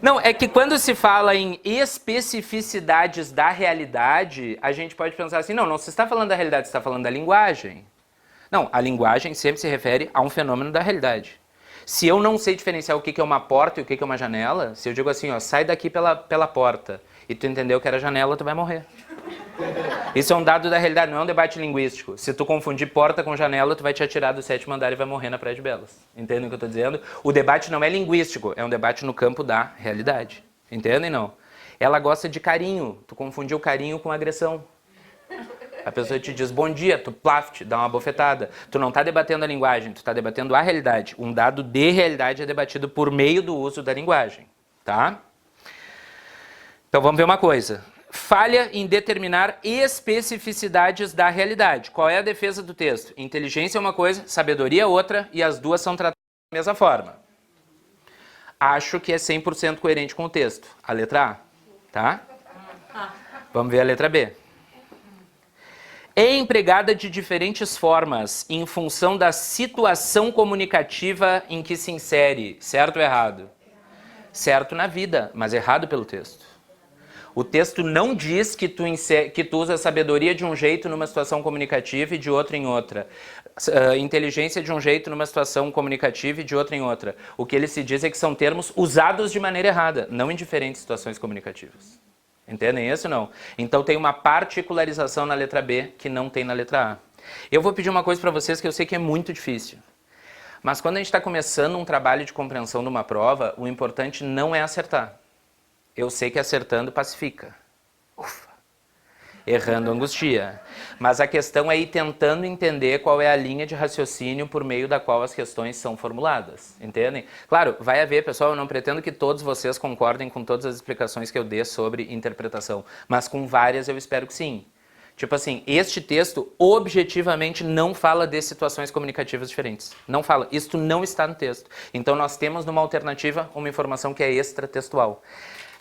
Speaker 1: Não, é que quando se fala em especificidades da realidade, a gente pode pensar assim, não se está falando da realidade, você está falando da linguagem. Não, a linguagem sempre se refere a um fenômeno da realidade. Se eu não sei diferenciar o que é uma porta e o que é uma janela, se eu digo assim, ó, sai daqui pela porta, e tu entendeu que era janela, tu vai morrer. Isso é um dado da realidade, não é um debate linguístico. Se tu confundir porta com janela, tu vai te atirar do 7º andar e vai morrer na Praia de Belas. Entendem o que eu estou dizendo? O debate não é linguístico, é um debate no campo da realidade. Entendem, não? Ela gosta de carinho. Tu confundiu carinho com agressão. A pessoa te diz bom dia, tu te dá uma bofetada. Tu não está debatendo a linguagem, tu está debatendo a realidade. Um dado de realidade é debatido por meio do uso da linguagem. Tá? Então vamos ver uma coisa. Falha em determinar especificidades da realidade. Qual é a defesa do texto? Inteligência é uma coisa, sabedoria é outra, e as duas são tratadas da mesma forma. Acho que é 100% coerente com o texto. A letra A, tá? Vamos ver a letra B. É empregada de diferentes formas em função da situação comunicativa em que se insere. Certo ou errado? Certo na vida, mas errado pelo texto. O texto não diz que tu usa a sabedoria de um jeito numa situação comunicativa e de outra em outra. Inteligência de um jeito numa situação comunicativa e de outra em outra. O que ele se diz é que são termos usados de maneira errada, não em diferentes situações comunicativas. Entendem isso ou não? Então tem uma particularização na letra B que não tem na letra A. Eu vou pedir uma coisa para vocês que eu sei que é muito difícil. Mas quando a gente está começando um trabalho de compreensão de uma prova, o importante não é acertar. Eu sei que acertando pacifica. Ufa. Errando angustia. Mas a questão é ir tentando entender qual é a linha de raciocínio por meio da qual as questões são formuladas. Entendem? Claro, vai haver, pessoal, eu não pretendo que todos vocês concordem com todas as explicações que eu dê sobre interpretação. Mas com várias eu espero que sim. Tipo assim, este texto objetivamente não fala de situações comunicativas diferentes. Não fala. Isto não está no texto. Então nós temos numa alternativa uma informação que é extratextual.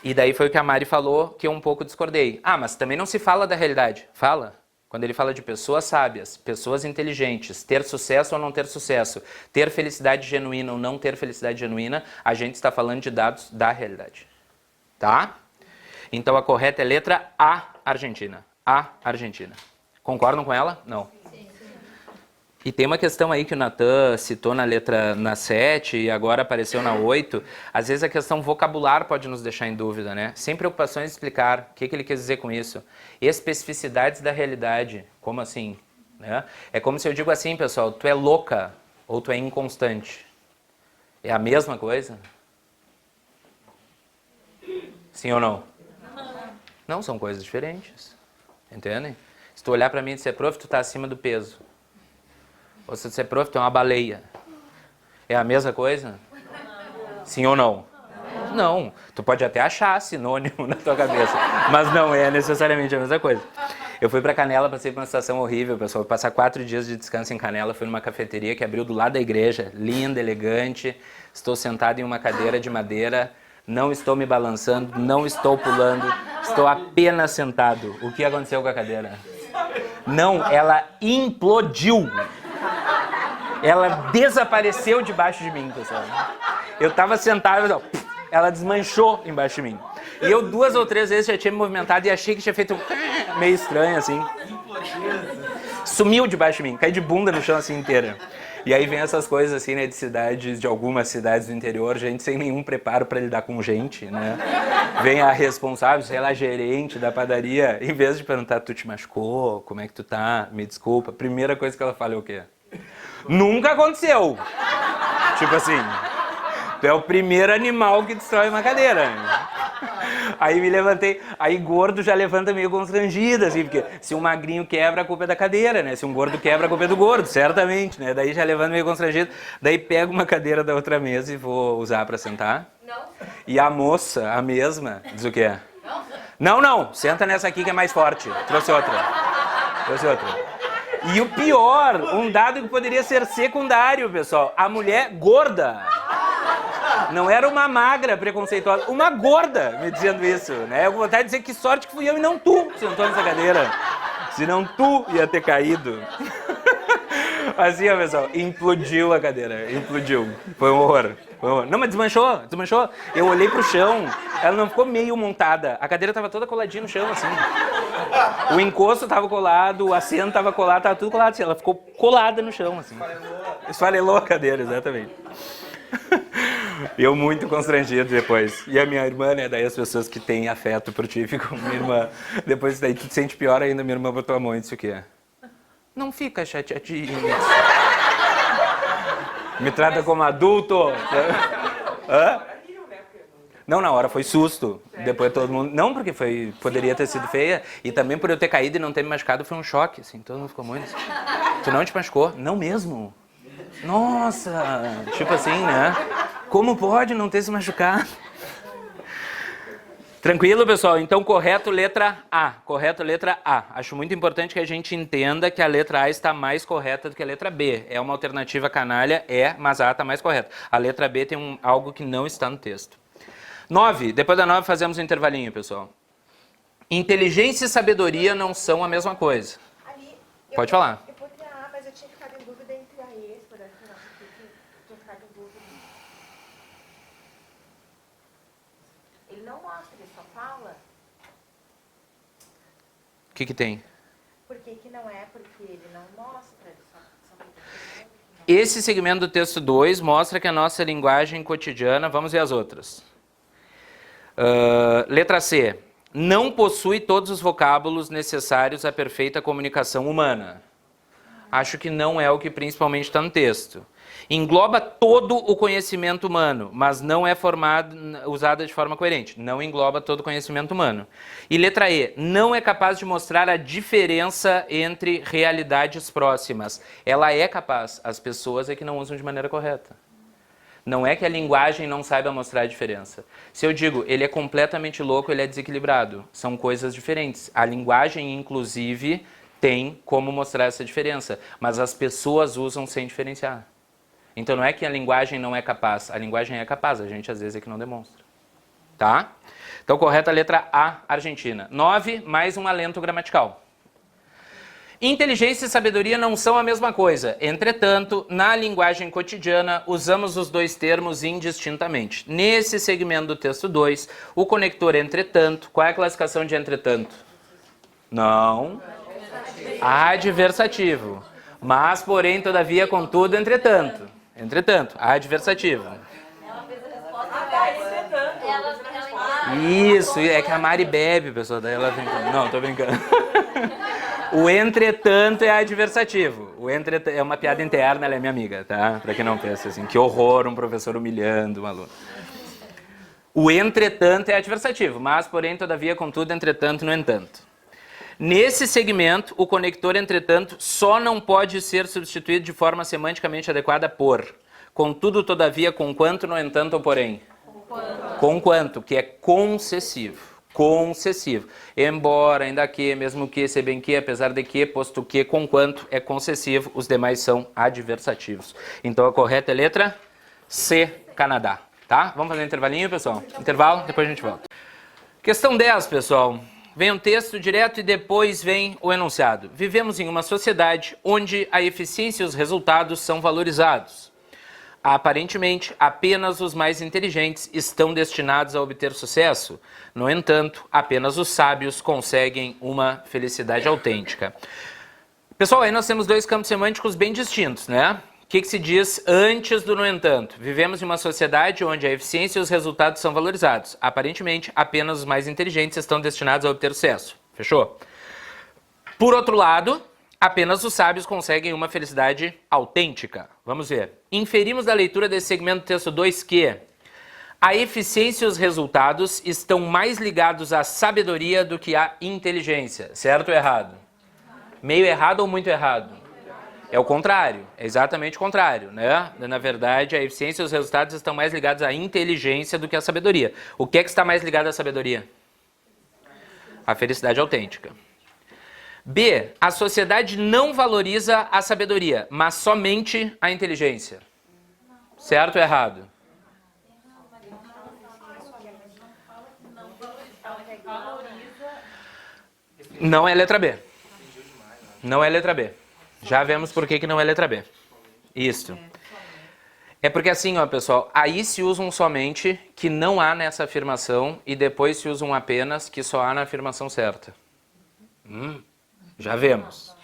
Speaker 1: E daí foi o que a Mari falou, que eu um pouco discordei. Ah, mas também não se fala da realidade. Fala. Quando ele fala de pessoas sábias, pessoas inteligentes, ter sucesso ou não ter sucesso, ter felicidade genuína ou não ter felicidade genuína, a gente está falando de dados da realidade. Tá? Então a correta é letra A, Argentina. A, Argentina. Concordam com ela? Não. E tem uma questão aí que o Natan citou na 7 e agora apareceu na 8. Às vezes a questão vocabular pode nos deixar em dúvida, né? Sem preocupações de explicar o que ele quer dizer com isso. Especificidades da realidade. Como assim? Né? É como se eu digo assim, pessoal, tu é louca ou tu é inconstante. É a mesma coisa? Sim ou não? Não, são coisas diferentes. Entendem? Se tu olhar pra mim e dizer, prof, tu tá acima do peso. Ou se você é prof, tu é uma baleia. É a mesma coisa? Sim ou não? Não. Tu pode até achar sinônimo na tua cabeça, mas não é necessariamente a mesma coisa. Eu fui pra Canela, passei por uma situação horrível, pessoal. Vou passar 4 dias de descanso em Canela. Fui numa cafeteria que abriu do lado da igreja. Linda, elegante. Estou sentado em uma cadeira de madeira. Não estou me balançando, não estou pulando. Estou apenas sentado. O que aconteceu com a cadeira? Não, ela implodiu. Ela desapareceu debaixo de mim, pessoal. Eu tava sentado, ela desmanchou embaixo de mim. E eu 2 ou 3 vezes já tinha me movimentado e achei que tinha feito um meio estranho, assim. Sumiu debaixo de mim, caí de bunda no chão assim inteira. E aí vem essas coisas assim, né, de algumas cidades do interior, gente sem nenhum preparo para lidar com gente, né? Vem a responsável, sei lá, gerente da padaria, em vez de perguntar, tu te machucou? Como é que tu tá? Me desculpa. Primeira coisa que ela fala é o quê? Nunca aconteceu. Tipo assim, tu é o primeiro animal que destrói uma cadeira. Aí me levantei, aí gordo já levanta meio constrangido, assim, porque se um magrinho quebra, a culpa é da cadeira, né? Se um gordo quebra, a culpa é do gordo, certamente, né? Daí já levanta meio constrangido, daí pego uma cadeira da outra mesa e vou usar pra sentar. Não. E a moça, a mesma, diz o quê? Não. Não, senta nessa aqui que é mais forte. Trouxe outra. E o pior, um dado que poderia ser secundário, pessoal, a mulher gorda. Não era uma magra preconceituosa, uma gorda me dizendo isso, né? Eu vou vontade de dizer que sorte que fui eu e não tu sentou nessa cadeira. Senão tu ia ter caído. Assim, ó, pessoal, implodiu a cadeira, implodiu. Foi um horror. Foi um horror. Não, mas desmanchou. Eu olhei pro chão, ela não ficou meio montada, a cadeira tava toda coladinha no chão, assim. O encosto tava colado, o assento tava colado, tava tudo colado, assim. Ela ficou colada no chão, assim. Esfarelou a cadeira, exatamente. Eu muito constrangido depois. E a minha irmã, né, daí as pessoas que têm afeto por ti ficam, minha irmã, depois daí tu te sente pior ainda, minha irmã botou a mão e disse o quê? Não fica chateadinho. Me trata como adulto. Hã? Não, na hora foi susto. Depois todo mundo... Não, porque poderia ter sido feia. E também por eu ter caído e não ter me machucado foi um choque, assim. Todo mundo ficou muito assim. Tu não te machucou? Não mesmo. Nossa! Tipo assim, né? Como pode não ter se machucado? Tranquilo, pessoal? Então, correto, letra A. Correto, letra A. Acho muito importante que a gente entenda que a letra A está mais correta do que a letra B. É uma alternativa canalha, mas a A está mais correta. A letra B tem algo que não está no texto. 9. Depois da 9 fazemos um intervalinho, pessoal. Inteligência e sabedoria não são a mesma coisa. Pode falar.
Speaker 2: Eu poderia A, mas eu tinha ficado em dúvida entre a E, por exemplo, eu tinha ficado em dúvida.
Speaker 3: Ele não mostra, ele só fala.
Speaker 1: O que tem?
Speaker 3: Por que que não é? Porque ele não mostra, ele só
Speaker 1: Esse segmento do texto 2 mostra que a nossa linguagem cotidiana... Vamos ver as outras. Letra C. Não possui todos os vocábulos necessários à perfeita comunicação humana. Acho que não é o que principalmente está no texto. Engloba todo o conhecimento humano, mas não é usada de forma coerente. Não engloba todo o conhecimento humano. E letra E. Não é capaz de mostrar a diferença entre realidades próximas. Ela é capaz. As pessoas é que não usam de maneira correta. Não é que a linguagem não saiba mostrar a diferença. Se eu digo, ele é completamente louco, ele é desequilibrado. São coisas diferentes. A linguagem, inclusive, tem como mostrar essa diferença. Mas as pessoas usam sem diferenciar. Então não é que a linguagem não é capaz. A linguagem é capaz, a gente às vezes é que não demonstra. Tá? Então, correta a letra A, Argentina. 9, mais um alento gramatical. Inteligência e sabedoria não são a mesma coisa. Entretanto, na linguagem cotidiana, usamos os dois termos indistintamente. Nesse segmento do texto 2, o conector entretanto... Qual é a classificação de entretanto? Não. Adversativo. Mas, porém, todavia, contudo, entretanto. Entretanto, adversativo. Isso, é que a Mari bebe, pessoal. Daí ela vem... Não, tô brincando. O entretanto é adversativo. O é uma piada interna, ela é minha amiga, tá? Pra quem não pensa assim, que horror um professor humilhando um aluno. O entretanto é adversativo, mas, porém, todavia, contudo, entretanto, no entanto. Nesse segmento, o conector entretanto só não pode ser substituído de forma semanticamente adequada por contudo, todavia, conquanto, no entanto ou porém. Conquanto, que é concessivo. Concessivo. Embora, ainda que, mesmo que, se bem que, apesar de que, posto que, conquanto é concessivo, os demais são adversativos. Então a correta é letra C, Canadá. Tá? Vamos fazer um intervalinho, pessoal? Intervalo, depois a gente volta. Questão 10, pessoal. Vem um texto direto e depois vem o enunciado. Vivemos em uma sociedade onde a eficiência e os resultados são valorizados. Aparentemente, apenas os mais inteligentes estão destinados a obter sucesso. No entanto, apenas os sábios conseguem uma felicidade autêntica. Pessoal, aí nós temos dois campos semânticos bem distintos, né? O que se diz antes do no entanto? Vivemos em uma sociedade onde a eficiência e os resultados são valorizados. Aparentemente, apenas os mais inteligentes estão destinados a obter sucesso. Fechou? Por outro lado... apenas os sábios conseguem uma felicidade autêntica. Vamos ver. Inferimos da leitura desse segmento do texto 2 que a eficiência e os resultados estão mais ligados à sabedoria do que à inteligência. Certo ou errado? Meio errado ou muito errado? É o contrário. É exatamente o contrário, né? Na verdade, a eficiência e os resultados estão mais ligados à inteligência do que à sabedoria. O que é que está mais ligado à sabedoria? A felicidade autêntica. B. A sociedade não valoriza a sabedoria, mas somente a inteligência. Certo ou errado? Não é letra B. Não é letra B. Já vemos por que não é letra B. Isso. É porque assim, ó, pessoal, aí se usa um somente que não há nessa afirmação e depois se usa um apenas que só há na afirmação certa. Já vemos.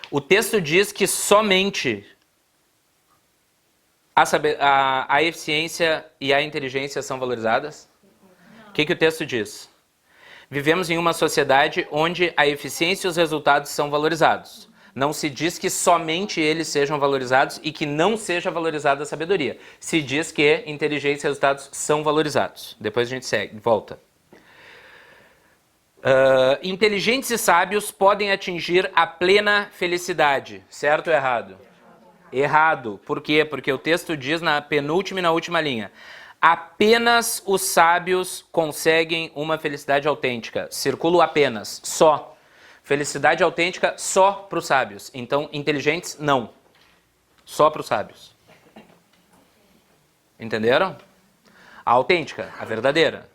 Speaker 1: O texto diz que somente a eficiência e a inteligência são valorizadas? O que o texto diz? Vivemos em uma sociedade onde a eficiência e os resultados são valorizados. Não se diz que somente eles sejam valorizados e que não seja valorizada a sabedoria. Se diz que inteligência e resultados são valorizados. Depois a gente segue, volta. Inteligentes e sábios podem atingir a plena felicidade. Certo ou errado? Errado. Por quê? Porque o texto diz na penúltima e na última linha: apenas os sábios conseguem uma felicidade autêntica. Circulo apenas, só. Felicidade autêntica só para os sábios. Então, inteligentes, não. Só para os sábios. Entenderam? A autêntica, a verdadeira.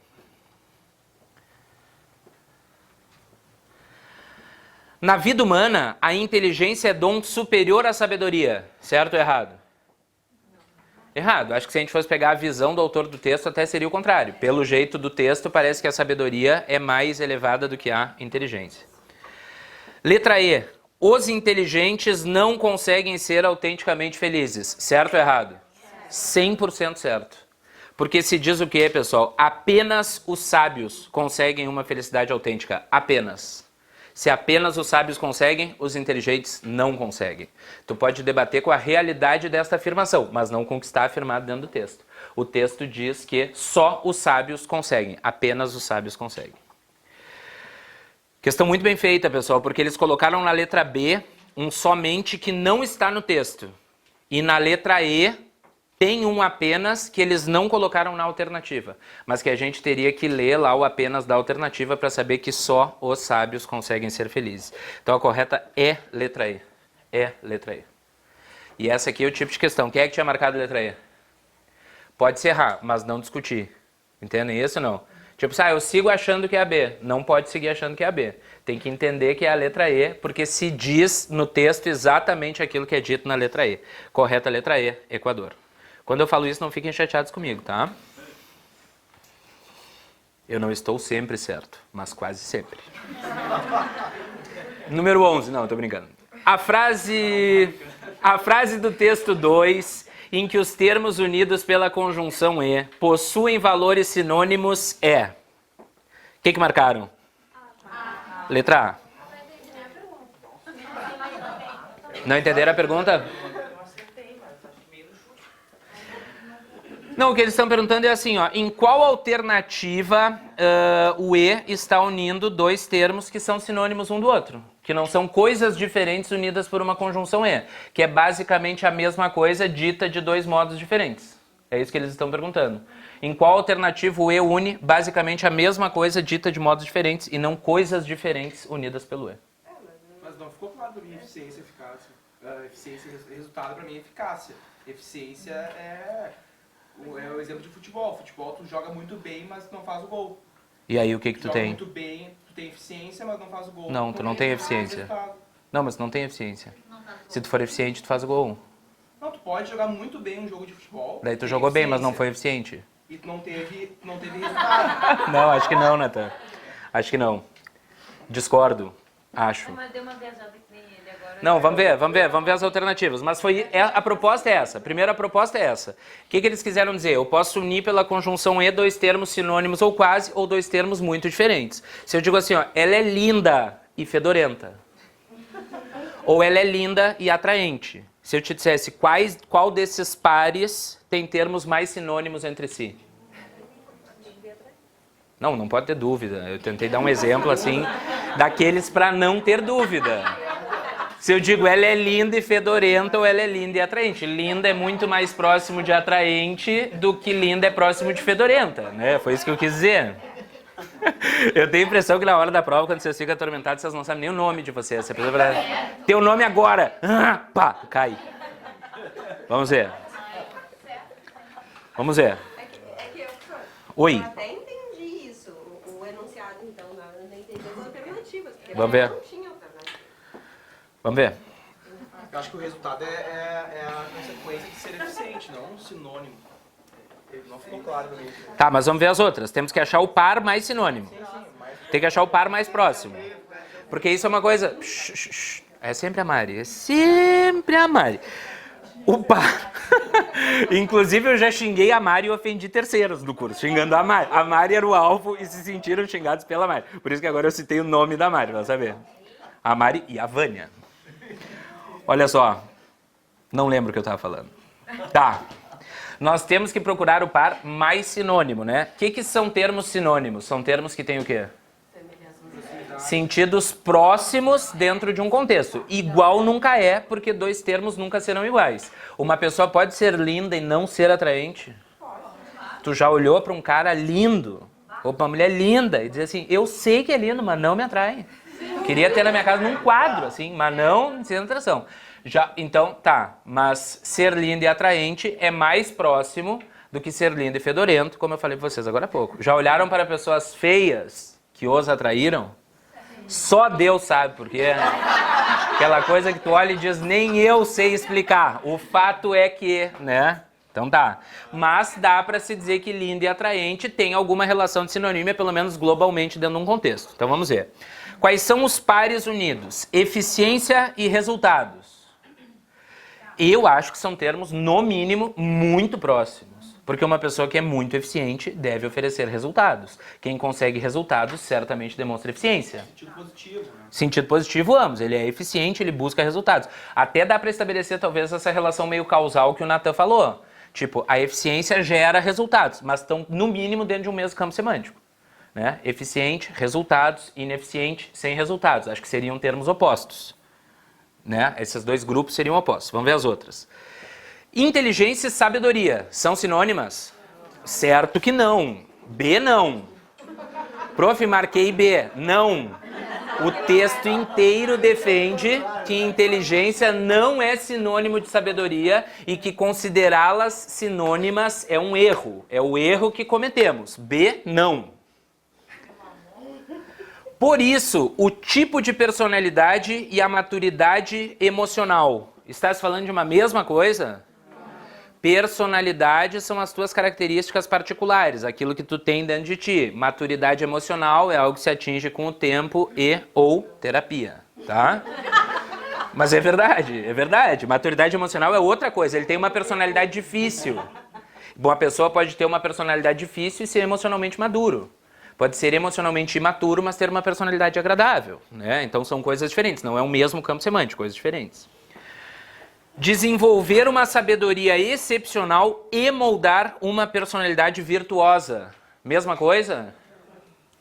Speaker 1: Na vida humana, a inteligência é dom superior à sabedoria. Certo ou errado? Errado. Acho que se a gente fosse pegar a visão do autor do texto, até seria o contrário. Pelo jeito do texto, parece que a sabedoria é mais elevada do que a inteligência. Letra E. Os inteligentes não conseguem ser autenticamente felizes. Certo ou errado? 100% certo. Porque se diz o quê, pessoal? Apenas os sábios conseguem uma felicidade autêntica. Apenas. Se apenas os sábios conseguem, os inteligentes não conseguem. Tu pode debater com a realidade desta afirmação, mas não com o que está afirmado dentro do texto. O texto diz que só os sábios conseguem. Apenas os sábios conseguem. Questão muito bem feita, pessoal, porque eles colocaram na letra B um somente que não está no texto. E na letra E tem um apenas que eles não colocaram na alternativa. Mas que a gente teria que ler lá o apenas da alternativa para saber que só os sábios conseguem ser felizes. Então a correta é letra E. É letra E. E essa aqui é o tipo de questão. Quem é que tinha marcado a letra E? Pode se errar, mas não discutir. Entendem isso ou não? Tipo, eu sigo achando que é a B. Não pode seguir achando que é a B. Tem que entender que é a letra E, porque se diz no texto exatamente aquilo que é dito na letra E. Correta letra E, Equador. Quando eu falo isso, não fiquem chateados comigo, tá? Eu não estou sempre certo, mas quase sempre. Número 11, não, tô brincando. A frase do texto 2, em que os termos unidos pela conjunção E possuem valores sinônimos é... O que marcaram? Letra A. Não entenderam a pergunta? Não, o que eles estão perguntando é assim, ó, em qual alternativa o E está unindo dois termos que são sinônimos um do outro? Que não são coisas diferentes unidas por uma conjunção E, que é basicamente a mesma coisa dita de dois modos diferentes. É isso que eles estão perguntando. Em qual alternativa o E une basicamente a mesma coisa dita de modos diferentes e não coisas diferentes unidas pelo E?
Speaker 6: Mas não ficou claro para mim eficiência e eficácia. Eficiência e resultado para mim é eficácia. Eficiência é o exemplo de futebol. Futebol tu joga muito bem, mas não faz o gol.
Speaker 1: E aí o que tu tem?
Speaker 6: Muito bem, tu tem eficiência, mas não faz o gol.
Speaker 1: Não, tu não tem eficiência. Não, mas tu não tem eficiência. Se tu for eficiente, tu faz o gol.
Speaker 6: Não, tu pode jogar muito bem um jogo de futebol.
Speaker 1: Daí tu jogou bem, mas não foi eficiente.
Speaker 6: E tu não teve resultado.
Speaker 1: Não, acho que não, Nathan. Acho que não. Discordo, acho.
Speaker 5: Mas deu uma viajada que nem ele agora.
Speaker 1: Não, vamos ver as alternativas. Mas a proposta é essa. Primeiro, a proposta é essa. O que eles quiseram dizer? Eu posso unir pela conjunção E dois termos sinônimos ou quase, ou dois termos muito diferentes. Se eu digo assim, ó, ela é linda e fedorenta. Ou ela é linda e atraente. Se eu te dissesse qual desses pares tem termos mais sinônimos entre si? Não pode ter dúvida. Eu tentei dar um exemplo assim, daqueles para não ter dúvida. Se eu digo ela é linda e fedorenta ou ela é linda e atraente. Linda é muito mais próximo de atraente do que linda é próximo de fedorenta, né? Foi isso que eu quis dizer. Eu tenho a impressão que na hora da prova, quando vocês ficam atormentados, vocês não sabem nem o nome de vocês. Você precisa falar, teu nome agora. Pá, cai. Vamos ver. Vamos ver. Oi.
Speaker 2: Eu até entendi isso, o enunciado, então, não entendi as alternativas.
Speaker 1: Vamos ver.
Speaker 2: Não tinha alternativa.
Speaker 1: Vamos ver.
Speaker 6: Eu acho que o resultado é a consequência de ser eficiente, não um sinônimo. Não ficou claro pra mim.
Speaker 1: Tá, mas vamos ver as outras. Temos que achar o par mais sinônimo. Tem que achar o par mais próximo. Porque isso é uma coisa... É sempre a Mari. É sempre a Mari. O par... Inclusive, eu já xinguei a Mari e ofendi terceiros do curso, xingando a Mari. A Mari era o alvo e se sentiram xingados pela Mari. Por isso que agora eu citei o nome da Mari, pra saber. A Mari e a Vânia. Olha só. Não lembro o que eu tava falando. Tá. Nós temos que procurar o par mais sinônimo, né? O que são termos sinônimos? São termos que têm o quê? Sentidos próximos dentro de um contexto. Igual nunca é, porque dois termos nunca serão iguais. Uma pessoa pode ser linda e não ser atraente? Tu já olhou para um cara lindo, ou para uma mulher linda, e diz assim, eu sei que é lindo, mas não me atrai. Queria ter na minha casa num quadro, assim, mas não sem atração. Já, então, tá, mas ser lindo e atraente é mais próximo do que ser lindo e fedorento, como eu falei para vocês agora há pouco. Já olharam para pessoas feias que os atraíram? Só Deus sabe por quê. Aquela coisa que tu olha e diz, nem eu sei explicar. O fato é que, né? Então tá. Mas dá para se dizer que lindo e atraente tem alguma relação de sinonímia, pelo menos globalmente, dentro de um contexto. Então vamos ver. Quais são os pares unidos? Eficiência e resultados. Eu acho que são termos, no mínimo, muito próximos. Porque uma pessoa que é muito eficiente deve oferecer resultados. Quem consegue resultados certamente demonstra eficiência.
Speaker 6: Sentido positivo, né?
Speaker 1: Sentido positivo, ambos. Ele é eficiente, ele busca resultados. Até dá para estabelecer, talvez, essa relação meio causal que o Natan falou. Tipo, a eficiência gera resultados, mas estão, no mínimo, dentro de um mesmo campo semântico. Né? Eficiente, resultados, ineficiente, sem resultados. Acho que seriam termos opostos. Né? Esses dois grupos seriam opostos. Vamos ver as outras. Inteligência e sabedoria são sinônimas? Certo que não. B não. Prof, marquei B. Não. O texto inteiro defende que inteligência não é sinônimo de sabedoria e que considerá-las sinônimas é um erro. É o erro que cometemos. B, não. Por isso, o tipo de personalidade e a maturidade emocional. Estás falando de uma mesma coisa? Personalidade são as tuas características particulares, aquilo que tu tem dentro de ti. Maturidade emocional é algo que se atinge com o tempo e ou terapia, tá? Mas é verdade, é verdade. Maturidade emocional é outra coisa, ele tem uma personalidade difícil. Uma pessoa pode ter uma personalidade difícil e ser emocionalmente maduro. Pode ser emocionalmente imaturo, mas ter uma personalidade agradável, né? Então são coisas diferentes, não é o mesmo campo semântico, coisas diferentes. Desenvolver uma sabedoria excepcional e moldar uma personalidade virtuosa. Mesma coisa?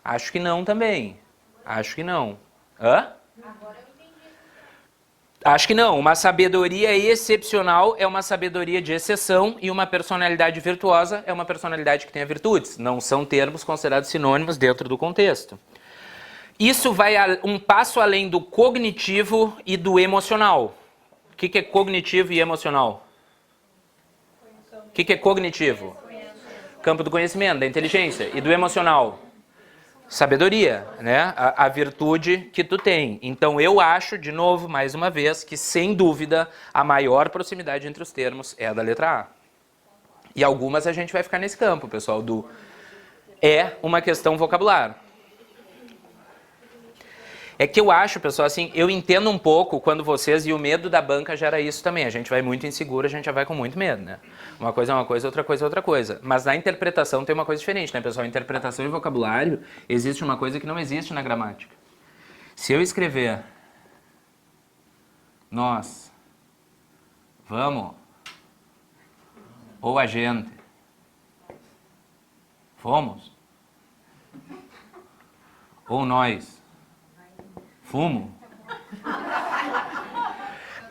Speaker 1: Acho que não também. Acho que não. Hã?
Speaker 5: Agora eu entendi.
Speaker 1: Acho que não. Uma sabedoria excepcional é uma sabedoria de exceção e uma personalidade virtuosa é uma personalidade que tenha virtudes. Não são termos considerados sinônimos dentro do contexto. Isso vai um passo além do cognitivo e do emocional. O que é cognitivo e emocional? O que é cognitivo? Campo do conhecimento, da inteligência. E do emocional? Sabedoria, né? A virtude que tu tem. Então eu acho, de novo, mais uma vez, que sem dúvida a maior proximidade entre os termos é a da letra A. E algumas a gente vai ficar nesse campo, pessoal, do é uma questão vocabular. É que eu acho, pessoal, assim, eu entendo um pouco quando vocês, e o medo da banca gera isso também. A gente vai muito inseguro, a gente já vai com muito medo, né? Uma coisa é uma coisa, outra coisa é outra coisa. Mas na interpretação tem uma coisa diferente, né, pessoal? Interpretação e vocabulário, existe uma coisa que não existe na gramática. Se eu escrever nós, vamos, ou a gente, fomos, ou nós, fumo.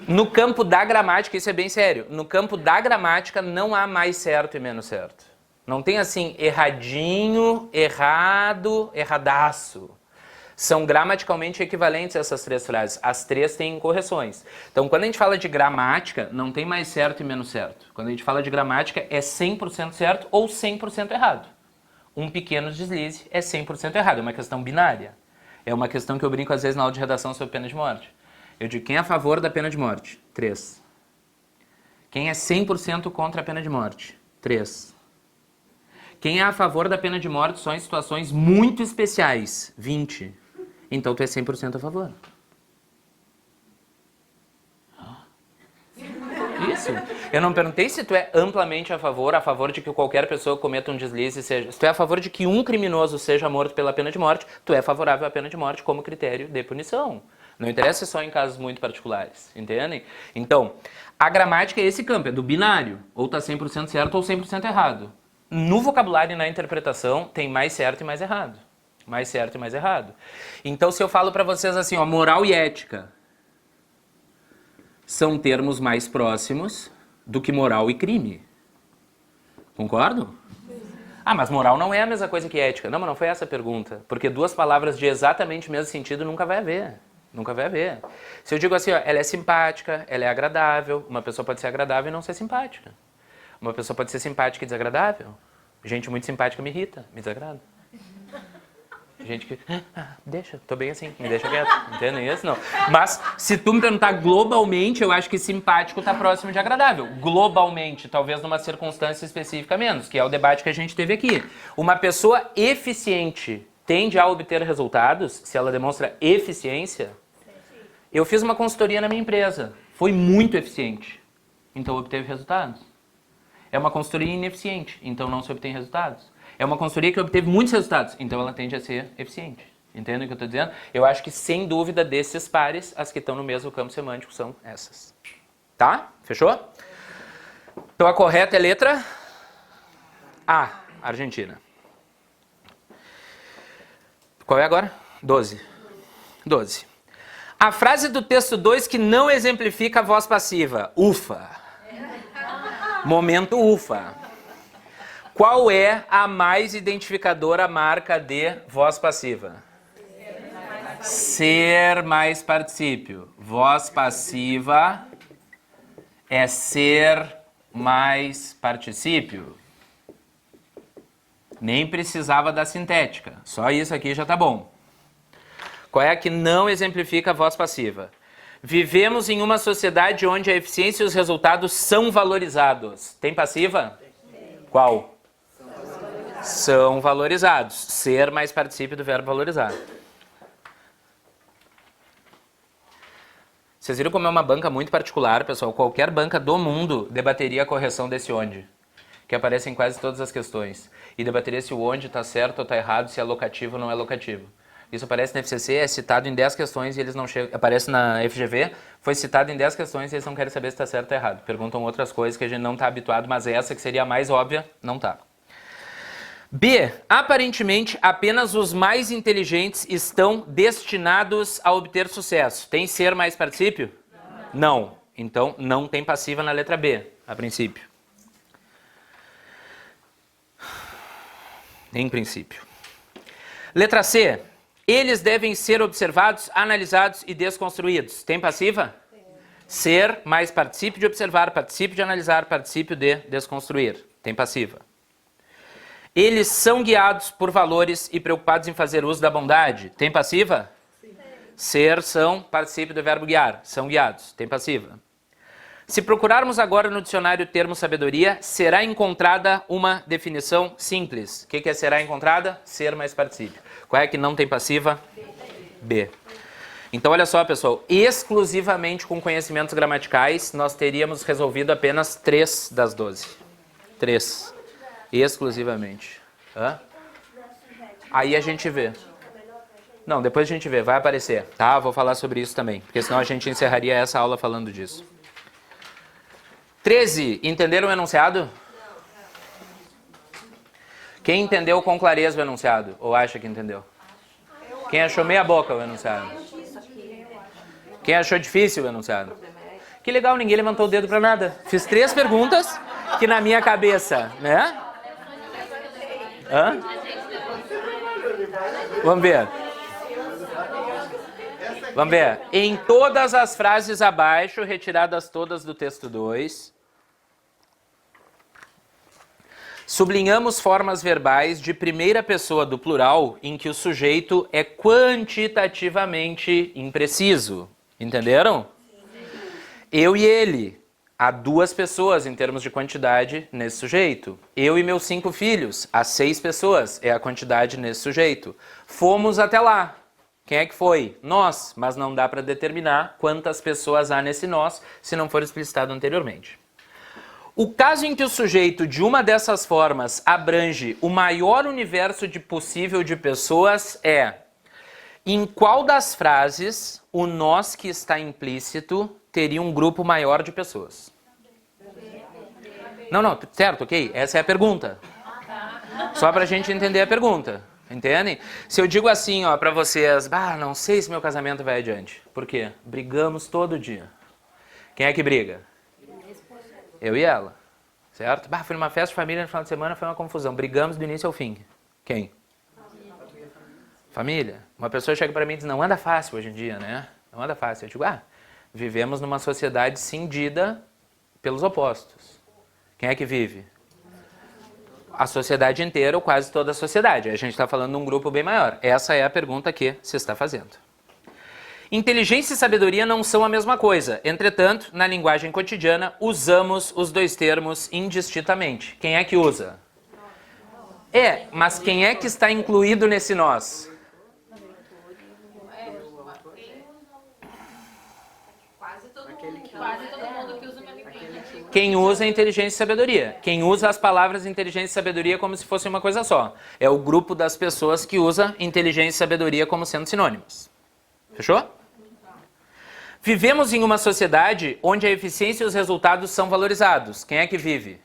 Speaker 1: No campo da gramática, isso é bem sério. No campo da gramática não há mais certo e menos certo. Não tem assim erradinho, errado, erradaço. São gramaticalmente equivalentes essas três frases. As três têm incorreções. Então, quando a gente fala de gramática, não tem mais certo e menos certo. Quando a gente fala de gramática, é 100% certo ou 100% errado. Um pequeno deslize é 100% errado. É uma questão binária. É uma questão que eu brinco às vezes na aula de redação sobre pena de morte. Eu digo, quem é a favor da pena de morte? 3. Quem é 100% contra a pena de morte? 3. Quem é a favor da pena de morte só em situações muito especiais? 20. Então tu é 100% a favor. Isso. Eu não perguntei se tu é amplamente a favor de que qualquer pessoa cometa um deslize, seja... Se tu é a favor de que um criminoso seja morto pela pena de morte, tu é favorável à pena de morte como critério de punição. Não interessa só em casos muito particulares, entendem? Então, a gramática é esse campo, é do binário. Ou tá 100% certo ou 100% errado. No vocabulário e na interpretação, tem mais certo e mais errado. Mais certo e mais errado. Então, se eu falo pra vocês assim, ó, moral e ética são termos mais próximos do que moral e crime. Concordo? Ah, mas moral não é a mesma coisa que ética. Não, mas não foi essa a pergunta. Porque duas palavras de exatamente o mesmo sentido nunca vai haver. Nunca vai haver. Se eu digo assim, ó, ela é simpática, ela é agradável, uma pessoa pode ser agradável e não ser simpática. Uma pessoa pode ser simpática e desagradável. Gente muito simpática me irrita, me desagrada. Gente que, deixa, tô bem assim, me deixa quieto, entendem isso? Não. Mas se tu me perguntar globalmente, eu acho que simpático tá próximo de agradável. Globalmente, talvez numa circunstância específica menos, que é o debate que a gente teve aqui. Uma pessoa eficiente tende a obter resultados, se ela demonstra eficiência. Eu fiz uma consultoria na minha empresa, foi muito eficiente, então obteve resultados. É uma consultoria ineficiente, então não se obtém resultados. É uma consultoria que obteve muitos resultados, então ela tende a ser eficiente. Entendem o que eu estou dizendo? Eu acho que, sem dúvida, desses pares, as que estão no mesmo campo semântico são essas. Tá? Fechou? Então a correta é letra A, Argentina. Qual é agora? 12. 12. A frase do texto 2 que não exemplifica a voz passiva. Ufa. Momento ufa. Qual é a mais identificadora marca de voz passiva? Ser mais particípio. Voz passiva é ser mais particípio. Nem precisava da sintética. Só isso aqui já tá bom. Qual é a que não exemplifica a voz passiva? Vivemos em uma sociedade onde a eficiência e os resultados são valorizados. Tem passiva? Qual? São valorizados. Ser mais particípio do verbo valorizar. Vocês viram como é uma banca muito particular, pessoal? Qualquer banca do mundo debateria a correção desse onde, que aparece em quase todas as questões. E debateria se o onde está certo ou está errado, se é locativo ou não é locativo. Isso aparece na FCC, é citado em 10 questões e eles não chegam... Aparece na FGV, foi citado em 10 questões e eles não querem saber se está certo ou errado. Perguntam outras coisas que a gente não está habituado, mas essa que seria a mais óbvia, não está. B. Aparentemente, apenas os mais inteligentes estão destinados a obter sucesso. Tem ser mais particípio? Não. Então, não tem passiva na letra B, a princípio. Em princípio. Letra C. Eles devem ser observados, analisados e desconstruídos. Tem passiva? Ser mais particípio de observar, particípio de analisar, particípio de desconstruir. Tem passiva. Eles são guiados por valores e preocupados em fazer uso da bondade. Tem passiva? Sim. Ser, são, particípio do verbo guiar. São guiados. Tem passiva. Se procurarmos agora no dicionário o termo sabedoria, será encontrada uma definição simples. O que é será encontrada? Ser mais particípio. Qual é que não tem passiva? B. Então, olha só, pessoal. Exclusivamente com conhecimentos gramaticais, nós teríamos resolvido apenas 3 das 12. 3. Exclusivamente. Hã? Aí a gente vê. Não, depois a gente vê. Vai aparecer. Tá? Vou falar sobre isso também. Porque senão a gente encerraria essa aula falando disso. 13. Entenderam o enunciado? Quem entendeu com clareza o enunciado? Ou acha que entendeu? Quem achou meia boca o enunciado? Quem achou difícil o enunciado? Que legal, ninguém levantou o dedo pra nada. Fiz 3 perguntas que na minha cabeça, né? Hã? Vamos ver. Vamos ver. Em todas as frases abaixo, retiradas todas do texto 2, sublinhamos formas verbais de primeira pessoa do plural em que o sujeito é quantitativamente impreciso. Entenderam? Eu e ele. Há 2 pessoas em termos de quantidade nesse sujeito. Eu e meus 5 filhos. Há 6 pessoas. É a quantidade nesse sujeito. Fomos até lá. Quem é que foi? Nós. Mas não dá para determinar quantas pessoas há nesse nós, se não for explicitado anteriormente. O caso em que o sujeito de uma dessas formas abrange o maior universo possível de pessoas é: em qual das frases o nós que está implícito teria um grupo maior de pessoas? Não, certo, ok? Essa é a pergunta. Só pra gente entender a pergunta, entendem? Se eu digo assim, ó, pra vocês, não sei se meu casamento vai adiante. Por quê? Brigamos todo dia. Quem é que briga? Eu e ela, certo? Fui numa festa de família no final de semana, foi uma confusão. Brigamos do início ao fim. Quem? Família. Uma pessoa chega pra mim e diz, não anda fácil hoje em dia, né? Não anda fácil. Eu digo, vivemos numa sociedade cindida pelos opostos. Quem é que vive? A sociedade inteira ou quase toda a sociedade. A gente está falando de um grupo bem maior. Essa é a pergunta que se está fazendo. Inteligência e sabedoria não são a mesma coisa. Entretanto, na linguagem cotidiana, usamos os 2 termos indistintamente. Quem é que usa? Mas quem é que está incluído nesse nós?
Speaker 5: Quase todo mundo que usa uma linguagem.
Speaker 1: Quem usa inteligência e sabedoria. Quem usa as palavras inteligência e sabedoria como se fosse uma coisa só. É o grupo das pessoas que usa inteligência e sabedoria como sendo sinônimos. Fechou? Vivemos em uma sociedade onde a eficiência e os resultados são valorizados. Quem é que vive?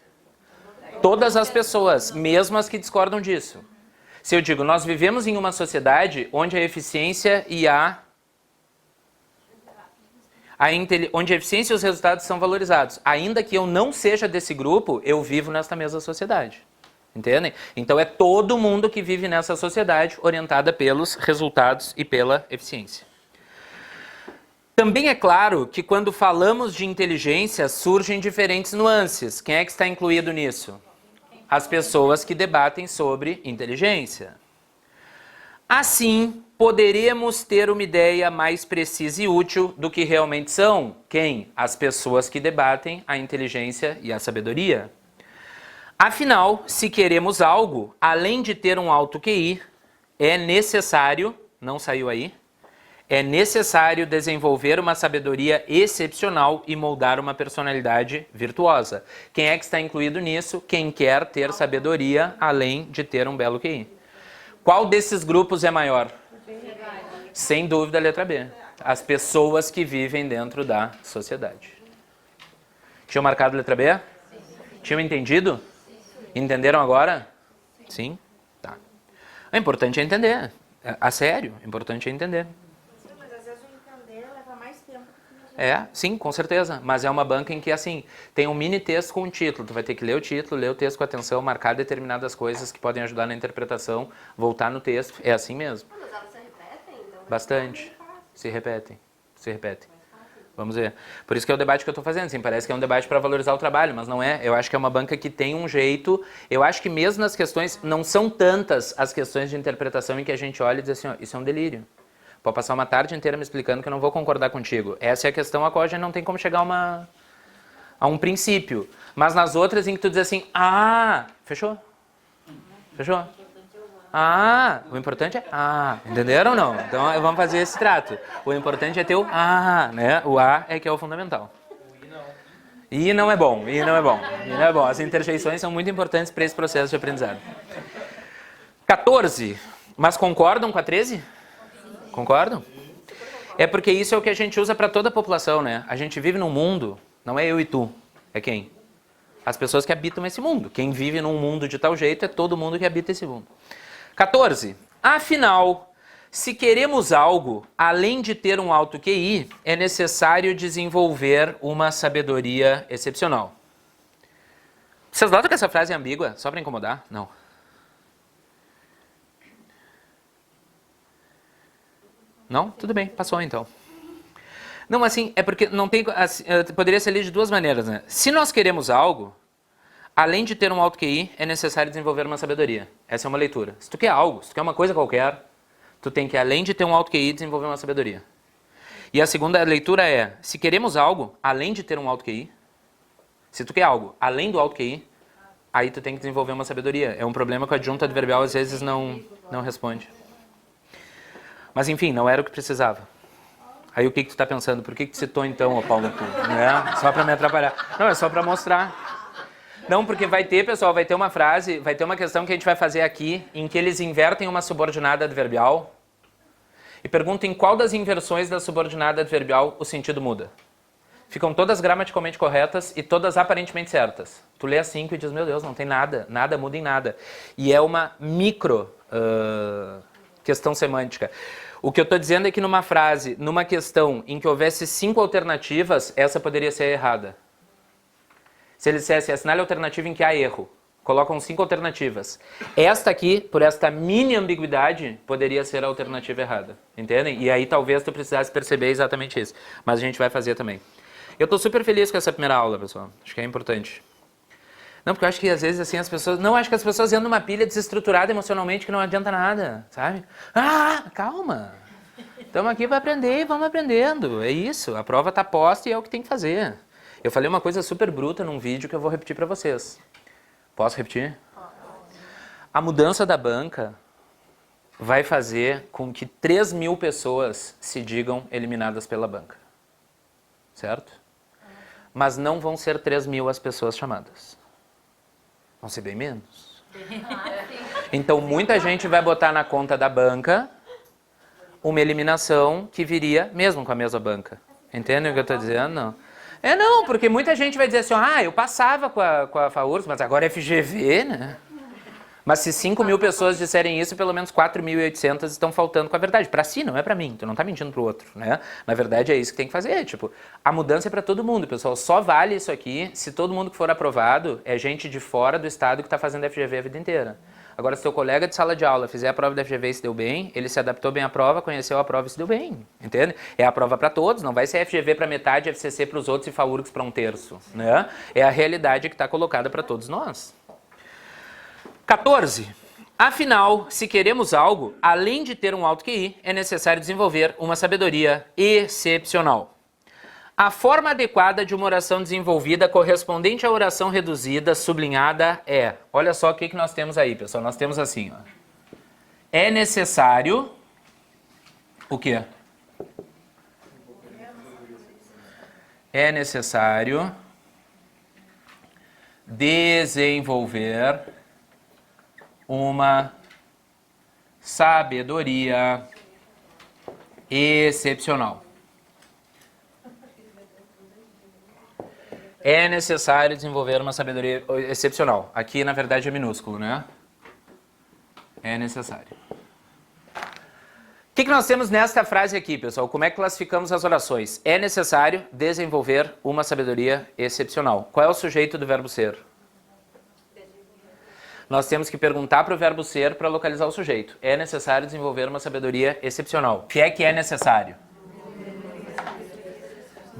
Speaker 1: Todas as pessoas, mesmo as que discordam disso. Se eu digo, nós vivemos em uma sociedade onde a eficiência e onde a eficiência e os resultados são valorizados. Ainda que eu não seja desse grupo, eu vivo nesta mesma sociedade. Entendem? Então é todo mundo que vive nessa sociedade orientada pelos resultados e pela eficiência. Também é claro que quando falamos de inteligência, surgem diferentes nuances. Quem é que está incluído nisso? As pessoas que debatem sobre inteligência. Assim, poderemos ter uma ideia mais precisa e útil do que realmente são. Quem? As pessoas que debatem a inteligência e a sabedoria. Afinal, se queremos algo, além de ter um alto QI, é necessário, não saiu aí, é necessário desenvolver uma sabedoria excepcional e moldar uma personalidade virtuosa. Quem é que está incluído nisso? Quem quer ter sabedoria, além de ter um belo QI. Qual desses grupos é maior? Sem dúvida a letra B. As pessoas que vivem dentro da sociedade. Tinham marcado a letra B? Tinham entendido? Entenderam agora? Sim? Tá. É importante entender. A sério, é importante entender.
Speaker 2: Sim, mas às vezes o entender leva mais tempo.
Speaker 1: Sim, com certeza. Mas é uma banca em que, assim, tem um mini texto com um título. Tu vai ter que ler o título, ler o texto com atenção, marcar determinadas coisas que podem ajudar na interpretação, voltar no texto. É assim mesmo.
Speaker 2: Mas elas se repetem, então.
Speaker 1: Bastante. Se repetem. Vamos ver. Por isso que é o debate que eu estou fazendo. Assim, parece que é um debate para valorizar o trabalho, mas não é. Eu acho que é uma banca que tem um jeito. Eu acho que mesmo nas questões, não são tantas as questões de interpretação em que a gente olha e diz assim, ó, isso é um delírio. Pode passar uma tarde inteira me explicando que eu não vou concordar contigo. Essa é a questão a qual a gente não tem como chegar a um princípio. Mas nas outras em que tu diz assim, fechou? Fechou? O importante é entenderam ou não? Então vamos fazer esse trato. O importante é ter o né? O é que é o fundamental. E não é bom. As interjeições são muito importantes para esse processo de aprendizado. 14. Mas concordam com a 13? Concordam? É porque isso é o que a gente usa para toda a população, né? A gente vive num mundo, não é eu e tu, é quem? As pessoas que habitam esse mundo. Quem vive num mundo de tal jeito é todo mundo que habita esse mundo. 14. Afinal, se queremos algo, além de ter um alto QI, é necessário desenvolver uma sabedoria excepcional. Vocês notam que essa frase é ambígua? Só para incomodar? Não. Não? Tudo bem, passou então. Não, assim, é porque não tem... Assim, poderia ser lido de duas maneiras, né? Se nós queremos algo, além de ter um alto QI, é necessário desenvolver uma sabedoria. Essa é uma leitura. Se tu quer algo, se tu quer uma coisa qualquer, tu tem que, além de ter um alto QI, desenvolver uma sabedoria. E a segunda leitura é, se queremos algo, além de ter um alto QI, se tu quer algo além do alto QI, aí tu tem que desenvolver uma sabedoria. É um problema que a adjunta adverbial às vezes não responde. Mas enfim, não era o que precisava. Aí o que tu tá pensando? Por que tu citou então, ô Paulo? Né? Só para me atrapalhar. Não, é só para mostrar. Não, porque vai ter, pessoal, vai ter uma frase, vai ter uma questão que a gente vai fazer aqui, em que eles invertem uma subordinada adverbial e perguntam em qual das inversões da subordinada adverbial o sentido muda. Ficam todas gramaticalmente corretas e todas aparentemente certas. Tu lê as 5 e diz, meu Deus, não tem nada, nada muda em nada. E é uma micro questão semântica. O que eu estou dizendo é que numa frase, numa questão em que houvesse 5 alternativas, essa poderia ser errada. Se ele dissesse, assinale a alternativa em que há erro, colocam 5 alternativas. Esta aqui, por esta mini ambiguidade, poderia ser a alternativa errada. Entendem? E aí talvez tu precisasse perceber exatamente isso. Mas a gente vai fazer também. Eu estou super feliz com essa primeira aula, pessoal. Acho que é importante. Não, porque eu acho que às vezes assim as pessoas... Não, acho que as pessoas entram numa pilha desestruturada emocionalmente que não adianta nada, sabe? Ah, calma. Estamos aqui para aprender e vamos aprendendo. É isso. A prova está posta e é o que tem que fazer. Eu falei uma coisa super bruta num vídeo que eu vou repetir para vocês. Posso repetir? A mudança da banca vai fazer com que 3.000 pessoas se digam eliminadas pela banca. Certo? Mas não vão ser 3.000 as pessoas chamadas. Vão ser bem menos. Então muita gente vai botar na conta da banca uma eliminação que viria mesmo com a mesma banca. Entendem o que eu estou dizendo? Não. Não, porque muita gente vai dizer assim, eu passava com a FAURGS, mas agora é FGV, né? Mas se 5.000 pessoas disserem isso, pelo menos 4.800 estão faltando com a verdade. Para si, não é para mim. Tu não tá mentindo pro outro, né? Na verdade, é isso que tem que fazer. Tipo, a mudança é para todo mundo, pessoal. Só vale isso aqui se todo mundo que for aprovado é gente de fora do estado que está fazendo FGV a vida inteira. Agora, se teu colega de sala de aula fizer a prova da FGV e se deu bem, ele se adaptou bem à prova, conheceu a prova e se deu bem. Entende? É a prova para todos. Não vai ser FGV para metade, FCC para os outros e FAURGS para um terço, né? É a realidade que está colocada para todos nós. 14. Afinal, se queremos algo, além de ter um alto QI, é necessário desenvolver uma sabedoria excepcional. A forma adequada de uma oração desenvolvida correspondente à oração reduzida, sublinhada, é... Olha só o que nós temos aí, pessoal. Nós temos assim, ó. É necessário... O quê? É necessário desenvolver uma sabedoria excepcional. É necessário desenvolver uma sabedoria excepcional. Aqui, na verdade, é minúsculo, né? É necessário. O que nós temos nesta frase aqui, pessoal? Como é que classificamos as orações? É necessário desenvolver uma sabedoria excepcional. Qual é o sujeito do verbo ser? Nós temos que perguntar para o verbo ser para localizar o sujeito. É necessário desenvolver uma sabedoria excepcional. O que é necessário?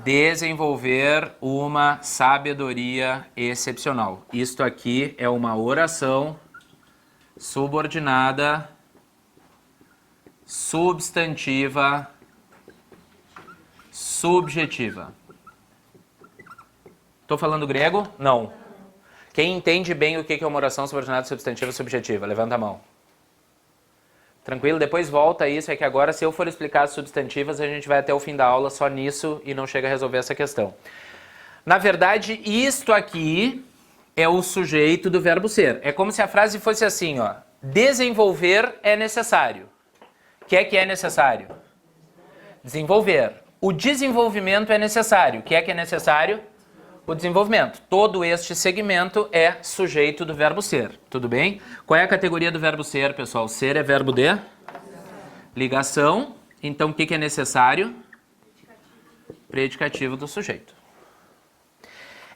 Speaker 1: Desenvolver uma sabedoria excepcional. Isto aqui é uma oração subordinada, substantiva, subjetiva. Estou falando grego? Não. Quem entende bem o que é uma oração subordinada, substantiva e subjetiva? Levanta a mão. Tranquilo? Depois volta a isso, é que agora se eu for explicar as substantivas, a gente vai até o fim da aula só nisso e não chega a resolver essa questão. Na verdade, isto aqui é o sujeito do verbo ser. É como se a frase fosse assim, ó. Desenvolver é necessário. O que é necessário? Desenvolver. O desenvolvimento é necessário. O que é necessário? O desenvolvimento. Todo este segmento é sujeito do verbo ser. Tudo bem? Qual é a categoria do verbo ser, pessoal? Ser é verbo de ligação. Então, o que é necessário? Predicativo do sujeito.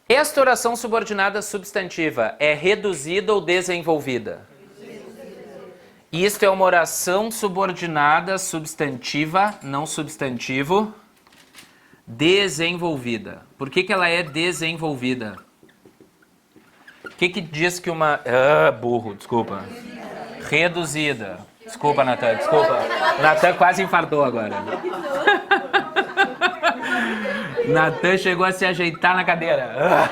Speaker 1: Esta oração subordinada substantiva é reduzida ou desenvolvida? Isto é uma oração subordinada substantiva, não substantivo, desenvolvida. Por que ela é desenvolvida? O que diz que uma... burro, desculpa. Reduzida. Desculpa, Natan, desculpa. Natan quase infartou agora. Natan chegou a se ajeitar na cadeira.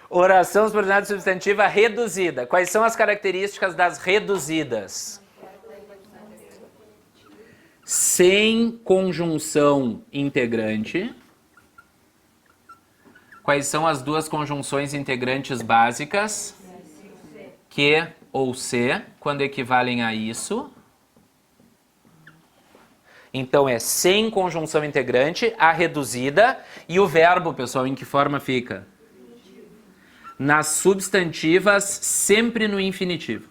Speaker 1: Oração subordinada substantiva reduzida. Quais são as características das reduzidas? Sem conjunção integrante. Quais são as duas conjunções integrantes básicas? Que ou se, quando equivalem a isso. Então é sem conjunção integrante, a reduzida, e o verbo, pessoal, em que forma fica? Nas substantivas, sempre no infinitivo.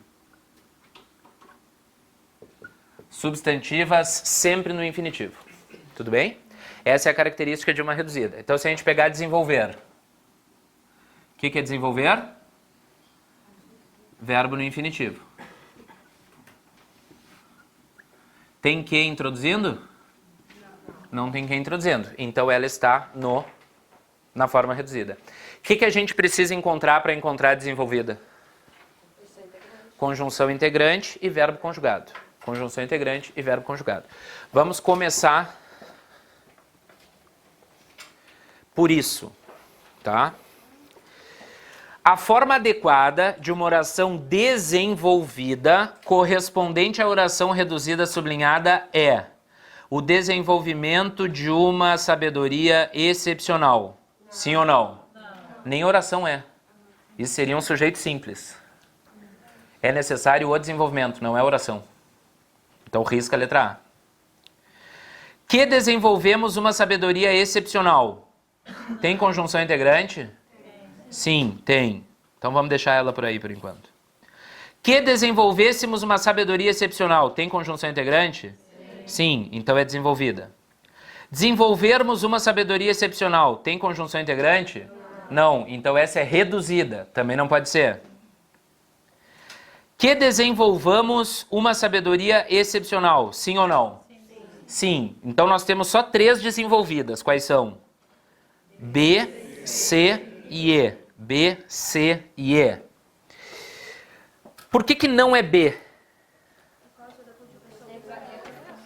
Speaker 1: Substantivas, sempre no infinitivo. Tudo bem? Essa é a característica de uma reduzida. Então, se a gente pegar desenvolver, o que é desenvolver? Verbo no infinitivo. Tem que introduzindo? Não tem que introduzindo. Então ela está na forma reduzida. O que a gente precisa encontrar para encontrar desenvolvida? Conjunção integrante e verbo conjugado. Conjunção integrante e verbo conjugado. Vamos começar por isso, tá? A forma adequada de uma oração desenvolvida correspondente à oração reduzida sublinhada é o desenvolvimento de uma sabedoria excepcional. Sim ou não? Nem oração é. Isso seria um sujeito simples. É necessário o desenvolvimento, não é oração. Então risca a letra A. Que desenvolvemos uma sabedoria excepcional. Tem conjunção integrante? Sim, tem. Então vamos deixar ela por aí por enquanto. Que desenvolvêssemos uma sabedoria excepcional. Tem conjunção integrante? Sim, então é desenvolvida. Desenvolvermos uma sabedoria excepcional. Tem conjunção integrante? Não, então essa é reduzida. Também não pode ser. Que desenvolvamos uma sabedoria excepcional. Sim ou não? Sim. Então nós temos só 3 desenvolvidas. Quais são? B, C e E. B, C e E. Por que não é B?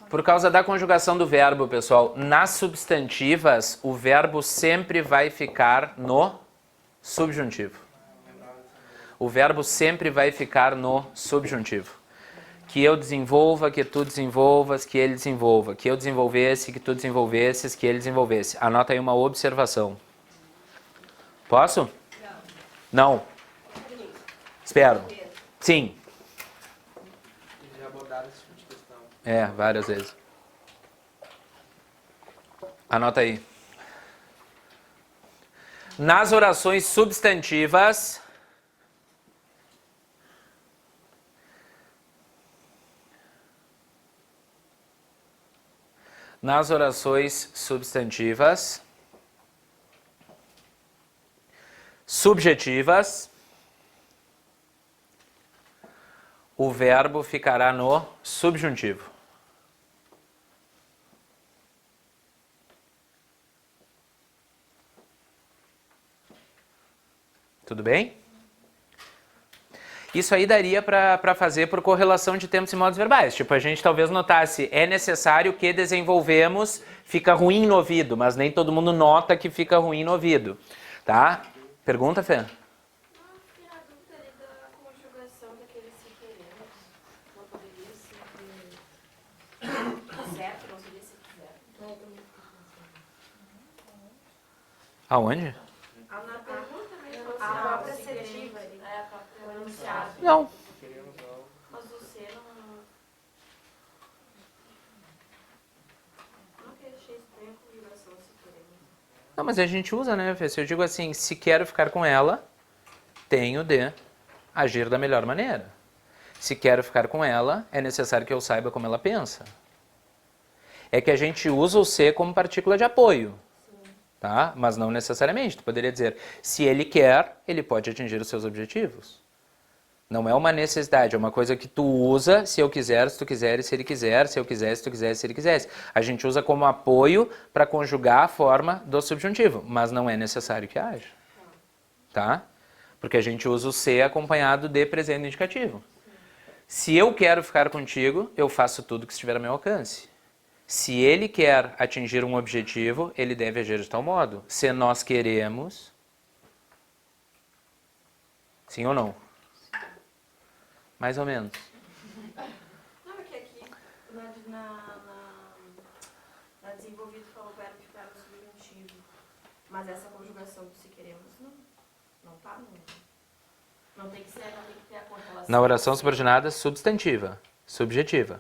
Speaker 1: Por causa da conjugação do verbo, pessoal. Nas substantivas, o verbo sempre vai ficar no subjuntivo. O verbo sempre vai ficar no subjuntivo. Que eu desenvolva, que tu desenvolvas, que ele desenvolva. Que eu desenvolvesse, que tu desenvolvesses, que ele desenvolvesse. Anota aí uma observação. Posso? Não. Espero. Sim.
Speaker 6: Já abordaram esse tipo de questão.
Speaker 1: É, várias vezes. Anota aí. Nas orações substantivas, subjetivas, o verbo ficará no subjuntivo. Tudo bem? Isso aí daria para fazer por correlação de tempos e modos verbais. Tipo, a gente talvez notasse, é necessário que desenvolvemos, fica ruim no ouvido, mas nem todo mundo nota que fica ruim no ouvido. Tá? Pergunta, Fê?
Speaker 3: Não, fiquei na dúvida ali da conjugação daquele se queremos. Não poderia ser certo, não seria se quiser.
Speaker 1: Aonde?
Speaker 3: Na pergunta mesmo,
Speaker 2: A própria assertiva ali.
Speaker 3: é a própria enunciado.
Speaker 1: Não.
Speaker 3: Mas o C não que eu achei estranha a conjugação se queremos.
Speaker 1: Não, mas a gente usa, né, Fê? Se eu digo assim, se quero ficar com ela, tenho de agir da melhor maneira. Se quero ficar com ela, é necessário que eu saiba como ela pensa. É que a gente usa o se como partícula de apoio. Tá? Mas não necessariamente. Tu poderia dizer, se ele quer, ele pode atingir os seus objetivos. Não é uma necessidade, é uma coisa que tu usa, se eu quiser, se tu quiseres, se ele quiser, se eu quiser, se tu quisesse, se ele quisesse. A gente usa como apoio para conjugar a forma do subjuntivo, mas não é necessário que haja. Tá? Porque a gente usa o se acompanhado de presente indicativo. Se eu quero ficar contigo, eu faço tudo que estiver ao meu alcance. Se ele quer atingir um objetivo, ele deve agir de tal modo. Se nós queremos... Sim ou não? Mais ou menos.
Speaker 3: Não, é que aqui na desenvolvido falou verbo ficar no subjuntivo. Mas essa conjugação do se queremos não tá, não tem que ter a correlação.
Speaker 1: Na oração subordinada, substantiva. Subjetiva.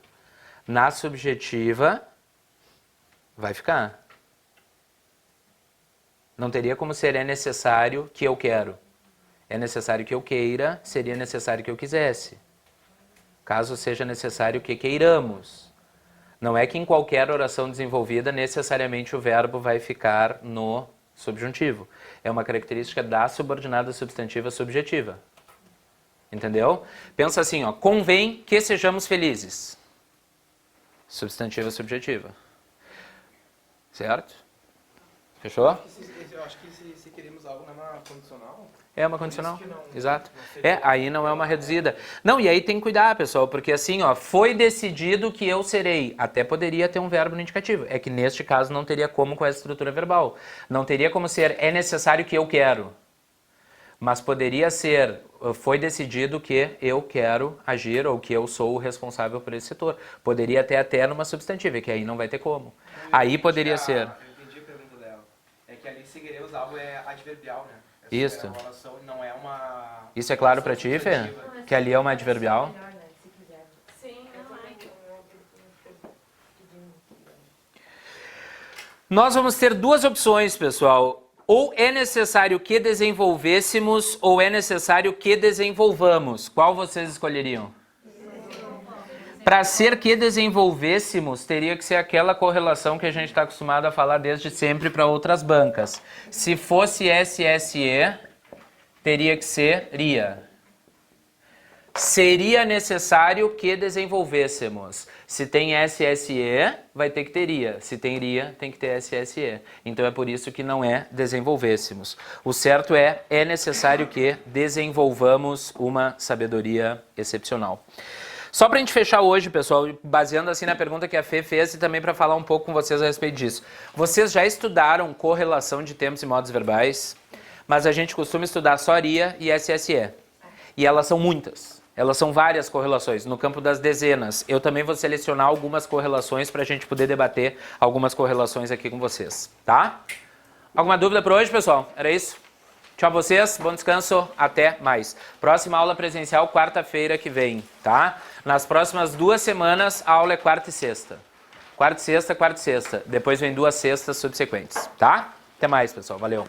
Speaker 1: Na subjetiva, vai ficar. Não teria como ser é necessário que eu quero. É necessário que eu queira, seria necessário que eu quisesse. Caso seja necessário que queiramos. Não é que em qualquer oração desenvolvida, necessariamente o verbo vai ficar no subjuntivo. É uma característica da subordinada substantiva subjetiva. Entendeu? Pensa assim, ó, convém que sejamos felizes. Substantiva subjetiva. Certo? Fechou?
Speaker 6: Eu acho que se queremos algo não é uma condicional.
Speaker 1: É uma condicional,
Speaker 6: Por isso que não-
Speaker 1: exato.
Speaker 6: não seria-
Speaker 1: Aí não é uma reduzida. Não, e aí tem que cuidar, pessoal, porque assim, ó, foi decidido que eu serei. Até poderia ter um verbo no indicativo. É que neste caso não teria como com essa estrutura verbal. Não teria como ser é necessário que eu quero. Mas poderia ser, foi decidido que eu quero agir ou que eu sou o responsável por esse setor. Poderia ter até numa substantiva, que aí não vai ter como. Aí poderia ser.
Speaker 6: Eu entendi a pergunta dela. É que ali se queremos algo é adverbial, né?
Speaker 1: Isso.
Speaker 6: É uma relação, não é uma...
Speaker 1: Isso é claro pra ti, Fê?
Speaker 6: substantiva.
Speaker 1: Que ali é uma adverbial?
Speaker 5: Melhor, né? Se quiser.
Speaker 3: Sim, não é.
Speaker 1: Nós vamos ter duas opções, pessoal. Ou é necessário que desenvolvêssemos, ou é necessário que desenvolvamos. Qual vocês escolheriam? Para ser que desenvolvêssemos, teria que ser aquela correlação que a gente está acostumado a falar desde sempre para outras bancas. Se fosse SSE, teria que ser RIA. Seria necessário que desenvolvêssemos. Se tem SSE, vai ter que ter RIA. Se tem RIA, tem que ter SSE. Então é por isso que não é desenvolvêssemos. O certo é necessário que desenvolvamos uma sabedoria excepcional. Só para a gente fechar hoje, pessoal, baseando assim na pergunta que a Fê fez e também para falar um pouco com vocês a respeito disso. Vocês já estudaram correlação de tempos e modos verbais, mas a gente costuma estudar só RIA e SSE. E elas são muitas. Elas são várias correlações, no campo das dezenas. Eu também vou selecionar algumas correlações para a gente poder debater algumas correlações aqui com vocês, tá? Alguma dúvida por hoje, pessoal? Era isso? Tchau vocês, bom descanso, até mais. Próxima aula presencial, quarta-feira que vem, tá? Nas próximas 2 semanas, a aula é quarta e sexta. Quarta e sexta, quarta e sexta. Depois vem 2 sextas subsequentes, tá? Até mais, pessoal. Valeu.